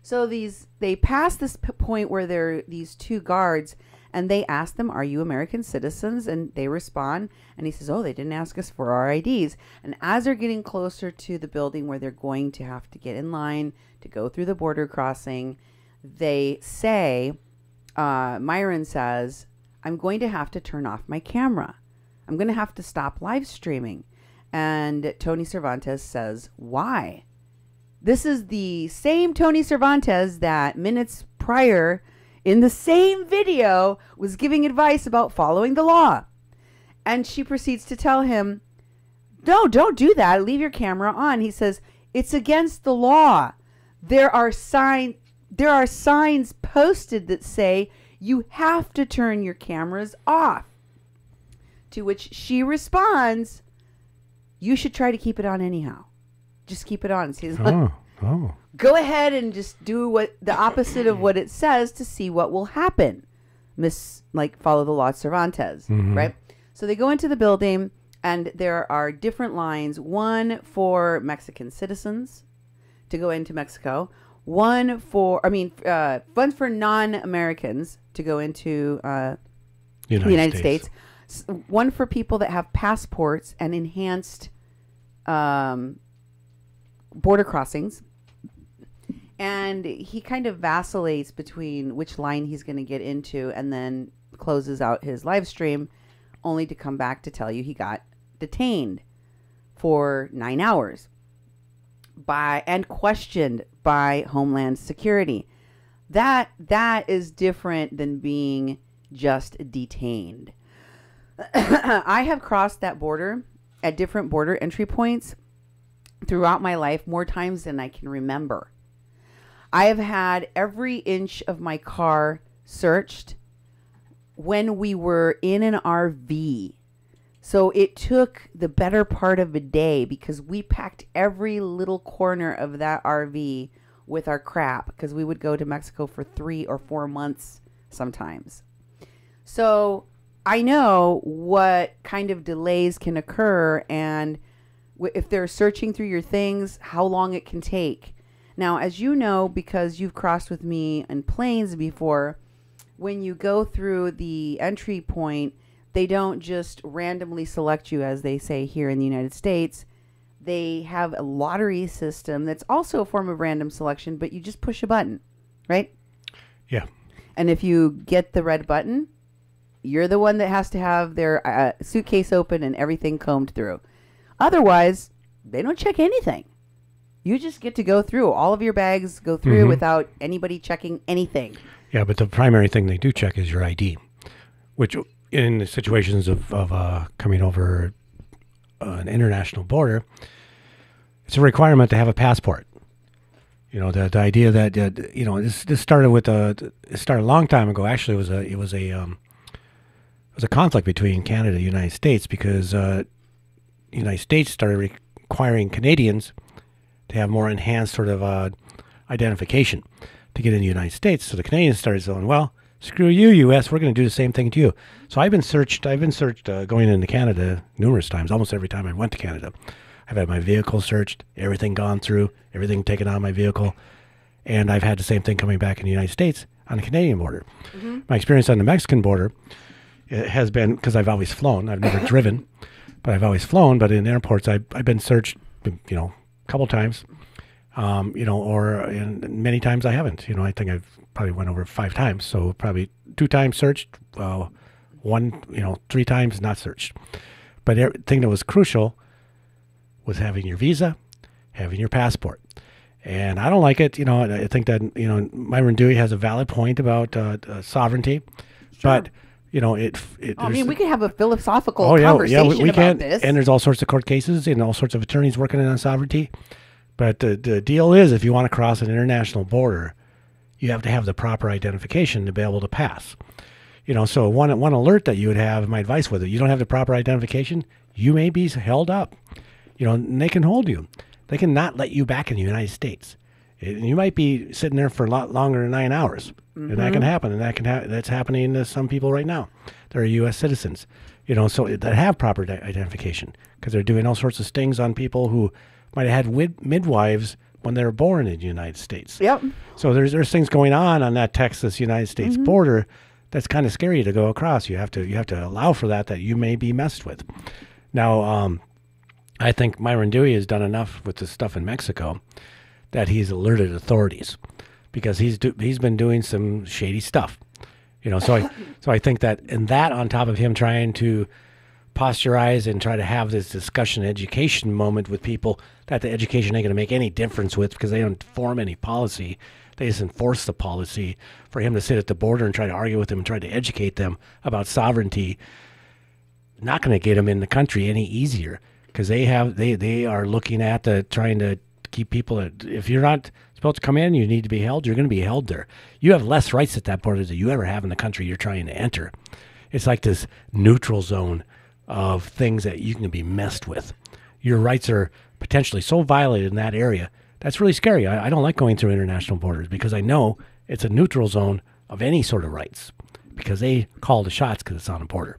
So they pass this point where there are these two guards, and they ask them, are you American citizens? And they respond, and he says, oh, they didn't ask us for our IDs. And as they're getting closer to the building where they're going to have to get in line to go through the border crossing, they say, Myron says, I'm going to have to turn off my camera. I'm going to have to stop live streaming. And Tony Cervantes says, why? This is the same Tony Cervantes that minutes prior in the same video was giving advice about following the law. And she proceeds to tell him, no, don't do that. Leave your camera on. He says, it's against the law. There are signs posted that say you have to turn your cameras off. To which she responds, you should try to keep it on anyhow. Just keep it on. He's like, go ahead and just do what the opposite of what it says to see what will happen. Follow the law, Cervantes, right? So they go into the building, and there are different lines. One for Mexican citizens to go into Mexico. One for non-Americans to go into the United States. One for people that have passports and enhanced border crossings. And he kind of vacillates between which line he's going to get into, and then closes out his live stream, only to come back to tell you he got detained for 9 hours and questioned by Homeland Security. That is different than being just detained. I have crossed that border at different border entry points throughout my life more times than I can remember. I have had every inch of my car searched when we were in an RV. So it took the better part of a day because we packed every little corner of that RV with our crap, because we would go to Mexico for 3 or 4 months sometimes. So I know what kind of delays can occur, and if they're searching through your things, how long it can take. Now, as you know, because you've crossed with me in planes before, when you go through the entry point, they don't just randomly select you, as they say here in the United States. They have a lottery system that's also a form of random selection, but you just push a button, right? Yeah. And if you get the red button, you're the one that has to have their suitcase open and everything combed through. Otherwise, they don't check anything. You just get to go through. All of your bags go through without anybody checking anything. Yeah, but the primary thing they do check is your ID, which in the situations of coming over an international border, it's a requirement to have a passport. You know, the idea that this started it started a long time ago. Actually, it was a conflict between Canada and the United States, because the United States started requiring Canadians to have more enhanced sort of identification to get in the United States. So the Canadians started saying, well, screw you, U.S., we're going to do the same thing to you. So I've been searched going into Canada numerous times, almost every time I went to Canada. I've had my vehicle searched, everything gone through, everything taken out of my vehicle. And I've had the same thing coming back in the United States on the Canadian border. My experience on the Mexican border it has been, because I've always flown. I've never driven, but I've always flown. But in airports, I've been searched, a couple times, or many times I haven't. I think I've probably went over 5 times. So probably 2 times searched, 3 times not searched. But the thing that was crucial was having your visa, having your passport. And I don't like it. I think that, Myron Dewey has a valid point about sovereignty. Sure. But, we could have a philosophical conversation about this. And there's all sorts of court cases and all sorts of attorneys working on sovereignty. But the deal is, if you want to cross an international border, you have to have the proper identification to be able to pass. So one alert that you would have, my advice with it, you don't have the proper identification, you may be held up. And they can hold you. They can not let you back in the United States. You might be sitting there for a lot longer than 9 hours. Mm-hmm. And that can happen. And that's happening to some people right now. They're U.S. citizens, so that have proper identification, because they're doing all sorts of stings on people who might have had midwives when they were born in the United States. Yep. So there's things going on that Texas-United States Mm-hmm. border that's kind of scary to go across. You have to allow for that you may be messed with. Now, I think Myron Dewey has done enough with the stuff in Mexico that he's alerted authorities, because he's been doing some shady stuff, So I think that, and that on top of him trying to posturize and try to have this discussion education moment with people that the education ain't going to make any difference with, because they don't form any policy. They just enforce the policy. For him to sit at the border and try to argue with them and try to educate them about sovereignty, not going to get them in the country any easier, because they are looking at trying to keep people. If you're not supposed to come in, you need to be held. You're going to be held there. You have less rights at that border than you ever have in the country you're trying to enter. It's like this neutral zone of things that you can be messed with. Your rights are potentially so violated in that area. That's really scary. I don't like going through international borders, because I know it's a neutral zone of any sort of rights, because they call the shots because it's on a border.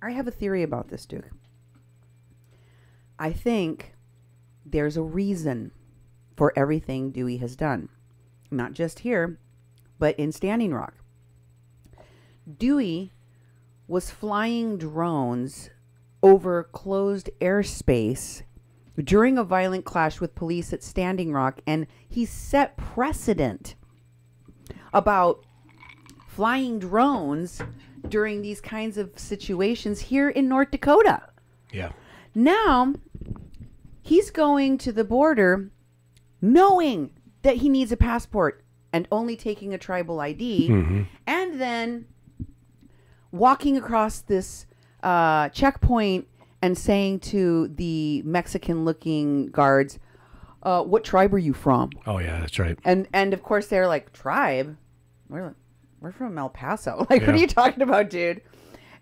I have a theory about this, Duke. I think there's a reason for everything Dewey has done. Not just here, but in Standing Rock. Dewey was flying drones over closed airspace during a violent clash with police at Standing Rock, and he set precedent about flying drones during these kinds of situations here in North Dakota. Yeah. Now, he's going to the border knowing that he needs a passport and only taking a tribal ID, Mm-hmm. and then walking across this checkpoint and saying to the Mexican-looking guards, what tribe are you from? Oh, yeah, that's right. And of course, they're like, tribe? We're from El Paso. Like, Yeah. What are you talking about, dude?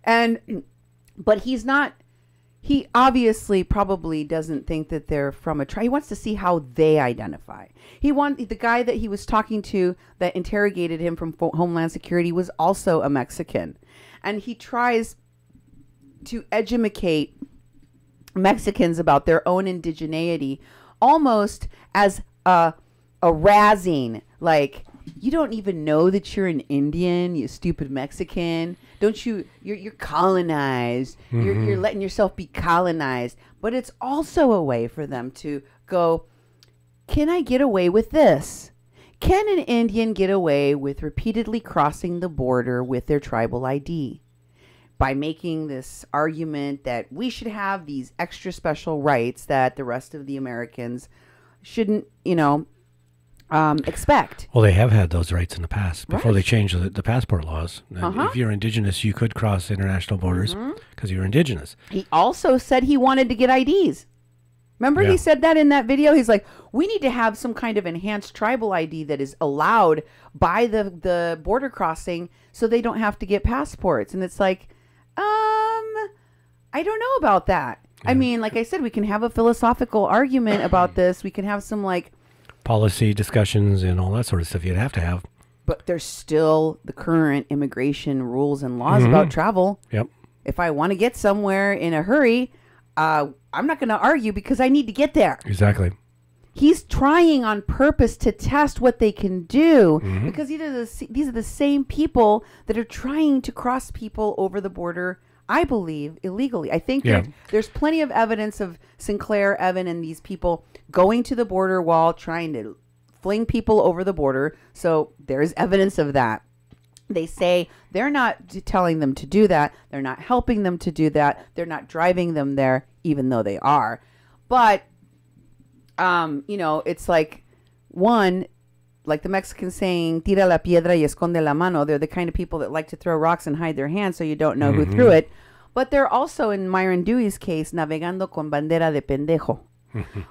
But he's not... He obviously probably doesn't think that they're from a tribe. He wants to see how they identify. The guy that he was talking to that interrogated him from Homeland Security was also a Mexican. And he tries to educate Mexicans about their own indigeneity almost as a razzing, like, you don't even know that you're an Indian, you stupid Mexican. Don't you? You're colonized. Mm-hmm. You're letting yourself be colonized. But it's also a way for them to go, can I get away with this? Can an Indian get away with repeatedly crossing the border with their tribal ID? By making this argument that we should have these extra special rights that the rest of the Americans shouldn't, expect. Well, they have had those rights in the past before Right. they changed the passport laws. And if you're indigenous, you could cross international borders because you're indigenous. He also said he wanted to get IDs. Remember Yeah. he said that in that video? He's like, we need to have some kind of enhanced tribal ID that is allowed by the border crossing so they don't have to get passports. And it's like, I don't know about that. I mean, like I said, we can have a philosophical argument about this. We can have some policy discussions and all that sort of stuff you'd have to have. But there's still the current immigration rules and laws about travel. Yep. If I want to get somewhere in a hurry, I'm not going to argue because I need to get there. Exactly. He's trying on purpose to test what they can do because these are the same people that are trying to cross people over the border, I believe, illegally. I think there's plenty of evidence of Sinclair, Evan, and these people going to the border wall, trying to fling people over the border. So there's evidence of that. They say they're not telling them to do that. They're not helping them to do that. They're not driving them there, even though they are. But, you know, it's like like the Mexicans saying, tira la piedra y esconde la mano. They're the kind of people that like to throw rocks and hide their hands so you don't know who threw it. But they're also, in Myron Dewey's case, navegando con bandera de pendejo.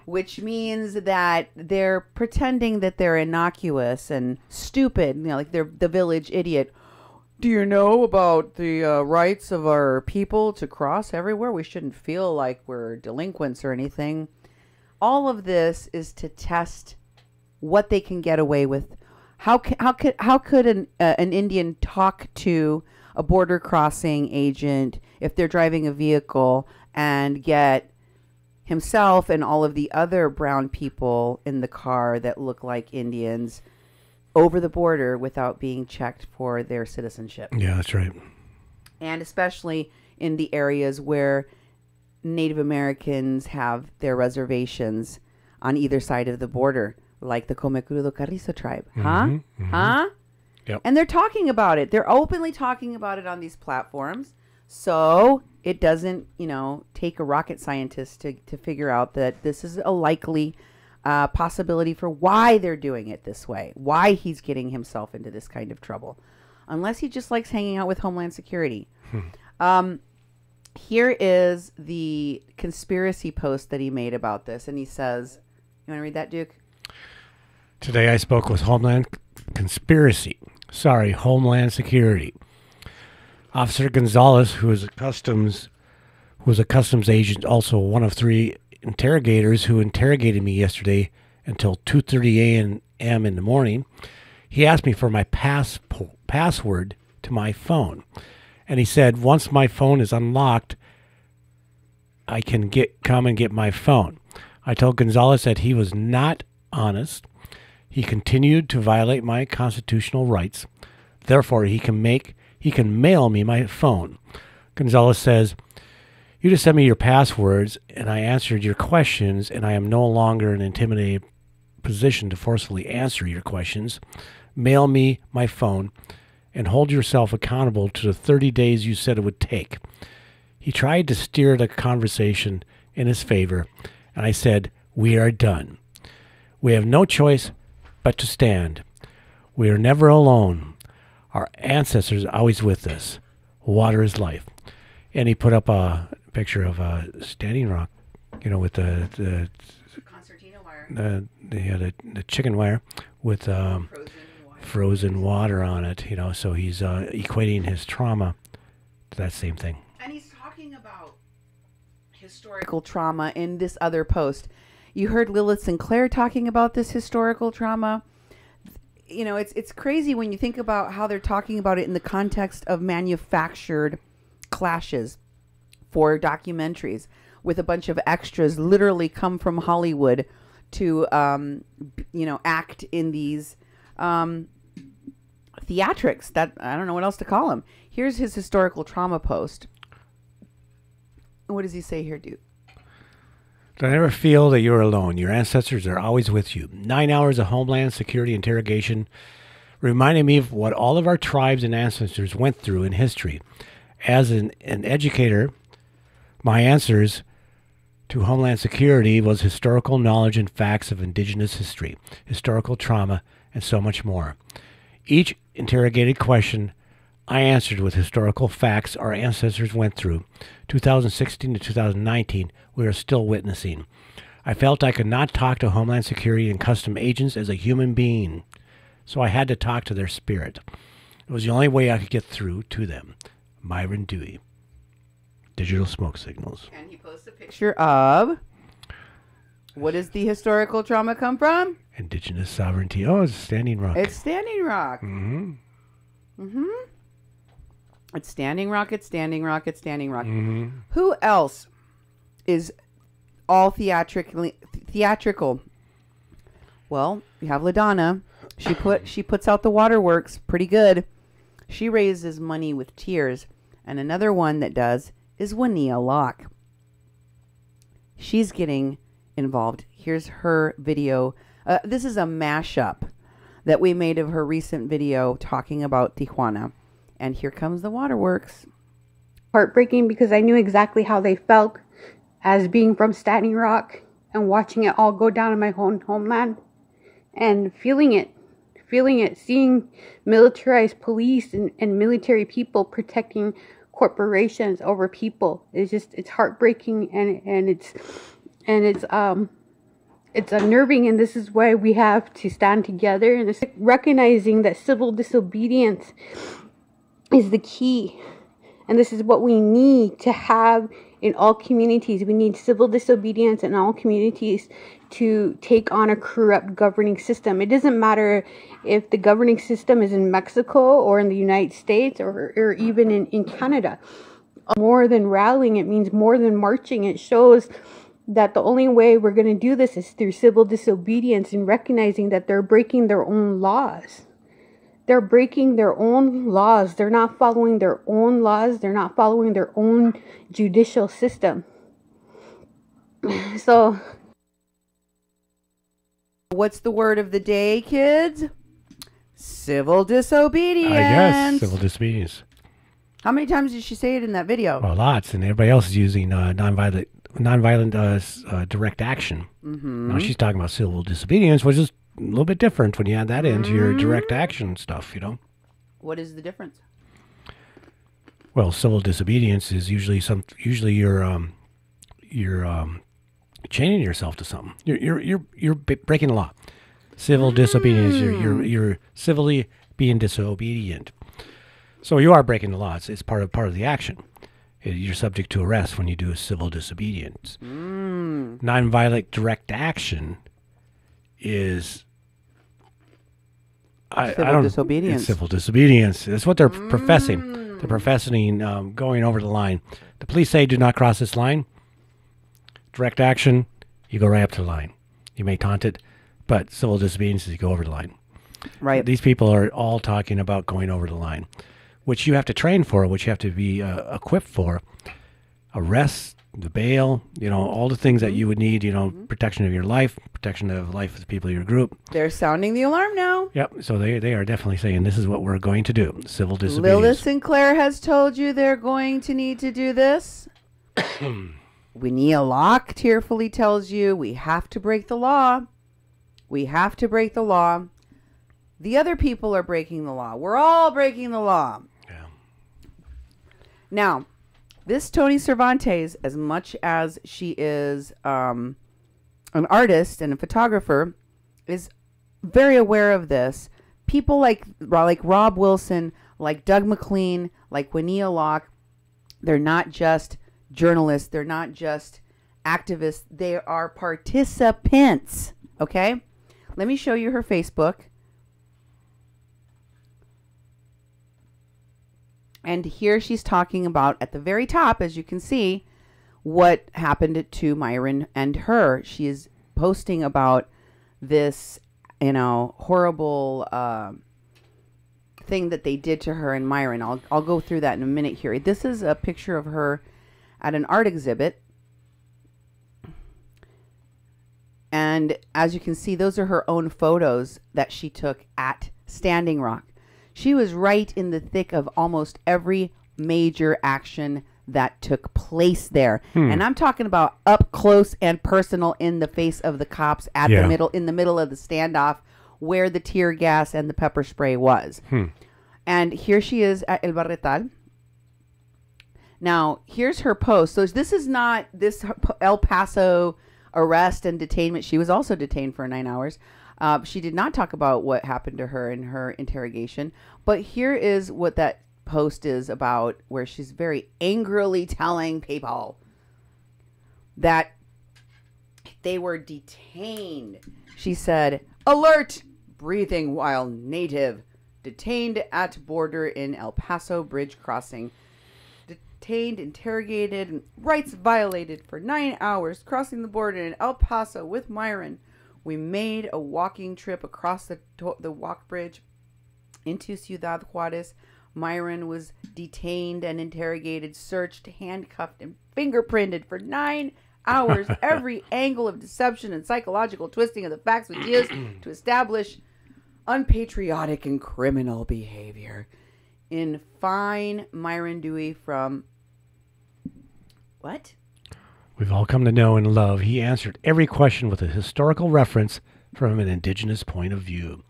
Which means that they're pretending that they're innocuous and stupid, you know, like they're the village idiot. Do you know about the rights of our people to cross everywhere? We shouldn't feel like we're delinquents or anything. All of this is to test what they can get away with. How could an Indian talk to a border crossing agent if they're driving a vehicle and get himself and all of the other brown people in the car that look like Indians over the border without being checked for their citizenship? Yeah, that's right. And especially in the areas where Native Americans have their reservations on either side of the border, like the Comecrudo Carrizo tribe. Huh? Yep. And they're talking about it. They're openly talking about it on these platforms. So it doesn't, you know, take a rocket scientist to figure out that this is a likely possibility for why they're doing it this way, why he's getting himself into this kind of trouble, unless he just likes hanging out with Homeland Security. Here is the conspiracy post that he made about this, and he says, you want to read that, Duke? Today I spoke with Homeland Security. Officer Gonzalez, who was a customs agent, also one of 3 interrogators who interrogated me yesterday until 2:30 a.m. in the morning. He asked me for my password to my phone, and he said once my phone is unlocked, I can come and get my phone. I told Gonzalez that he was not honest. He continued to violate my constitutional rights. Therefore, he can mail me my phone. Gonzalez says, you just sent me your passwords, and I answered your questions, and I am no longer in an intimidating position to forcefully answer your questions. Mail me my phone, and hold yourself accountable to the 30 days you said it would take. He tried to steer the conversation in his favor, and I said, we are done. We have no choice but to stand. We are never alone. Our ancestors are always with us. Water is life. And he put up a picture of Standing Rock, you know, with the concertina wire. The chicken wire with frozen water on it, you know, so he's equating his trauma to that same thing. And he's talking about historical trauma in this other post. You heard Lilith Sinclair talking about this historical trauma. You know, it's crazy when you think about how they're talking about it in the context of manufactured clashes for documentaries with a bunch of extras literally come from Hollywood to, you know, act in these theatrics that I don't know what else to call them. Here's his historical trauma post. What does he say here, dude? Don't ever feel that you're alone. Your ancestors are always with you. 9 hours of Homeland Security interrogation reminded me of what all of our tribes and ancestors went through in history. As an educator, my answers to Homeland Security was historical knowledge and facts of indigenous history, historical trauma, and so much more. Each interrogated question I answered with historical facts our ancestors went through. 2016 to 2019, we are still witnessing. I felt I could not talk to Homeland Security and custom agents as a human being, so I had to talk to their spirit. It was the only way I could get through to them. Myron Dewey. Digital smoke signals. And he posts a picture of... What does the historical trauma come from? Indigenous sovereignty. Oh, it's Standing Rock. It's Standing Rock. Mm-hmm. Mm-hmm. It's Standing Rock, it's Standing Rock, it's Standing Rock. Mm-hmm. Who else is all theatrical Well, we have LaDonna. She puts out the waterworks pretty good. She raises money with tears. And another one that does is Wania Locke. She's getting involved. Here's her video. This is a mashup that we made of her recent video talking about Tijuana. And here comes the waterworks. Heartbreaking because I knew exactly how they felt as being from Standing Rock and watching it all go down in my homeland and feeling it, seeing militarized police and military people protecting corporations over people. It's heartbreaking and it's unnerving, and this is why we have to stand together and it's recognizing that civil disobedience is the key. And this is what we need to have in all communities. We need civil disobedience in all communities to take on a corrupt governing system. It doesn't matter if the governing system is in Mexico or in the United States or even in Canada. More than rallying, it means more than marching. It shows that the only way we're going to do this is through civil disobedience and recognizing that they're breaking their own laws. They're breaking their own laws. They're not following their own laws. They're not following their own judicial system. So, what's the word of the day, kids? Civil disobedience. I guess civil disobedience. How many times did she say it in that video? Well, lots, and everybody else is using nonviolent direct action. Mm-hmm. Now she's talking about civil disobedience, which is a little bit different when you add that into your direct action stuff, you know. What is the difference? Well, civil disobedience is usually you're chaining yourself to something. You're breaking the law. Civil disobedience, you're civilly being disobedient. So you are breaking the law. It's part of the action. You're subject to arrest when you do a civil disobedience. Nonviolent direct action is civil disobedience. It's civil disobedience. That's what they're professing. They're professing going over the line. The police say, "Do not cross this line." Direct action, you go right up to the line. You may taunt it, but civil disobedience is you go over the line. Right. These people are all talking about going over the line, which you have to train for, which you have to be equipped for. Arrest, the bail, all the things that you would need, protection of your life, protection of the life of the people in your group. They're sounding the alarm now. Yep. So they are definitely saying this is what we're going to do. Civil disobedience. Lilith Sinclair has told you they're going to need to do this. Wania Locke tearfully tells you we have to break the law. We have to break the law. The other people are breaking the law. We're all breaking the law. Yeah. Now, this Tony Cervantes, as much as she is an artist and a photographer, is very aware of this. People like Rob Wilson, like Doug McLean, like Wania Locke, they're not just journalists. They're not just activists. They are participants. Okay? Let me show you her Facebook. And here she's talking about, at the very top, as you can see, what happened to Myron and her. She is posting about this, horrible thing that they did to her and Myron. I'll go through that in a minute here. This is a picture of her at an art exhibit. And as you can see, those are her own photos that she took at Standing Rock. She was right in the thick of almost every major action that took place there. And I'm talking about up close and personal, in the face of the cops at in the middle of the standoff where the tear gas and the pepper spray was. And here she is at El Barretal. Now, here's her post. So this is not this El Paso arrest and detainment. She was also detained for 9 hours. She did not talk about what happened to her in her interrogation. But here is what that post is about, where she's very angrily telling people that they were detained. She said, "Alert! Breathing while native. Detained at border in El Paso bridge crossing. Detained, interrogated, rights violated for 9 hours, crossing the border in El Paso with Myron. We made a walking trip across the walk bridge into Ciudad Juarez. Myron was detained and interrogated, searched, handcuffed, and fingerprinted for 9 hours. Every angle of deception and psychological twisting of the facts was used to establish unpatriotic and criminal behavior. In fine, Myron Dewey from... What? We've all come to know and love. He answered every question with a historical reference from an indigenous point of view.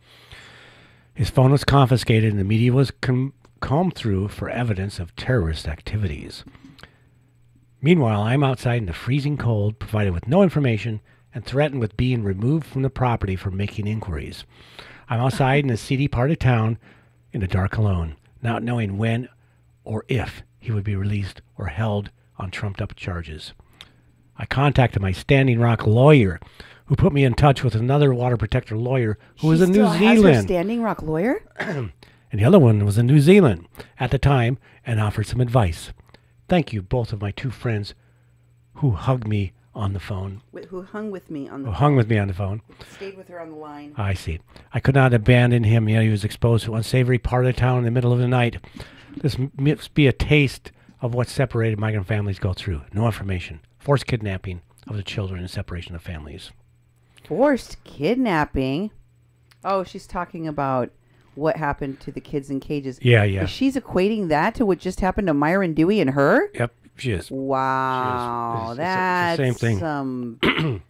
His phone was confiscated and the media was combed through for evidence of terrorist activities. Meanwhile, I'm outside in the freezing cold, provided with no information, and threatened with being removed from the property for making inquiries. I'm outside in a seedy part of town in the dark alone, not knowing when or if he would be released or held on trumped-up charges. I contacted my Standing Rock lawyer, who put me in touch with another water protector lawyer who was in New Zealand. Has her Standing Rock lawyer? And the other one was in New Zealand at the time and offered some advice. Thank you, both of my 2 friends who hugged me on the phone. Who hung with me on the phone. phone. Hung with me on the phone. Stayed with her on the line. I see. I could not abandon him. He was exposed to an unsavory part of town in the middle of the night. This must be a taste of what separated migrant families go through. No information. Forced kidnapping of the children and separation of families. Forced kidnapping? Oh, she's talking about what happened to the kids in cages. Yeah. She's equating that to what just happened to Myron Dewey and her? Yep, she is. Wow, She is. that's it's the same thing.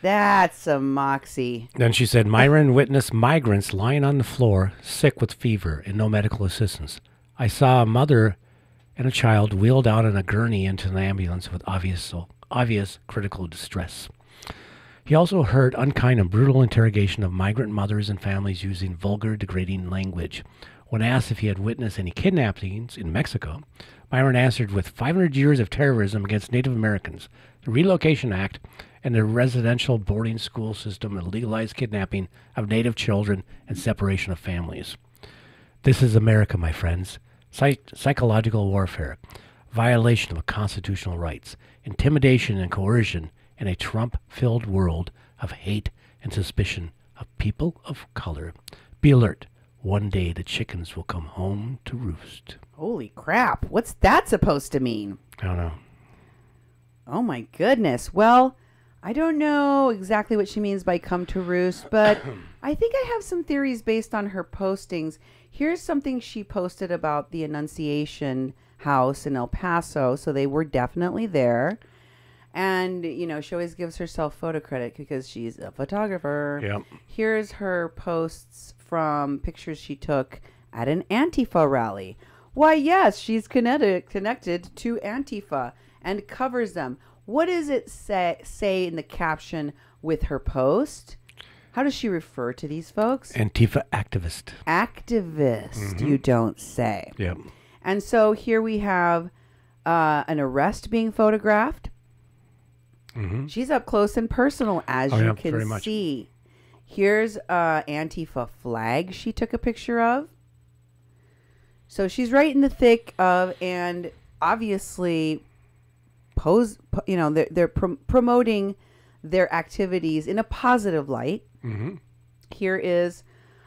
That's some moxie. Then she said, Myron witnessed migrants lying on the floor, sick with fever, and no medical assistance. I saw a mother and a child wheeled out on a gurney into an ambulance with obvious critical distress. He also heard unkind and brutal interrogation of migrant mothers and families using vulgar, degrading language. When asked if he had witnessed any kidnappings in Mexico, Myron answered with 500 years of terrorism against Native Americans, the Relocation Act, and the residential boarding school system that legalized kidnapping of Native children and separation of families. This is America, my friends. Psychological warfare, violation of constitutional rights, intimidation and coercion, in a Trump-filled world of hate and suspicion of people of color. Be alert. One day the chickens will come home to roost. Holy crap. What's that supposed to mean? I don't know. Oh my goodness. Well, I don't know exactly what she means by come to roost, but I think I have some theories based on her postings. Here's something she posted about the Annunciation House in El Paso. So they were definitely there. And, you know, she always gives herself photo credit because she's a photographer. Yep. Here's her posts from pictures she took at an Antifa rally. Why, yes, she's connected to Antifa and covers them. What does it say in the caption with her post? How does she refer to these folks? Antifa activist. Activist, you don't say. Yep. And so here we have an arrest being photographed. Mm-hmm. She's up close and personal, as you can very much. see. Here's Antifa flag she took a picture of. So she's right in the thick of, and obviously, they're promoting their activities in a positive light. Mm-hmm. Here is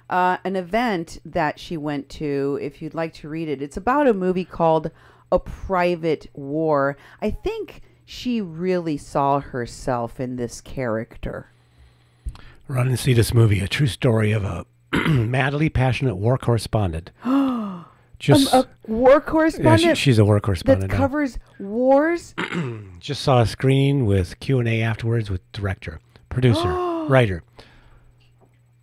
an event that she went to. If you'd like to read it, it's about a movie called A Private War. I think she really saw herself in this character. Run and see this movie, a true story of a madly passionate war correspondent. A war correspondent? Yeah, she's a war correspondent that covers wars? Just saw a screening with Q&A afterwards with director, producer, writer.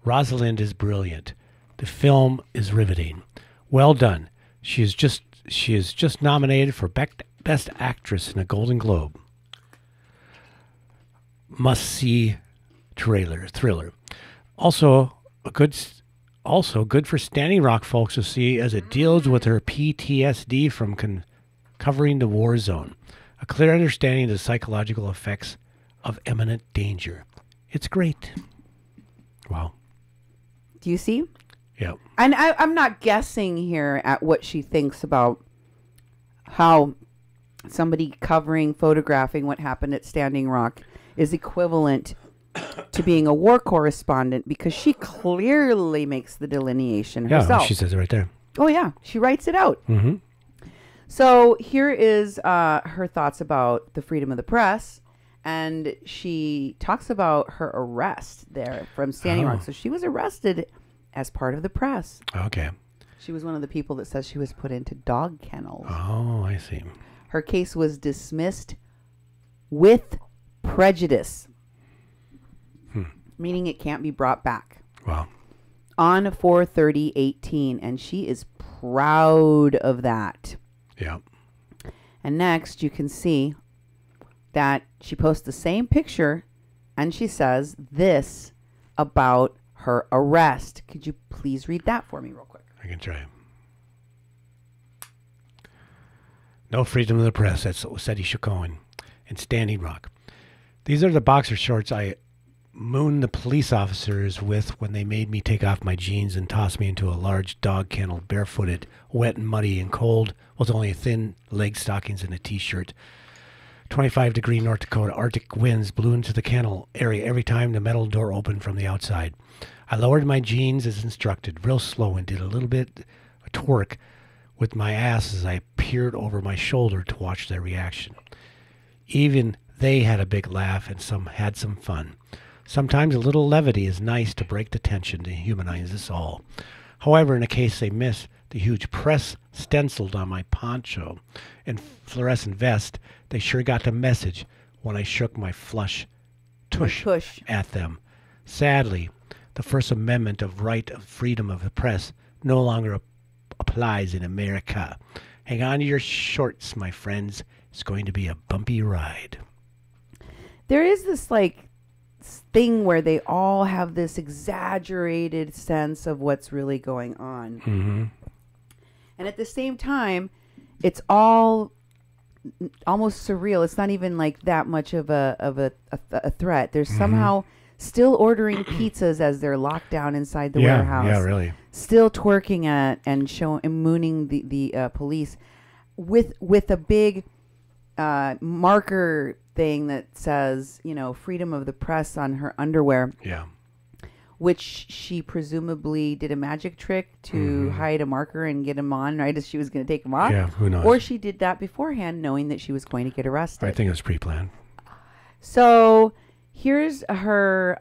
Rosalind is brilliant. The film is riveting. Well done. She is just nominated for Best Actress in a Golden Globe. Must-see thriller. Also good for Standing Rock folks to see as it deals with her PTSD from covering the war zone. A clear understanding of the psychological effects of imminent danger. It's great. Wow. Do you see? Yeah. And I'm not guessing here at what she thinks about how somebody photographing what happened at Standing Rock is equivalent to being a war correspondent because she clearly makes the delineation herself. Yeah, she says it right there. Oh, yeah. She writes it out. Mm-hmm. So here is her thoughts about the freedom of the press. And she talks about her arrest there from Standing Rock. So she was arrested as part of the press. Okay. She was one of the people that says she was put into dog kennels. Oh, I see. Her case was dismissed with prejudice, meaning it can't be brought back. Wow. On 4/30/18, and she is proud of that. Yeah. And next, you can see that she posts the same picture, and she says this about her arrest. Could you please read that for me real quick? I can try. No freedom of the press, that's Sadie Cohen in Standing Rock. These are the boxer shorts I mooned the police officers with when they made me take off my jeans and toss me into a large dog kennel, barefooted, wet and muddy and cold, with only thin leg stockings and a t-shirt. 25-degree North Dakota Arctic winds blew into the kennel area every time the metal door opened from the outside. I lowered my jeans as instructed, real slow, and did a little bit of twerk with my ass as I peered over my shoulder to watch their reaction. Even they had a big laugh and had some fun. Sometimes a little levity is nice to break the tension and humanize us all. However, in a case they missed, the huge press stenciled on my poncho and fluorescent vest, they sure got the message when I shook my flush tush at them. Sadly, the First Amendment of right of freedom of the press no longer applies in America. Hang on to your shorts, my friends. It's going to be a bumpy ride. There is this thing where they all have this exaggerated sense of what's really going on. Mm-hmm. And at the same time, it's all almost surreal. It's not even like that much of a threat. They're somehow still ordering pizzas as they're locked down inside the warehouse. Yeah, really. Still twerking at and mooning the police with a big marker thing that says, freedom of the press on her underwear. Yeah. Which she presumably did a magic trick to hide a marker and get him on right as she was going to take him off. Yeah, who knows? Or she did that beforehand knowing that she was going to get arrested. I think it was pre-planned. So here's her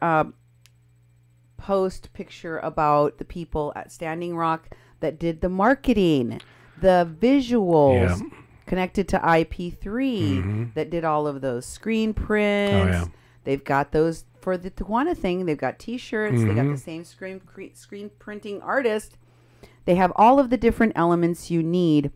post picture about the people at Standing Rock that did the marketing, the visuals connected to IP3 that did all of those screen prints. Oh, yeah. They've got those for the Tijuana thing. They've got T-shirts. They got the same screen printing artist. They have all of the different elements you need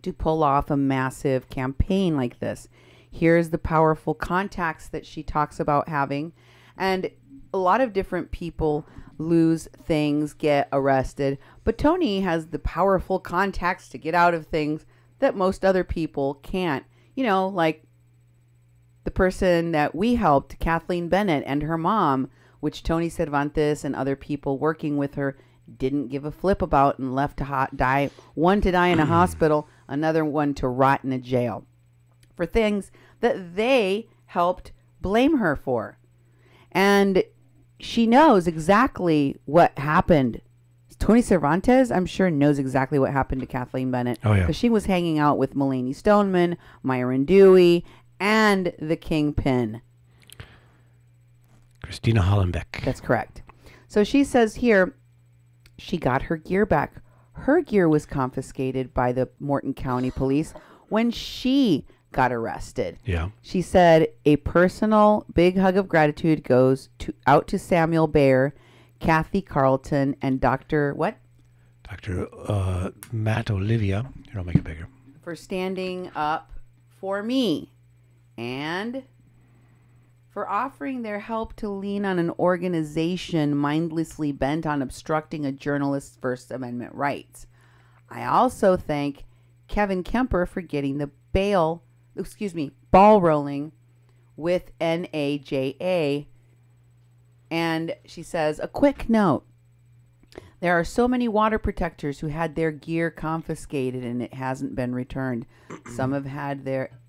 to pull off a massive campaign like this. Here's the powerful contacts that she talks about having. And a lot of different people lose things, get arrested. But Tony has the powerful contacts to get out of things that most other people can't. Like the person that we helped, Kathleen Bennett, and her mom, which Tony Cervantes and other people working with her didn't give a flip about and left to die. One to die in a hospital, another one to rot in a jail for things that they helped blame her for. And she knows exactly what happened. Tony Cervantes, I'm sure, knows exactly what happened to Kathleen Bennett. Oh, yeah. Because she was hanging out with Mulaney Stoneman, Myron Dewey, and the Kingpin. Christina Hollenbeck. That's correct. So she says here, she got her gear back. Her gear was confiscated by the Morton County Police when she got arrested. Yeah. She said, a personal big hug of gratitude goes out to Samuel Bayer, Kathy Carlton, and Dr. what? Dr. Matt Olivia. Here, I'll make it bigger. For standing up for me and for offering their help to lean on an organization mindlessly bent on obstructing a journalist's First Amendment rights. I also thank Kevin Kemper for getting the ball rolling with NAJA. And she says, a quick note. There are so many water protectors who had their gear confiscated and it hasn't been returned. Some have had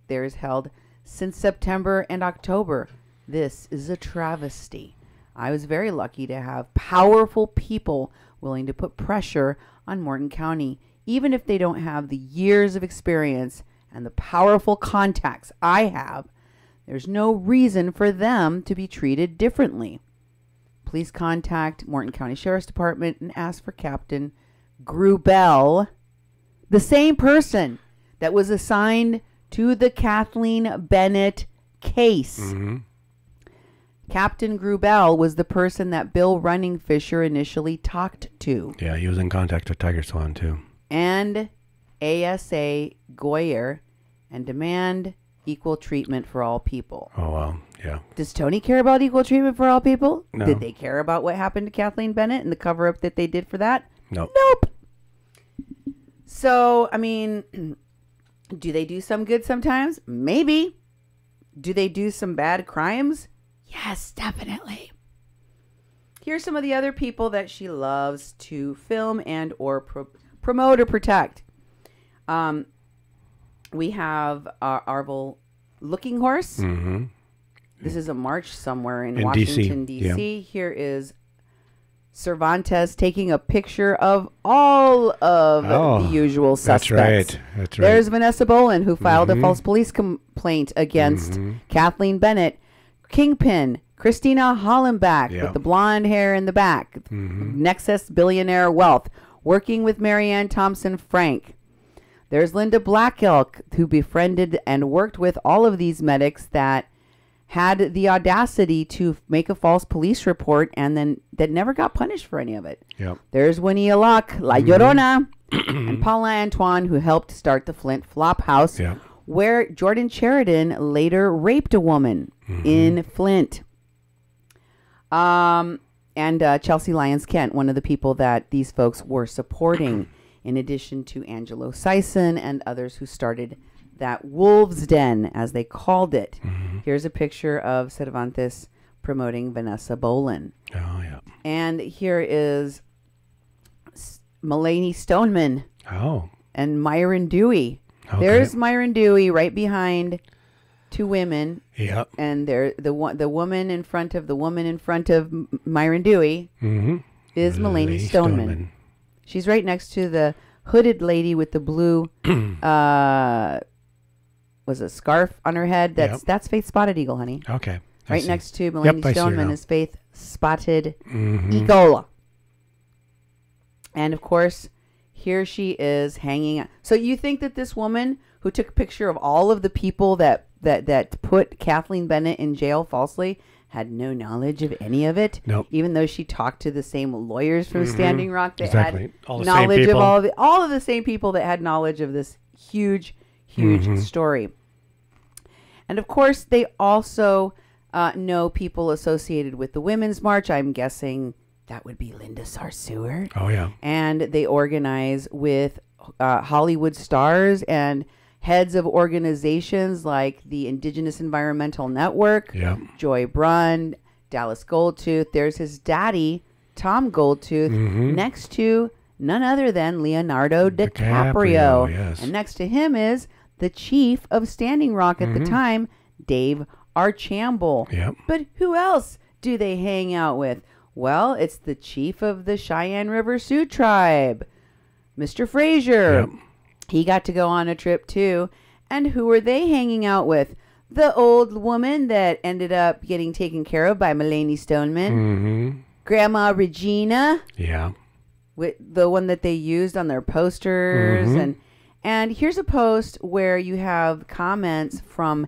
theirs held since September and October. This is a travesty. I was very lucky to have powerful people willing to put pressure on Morton County, even if they don't have the years of experience and the powerful contacts I have. There's no reason for them to be treated differently. Please contact Morton County Sheriff's Department and ask for Captain Grubel, the same person that was assigned to the Kathleen Bennett case. Mm-hmm. Captain Grubel was the person that Bill Runningfisher initially talked to. Yeah, he was in contact with Tiger Swan, too. And ASA Goyer, and demand equal treatment for all people. Oh, wow. Yeah. Does Tony care about equal treatment for all people? No. Did they care about what happened to Kathleen Bennett and the cover-up that they did for that? No. Nope. So, I mean, do they do some good sometimes? Maybe. Do they do some bad crimes? Yes, definitely. Here's some of the other people that she loves to film and or promote or protect. We have Arvel Looking Horse. Mm-hmm. This is a march somewhere in In Washington, DC. D.C. Yeah. Here is Cervantes taking a picture of all of the usual suspects. That's right. That's right. There's Vanessa Bolin, who filed a false police complaint against Kathleen Bennett. Kingpin, Christina Hollenbach with the blonde hair in the back. Nexus Billionaire Wealth, working with Marianne Thompson Frank. There's Linda Blackelk, who befriended and worked with all of these medics that had the audacity to make a false police report and then that never got punished for any of it. Yep. There's Winnie Alok, La Llorona, and Paula Antoine, who helped start the Flint Flop House, where Jordan Sheridan later raped a woman in Flint. And Chelsea Lyons Kent, one of the people that these folks were supporting, in addition to Angelo Sison and others who started that Wolves Den, as they called it. Here's a picture of Cervantes promoting Vanessa Bolin. Oh, yeah. And here is Mulaney Stoneman. Oh. And Myron Dewey. Okay. There's Myron Dewey right behind two women. Yep. And there, the woman in front of Myron Dewey is Mulaney Stoneman. She's right next to the hooded lady with the blue was a scarf on her head. That's Faith Spotted Eagle, honey. Okay. Right next to Mulaney Stoneman is Faith Spotted Eagle. And of course, here she is hanging out. So you think that this woman who took a picture of all of the people that put Kathleen Bennett in jail falsely had no knowledge of any of it? Nope. Even though she talked to the same lawyers from Standing Rock that had all the knowledge same people. of all of the same people that had knowledge of this huge story. And of course, they also know people associated with the Women's March. I'm guessing that would be Linda Sarsour. Oh, yeah. And they organize with Hollywood stars and heads of organizations like the Indigenous Environmental Network, Joy Brund, Dallas Goldtooth. There's his daddy, Tom Goldtooth, next to none other than Leonardo DiCaprio. Yes. And next to him is the chief of Standing Rock at the time, Dave Archambault. Yep. But who else do they hang out with? Well, it's the chief of the Cheyenne River Sioux Tribe, Mr. Frazier. Yep. He got to go on a trip too. And who are they hanging out with? The old woman that ended up getting taken care of by Mulaney Stoneman. Grandma Regina. Yeah. With the one that they used on their posters. And here's a post where you have comments from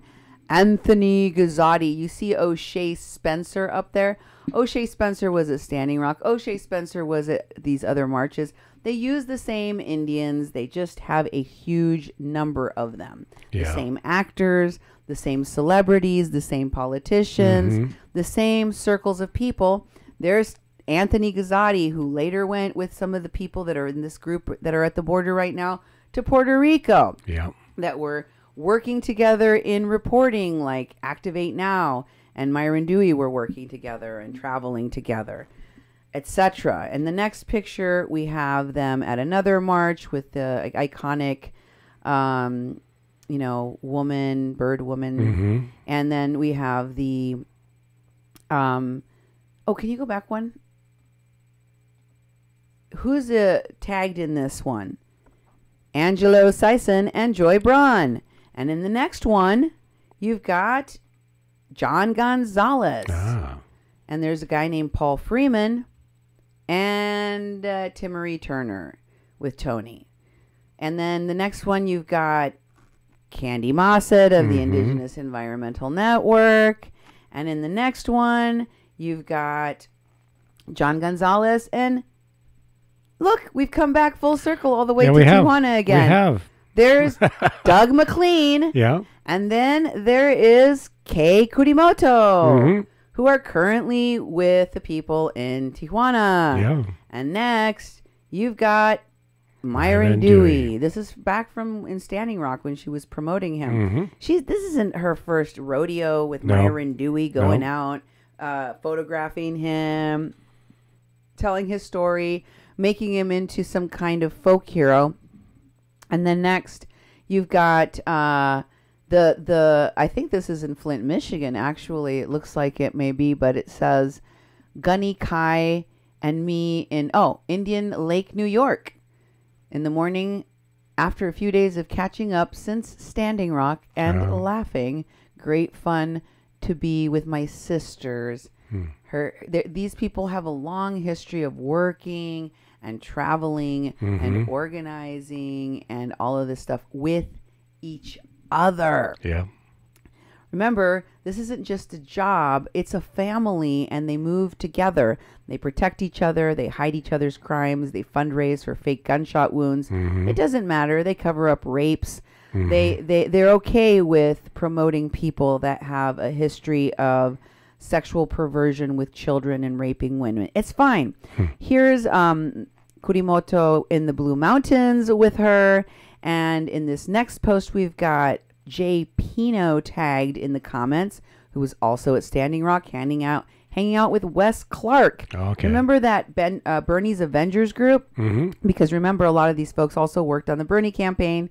Anthony Gazzotti. You see O'Shea Spencer up there. O'Shea Spencer was at Standing Rock. O'Shea Spencer was at these other marches. They use the same Indians. They just have a huge number of them. The same actors, the same celebrities, the same politicians, the same circles of people. There's Anthony Gazzotti, who later went with some of the people that are in this group that are at the border right now to Puerto Rico. Yeah. That were working together in reporting like Activate Now, and Myron Dewey were working together and traveling together, etc. And the next picture, we have them at another march with the iconic, bird woman. And then we have the Oh, can you go back one? Who's tagged in this one? Angelo Sison and Joy Braun. And in the next one, you've got John Gonzalez. And there's a guy named Paul Freeman and Timmery Turner with Tony. And then the next one, you've got Candy Mossett of the Indigenous Environmental Network. And in the next one, you've got John Gonzalez. And look, we've come back full circle all the way to Tijuana again. We have. There's Doug McLean. Yeah. And then there is Kei Kurimoto, who are currently with the people in Tijuana. Yeah. And next, you've got Myron Dewey. This is back from in Standing Rock when she was promoting him. This isn't her first rodeo with Myron Dewey going out, photographing him, telling his story, making him into some kind of folk hero. And then next, you've got I think this is in Flint, Michigan. Actually, it looks like it may be, but it says Gunny Kai and me in Indian Lake, New York. In the morning, after a few days of catching up since Standing Rock and laughing, great fun to be with my sisters. These people have a long history of working and traveling and organizing and all of this stuff with each other. Yeah. Remember, this isn't just a job, it's a family, and they move together. They protect each other, they hide each other's crimes, they fundraise for fake gunshot wounds. It doesn't matter. They cover up rapes. They're okay with promoting people that have a history of sexual perversion with children and raping women. It's fine. Here's Kurimoto in the Blue Mountains with her. And in this next post, we've got Jay Pino tagged in the comments, who was also at Standing Rock hanging out with Wes Clark. Okay. Remember that Bernie's Avengers group? Because remember, a lot of these folks also worked on the Bernie campaign,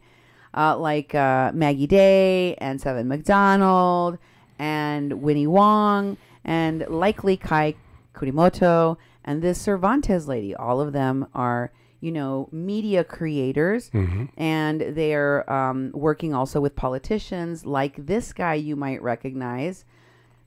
like Maggie Day and Seven McDonald and Winnie Wong and likely Kai Kurimoto and this Cervantes lady. All of them are, media creators, and they're working also with politicians like this guy you might recognize.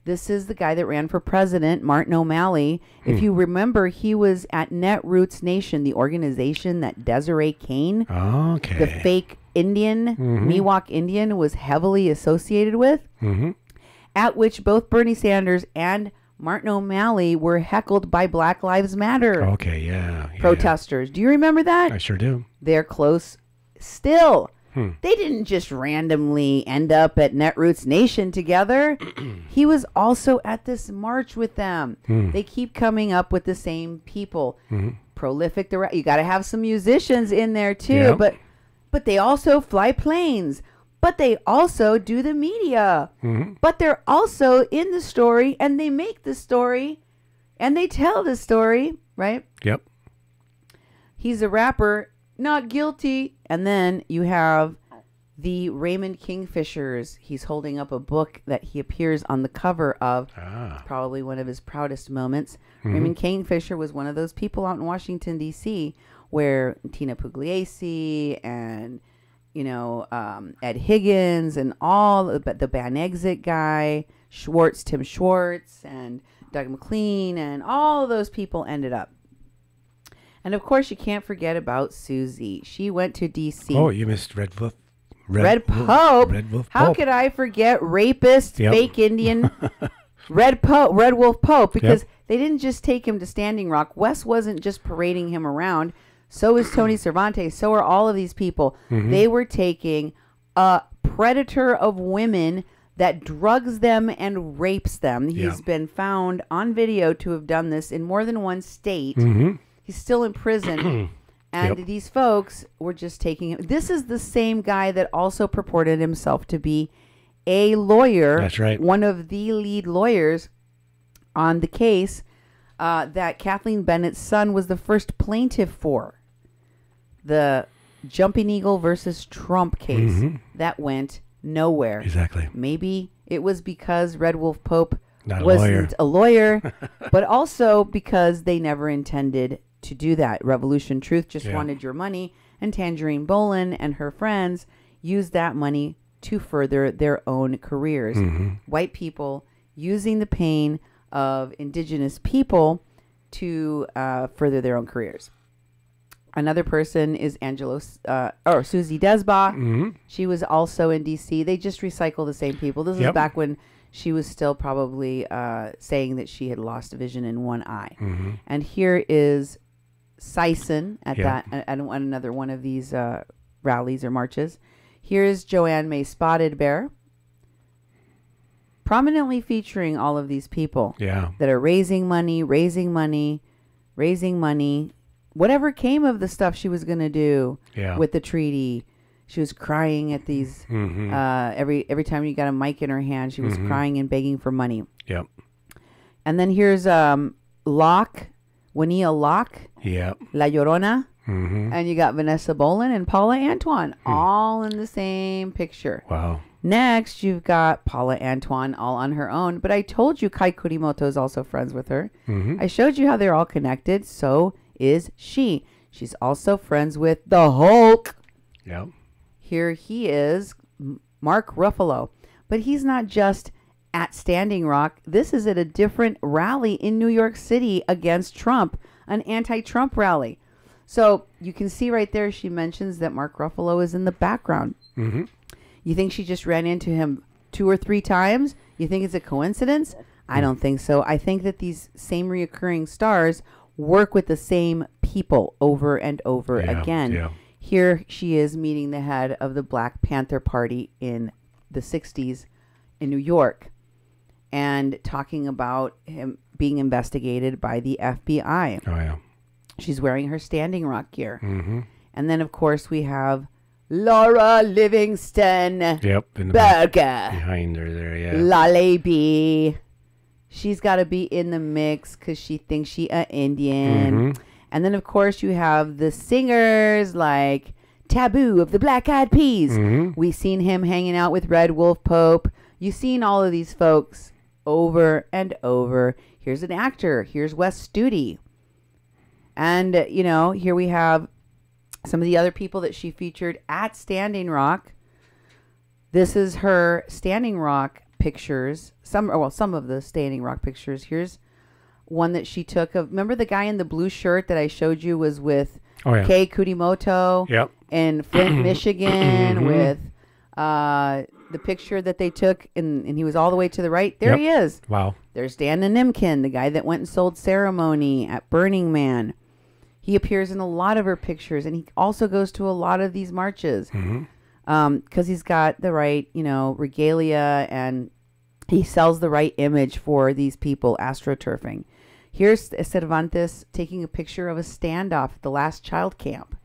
This is the guy that ran for president, Martin O'Malley. If you remember, he was at Netroots Nation, the organization that Desiree Kane, the fake Indian, Miwok Indian, was heavily associated with, at which both Bernie Sanders and Martin O'Malley were heckled by Black Lives Matter protesters. Do you remember that? I sure do. They're close still. They didn't just randomly end up at Netroots Nation together. He was also at this march with them. They keep coming up with the same people. Prolific. You got to have some musicians in there too. But they also fly planes. But they also do the media. But they're also in the story, and they make the story, and they tell the story, right? Yep. He's a rapper, not guilty. And then you have the Raymond Kingfishers. He's holding up a book that he appears on the cover of. Probably one of his proudest moments. Raymond Kingfisher was one of those people out in Washington, D.C., where Tina Pugliese and Ed Higgins and all the Ban Exit guy, Tim Schwartz and Doug McLean and all of those people ended up. And of course, you can't forget about Susie. She went to D.C. Oh, you missed Red Wolf. Red Pope. Red Wolf How Pope. could I forget rapist, fake Indian, Red Wolf Pope? Because they didn't just take him to Standing Rock. Wes wasn't just parading him around. So is Tony Cervantes. So are all of these people. They were taking a predator of women that drugs them and rapes them. He's been found on video to have done this in more than one state. He's still in prison. And these folks were just taking him. This is the same guy that also purported himself to be a lawyer. That's right. One of the lead lawyers on the case that Kathleen Bennett's son was the first plaintiff for. The Jumping Eagle versus Trump case that went nowhere. Exactly. Maybe it was because Red Wolf Pope Not a wasn't a lawyer, but also because they never intended to do that. Revolution Truth just wanted your money, and Tangerine Bolin and her friends used that money to further their own careers. White people using the pain of indigenous people to further their own careers. Another person is Susie Desba. She was also in D.C. They just recycle the same people. This is back when she was still probably saying that she had lost vision in one eye. And here is Sison at another one of these rallies or marches. Here's Joanne May Spotted Bear, prominently featuring all of these people that are raising money. Whatever came of the stuff she was going to do with the treaty, she was crying at these. Every time you got a mic in her hand, she was crying and begging for money. And then here's Locke, Juanilla Locke, La Llorona, and you got Vanessa Bolin and Paula Antoine, all in the same picture. Wow. Next, you've got Paula Antoine all on her own, but I told you Kai Kurimoto is also friends with her. I showed you how they're all connected. So is she. She's also friends with the Hulk. Here he is, Mark Ruffalo. But he's not just at Standing Rock. This is at a different rally in New York City against Trump, an anti-Trump rally. So you can see right there she mentions that Mark Ruffalo is in the background. You think she just ran into him 2 or 3 times? You think it's a coincidence? I don't think so. I think that these same reoccurring stars work with the same people over and over again. Here she is meeting the head of the Black Panther Party in the 60s in New York and talking about him being investigated by the FBI. She's wearing her Standing Rock gear. And then, of course, we have Laura Livingston Berger. Behind her there, Lale B. She's got to be in the mix because she thinks she a Indian. And then, of course, you have the singers like Taboo of the Black Eyed Peas. We've seen him hanging out with Red Wolf Pope. You've seen all of these folks over and over. Here's an actor. Here's Wes Studi. And, you know, here we have some of the other people that she featured at Standing Rock. This is her Standing Rock pictures. Some of the Standing Rock pictures. Here's one that she took of, remember the guy in the blue shirt that I showed you was with Kei Kurimoto in Flint, Michigan with the picture that they took and he was all the way to the right. There he is. Wow. There's Dan Nimkin, the guy that went and sold Ceremony at Burning Man. He appears in a lot of her pictures and he also goes to a lot of these marches because he's got the right, you know, regalia and he sells the right image for these people astroturfing. Here's Cervantes taking a picture of a standoff at the last child camp.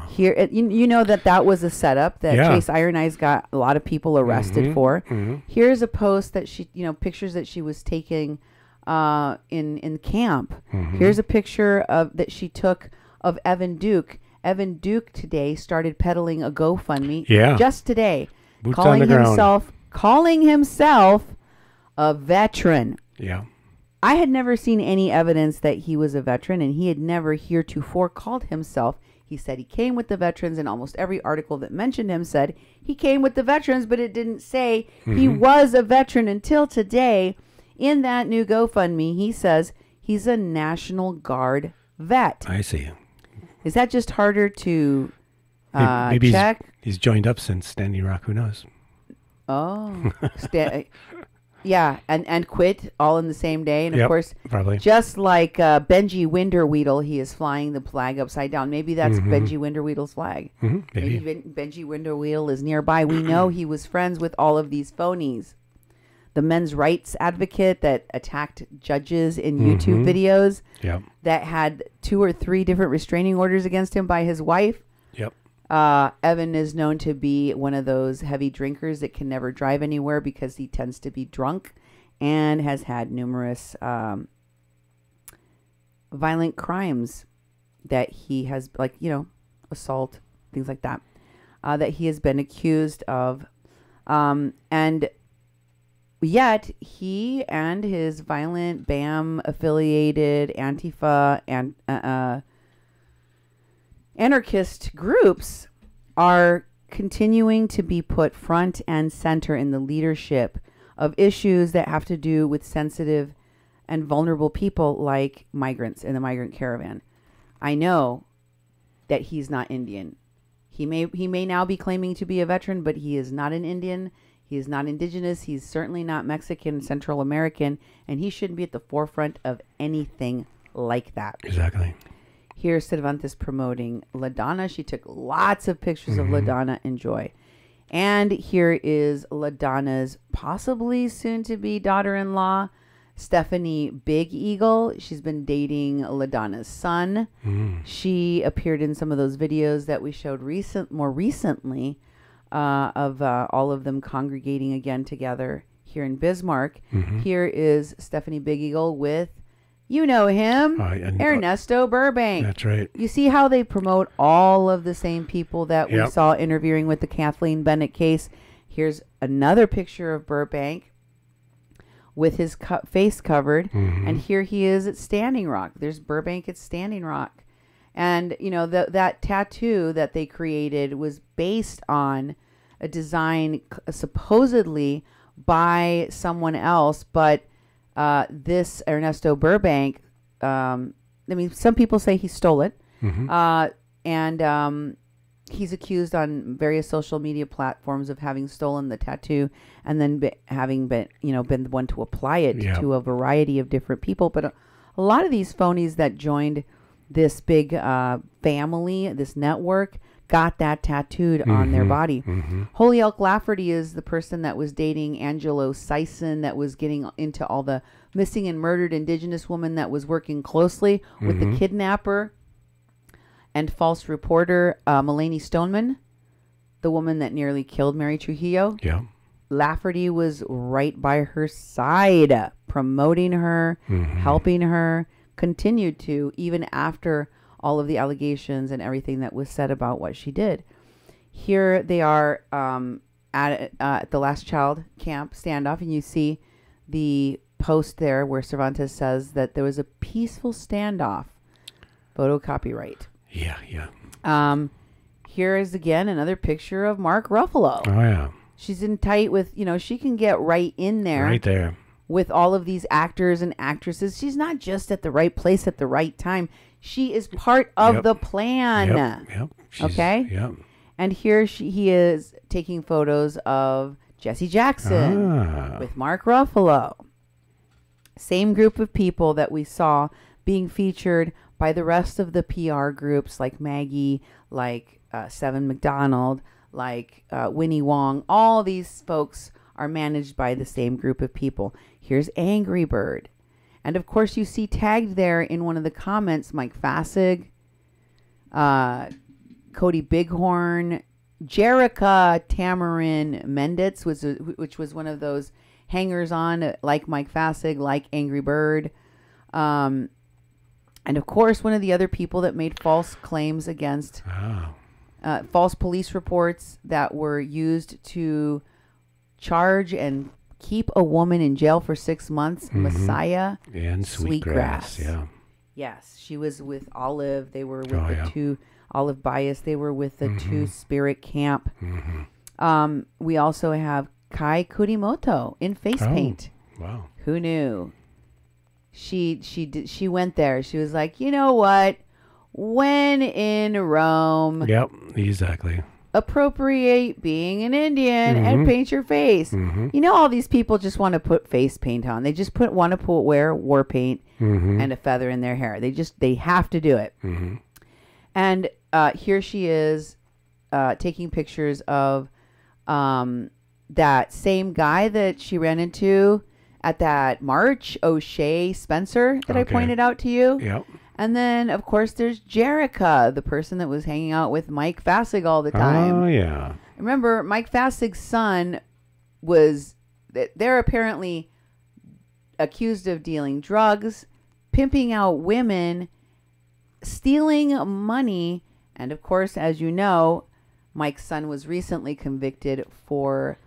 Here, you know that was a setup that Chase Iron Eyes got a lot of people arrested for. Here's a post that she, you know, pictures that she was taking in camp. Here's a picture of that she took of Evan Duke. Evan Duke today started peddling a GoFundMe. Just today, Boots on the ground. calling himself a veteran. I had never seen any evidence that he was a veteran, and he had never heretofore called himself. He said he came with the veterans, and almost every article that mentioned him said he came with the veterans, but it didn't say he was a veteran until today. In that new GoFundMe, he says he's a National Guard vet. I see. Is that just harder to maybe check? He's joined up since Standing Rock. Who knows? Oh, yeah, and quit all in the same day. And of course, probably just like Benji Winderweedle, he is flying the flag upside down. Maybe that's Benji Winderweedle's flag. Maybe Benji Winderweedle is nearby. We know he was friends with all of these phonies. The men's rights advocate that attacked judges in YouTube videos that had 2 or 3 different restraining orders against him by his wife. Evan is known to be one of those heavy drinkers that can never drive anywhere because he tends to be drunk and has had numerous violent crimes that he has, like, you know, assault, things like that, that he has been accused of. And Yet he and his violent BAM affiliated Antifa and anarchist groups are continuing to be put front and center in the leadership of issues that have to do with sensitive and vulnerable people like migrants in the migrant caravan. I know that he's not Indian. He may now be claiming to be a veteran, but he is not an Indian. He is not indigenous. He's certainly not Mexican, Central American, and he shouldn't be at the forefront of anything like that. Exactly. Here's Cervantes promoting LaDonna. She took lots of pictures of LaDonna and Joy. And here is LaDonna's possibly soon-to-be daughter-in-law, Stephanie Big Eagle. She's been dating LaDonna's son. She appeared in some of those videos that we showed more recently of all of them congregating again together here in Bismarck. Here is Stephanie Big Eagle with, you know him, Ernesto Burbank. That's right. You see how they promote all of the same people that we saw interviewing with the Kathleen Bennett case. Here's another picture of Burbank with his face covered. And here he is at Standing Rock. There's Burbank at Standing Rock. And, you know, that tattoo that they created was based on a design supposedly by someone else. But this Ernesto Burbank, I mean, some people say he stole it. And he's accused on various social media platforms of having stolen the tattoo and then having been the one to apply it to a variety of different people. But a lot of these phonies that joined this big family, this network, got that tattooed on their body. Holyoke Lafferty is the person that was dating Angelo Sison, that was getting into all the missing and murdered Indigenous woman, that was working closely with the kidnapper and false reporter Mulaney Stoneman, the woman that nearly killed Mary Trujillo. Lafferty was right by her side, promoting her, helping her, continued to, even after all of the allegations and everything that was said about what she did. Here they are at the Last Child camp standoff, and you see the post there where Cervantes says that there was a peaceful standoff. Photo copyright. Here is again another picture of Mark Ruffalo. Oh, yeah. She's in tight with, she can get right in there. Right there. With all of these actors and actresses. She's not just at the right place at the right time. She is part of the plan. Okay? And here he is taking photos of Jesse Jackson with Mark Ruffalo. Same group of people that we saw being featured by the rest of the PR groups like Maggie, like Seven McDonald, like Winnie Wong. All these folks are managed by the same group of people. Here's Angry Bird. And of course, you see tagged there in one of the comments, Mike Fassig, Cody Bighorn, Jerica Tamarin Menditz, which was one of those hangers-on, like Mike Fassig, like Angry Bird. And of course, one of the other people that made false claims against false police reports that were used to charge and keep a woman in jail for 6 months, Messiah and Sweetgrass. Yes, she was with Olive. They were with the two, Olive Bias. They were with the Two Spirit Camp. We also have Kai Kurimoto in face paint. Wow. Who knew? She went there. She was like, you know what? When in Rome. Yep, exactly. Appropriate being an Indian and paint your face. You know, all these people just want to put face paint on. They just want to wear war paint and a feather in their hair. They have to do it. And here she is taking pictures of that same guy that she ran into at that march, O'Shea Spencer, that I pointed out to you. Yep. And then, of course, there's Jerica, the person that was hanging out with Mike Fassig all the time. Oh, yeah. Remember, Mike Fassig's son they're apparently accused of dealing drugs, pimping out women, stealing money. And, of course, as you know, Mike's son was recently convicted for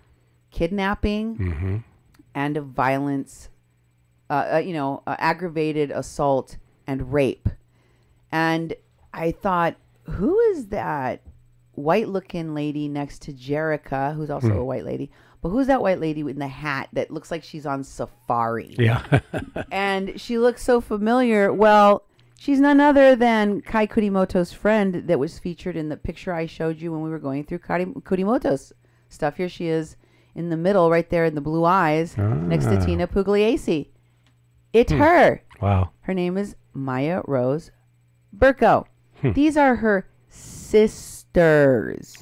kidnapping and of violence, aggravated assault and rape. And I thought, who is that white-looking lady next to Jerica, who's also a white lady? But who's that white lady in the hat that looks like she's on safari? Yeah. And she looks so familiar. Well, she's none other than Kai Kurimoto's friend that was featured in the picture I showed you when we were going through Kurimoto's stuff. Here she is in the middle, right there in the blue eyes, next to Tina Pugliese. It's her. Wow. Her name is Maya Rose Burko. These are her sisters.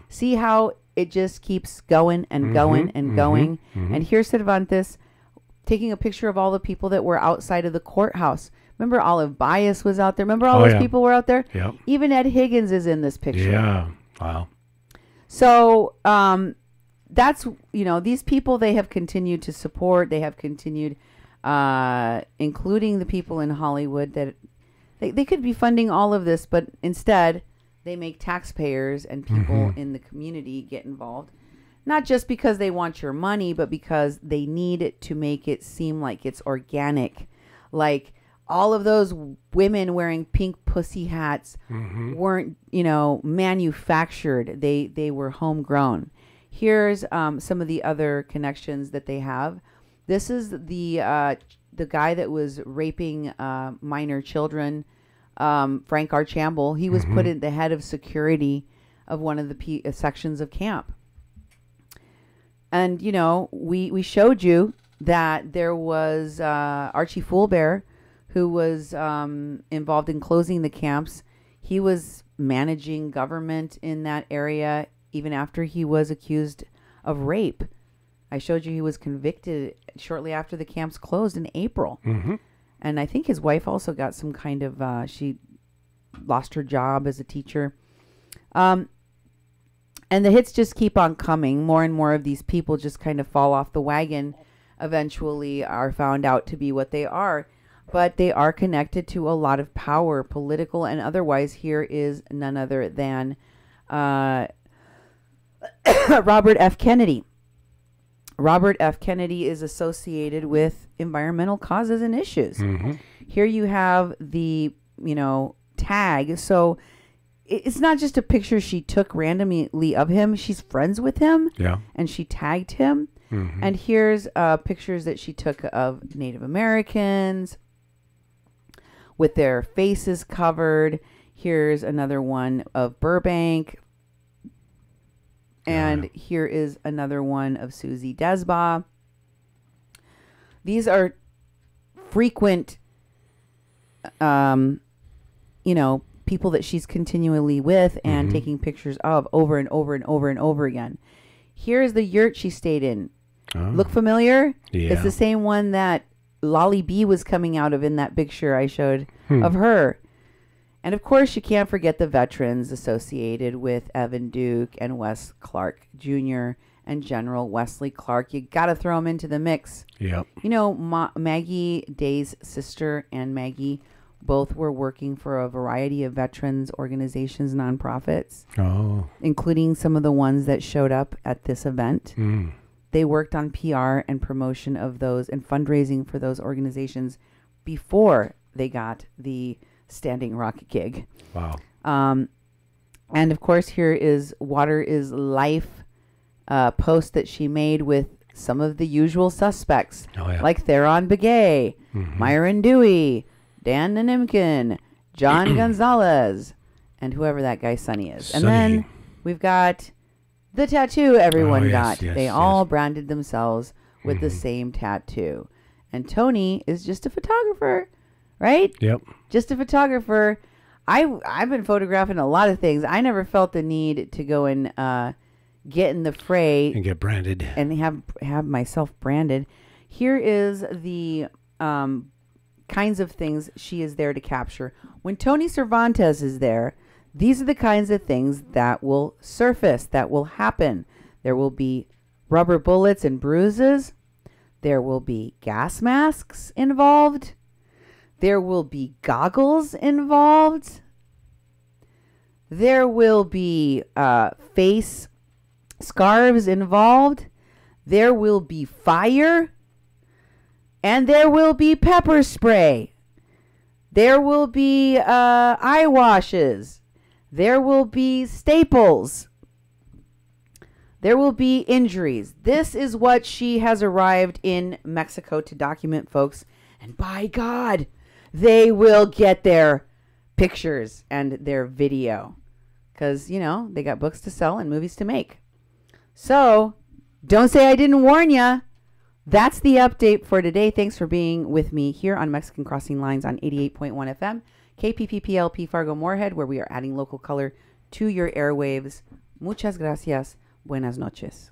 See how it just keeps going and going and going. And here's Cervantes taking a picture of all the people that were outside of the courthouse. Remember Olive Bias was out there? Remember all those people were out there? Yep. Even Ed Higgins is in this picture. Yeah. Wow. So that's, these people they have continued to support. They have continued, including the people in Hollywood that they could be funding all of this, but instead they make taxpayers and people in the community get involved. Not just because they want your money, but because they need it to make it seem like it's organic. Like all of those women wearing pink pussy hats weren't, manufactured. They were homegrown. Here's some of the other connections that they have. This is the guy that was raping minor children, Frank Archambault. He was put in the head of security of one of the sections of camp. And, we showed you that there was Archie Foolbear, who was involved in closing the camps. He was managing government in that area even after he was accused of rape. I showed you he was convicted shortly after the camps closed in April. And I think his wife also got some kind of, she lost her job as a teacher. And the hits just keep on coming. More and more of these people just kind of fall off the wagon, eventually are found out to be what they are. But they are connected to a lot of power, political and otherwise. Here is none other than Robert F. Kennedy. Robert F. Kennedy is associated with environmental causes and issues. Here you have the, tag. So it's not just a picture she took randomly of him. She's friends with him. Yeah. And she tagged him. And here's pictures that she took of Native Americans with their faces covered. Here's another one of Burbank. And here is another one of Susie Desba. These are frequent, people that she's continually with and taking pictures of over and over and over and over again. Here's the yurt she stayed in. Look familiar? Yeah. It's the same one that Lolly B was coming out of in that picture I showed of her. And of course, you can't forget the veterans associated with Evan Duke and Wes Clark Jr. and General Wesley Clark. You got to throw them into the mix. Yep. Maggie Day's sister and Maggie both were working for a variety of veterans organizations, nonprofits, including some of the ones that showed up at this event. They worked on PR and promotion of those and fundraising for those organizations before they got the Standing Rock gig. Wow. And of course, here is Water is Life post that she made with some of the usual suspects, like Theron Begay, Myron Dewey, Dan Nanimkin, John Gonzalez, and whoever that guy Sonny is. And then we've got the tattoo everyone got. They all branded themselves with the same tattoo. And Tony is just a photographer, right? Yep. Just a photographer. I've been photographing a lot of things. I never felt the need to go and get in the fray and get branded and have myself branded. Here is the kinds of things she is there to capture. When Tony Cervantes is there, these are the kinds of things that will surface, that will happen. There will be rubber bullets and bruises. There will be gas masks involved. There will be goggles involved. There will be face scarves involved. There will be fire. And there will be pepper spray. There will be eye washes. There will be staples. There will be injuries. This is what she has arrived in Mexico to document, folks. And by God, they will get their pictures and their video. Because, you know, they got books to sell and movies to make. So, don't say I didn't warn ya. That's the update for today. Thanks for being with me here on Mexican Crossing Lines on 88.1 FM, KPPPLP Fargo Moorhead, where we are adding local color to your airwaves. Muchas gracias. Buenas noches.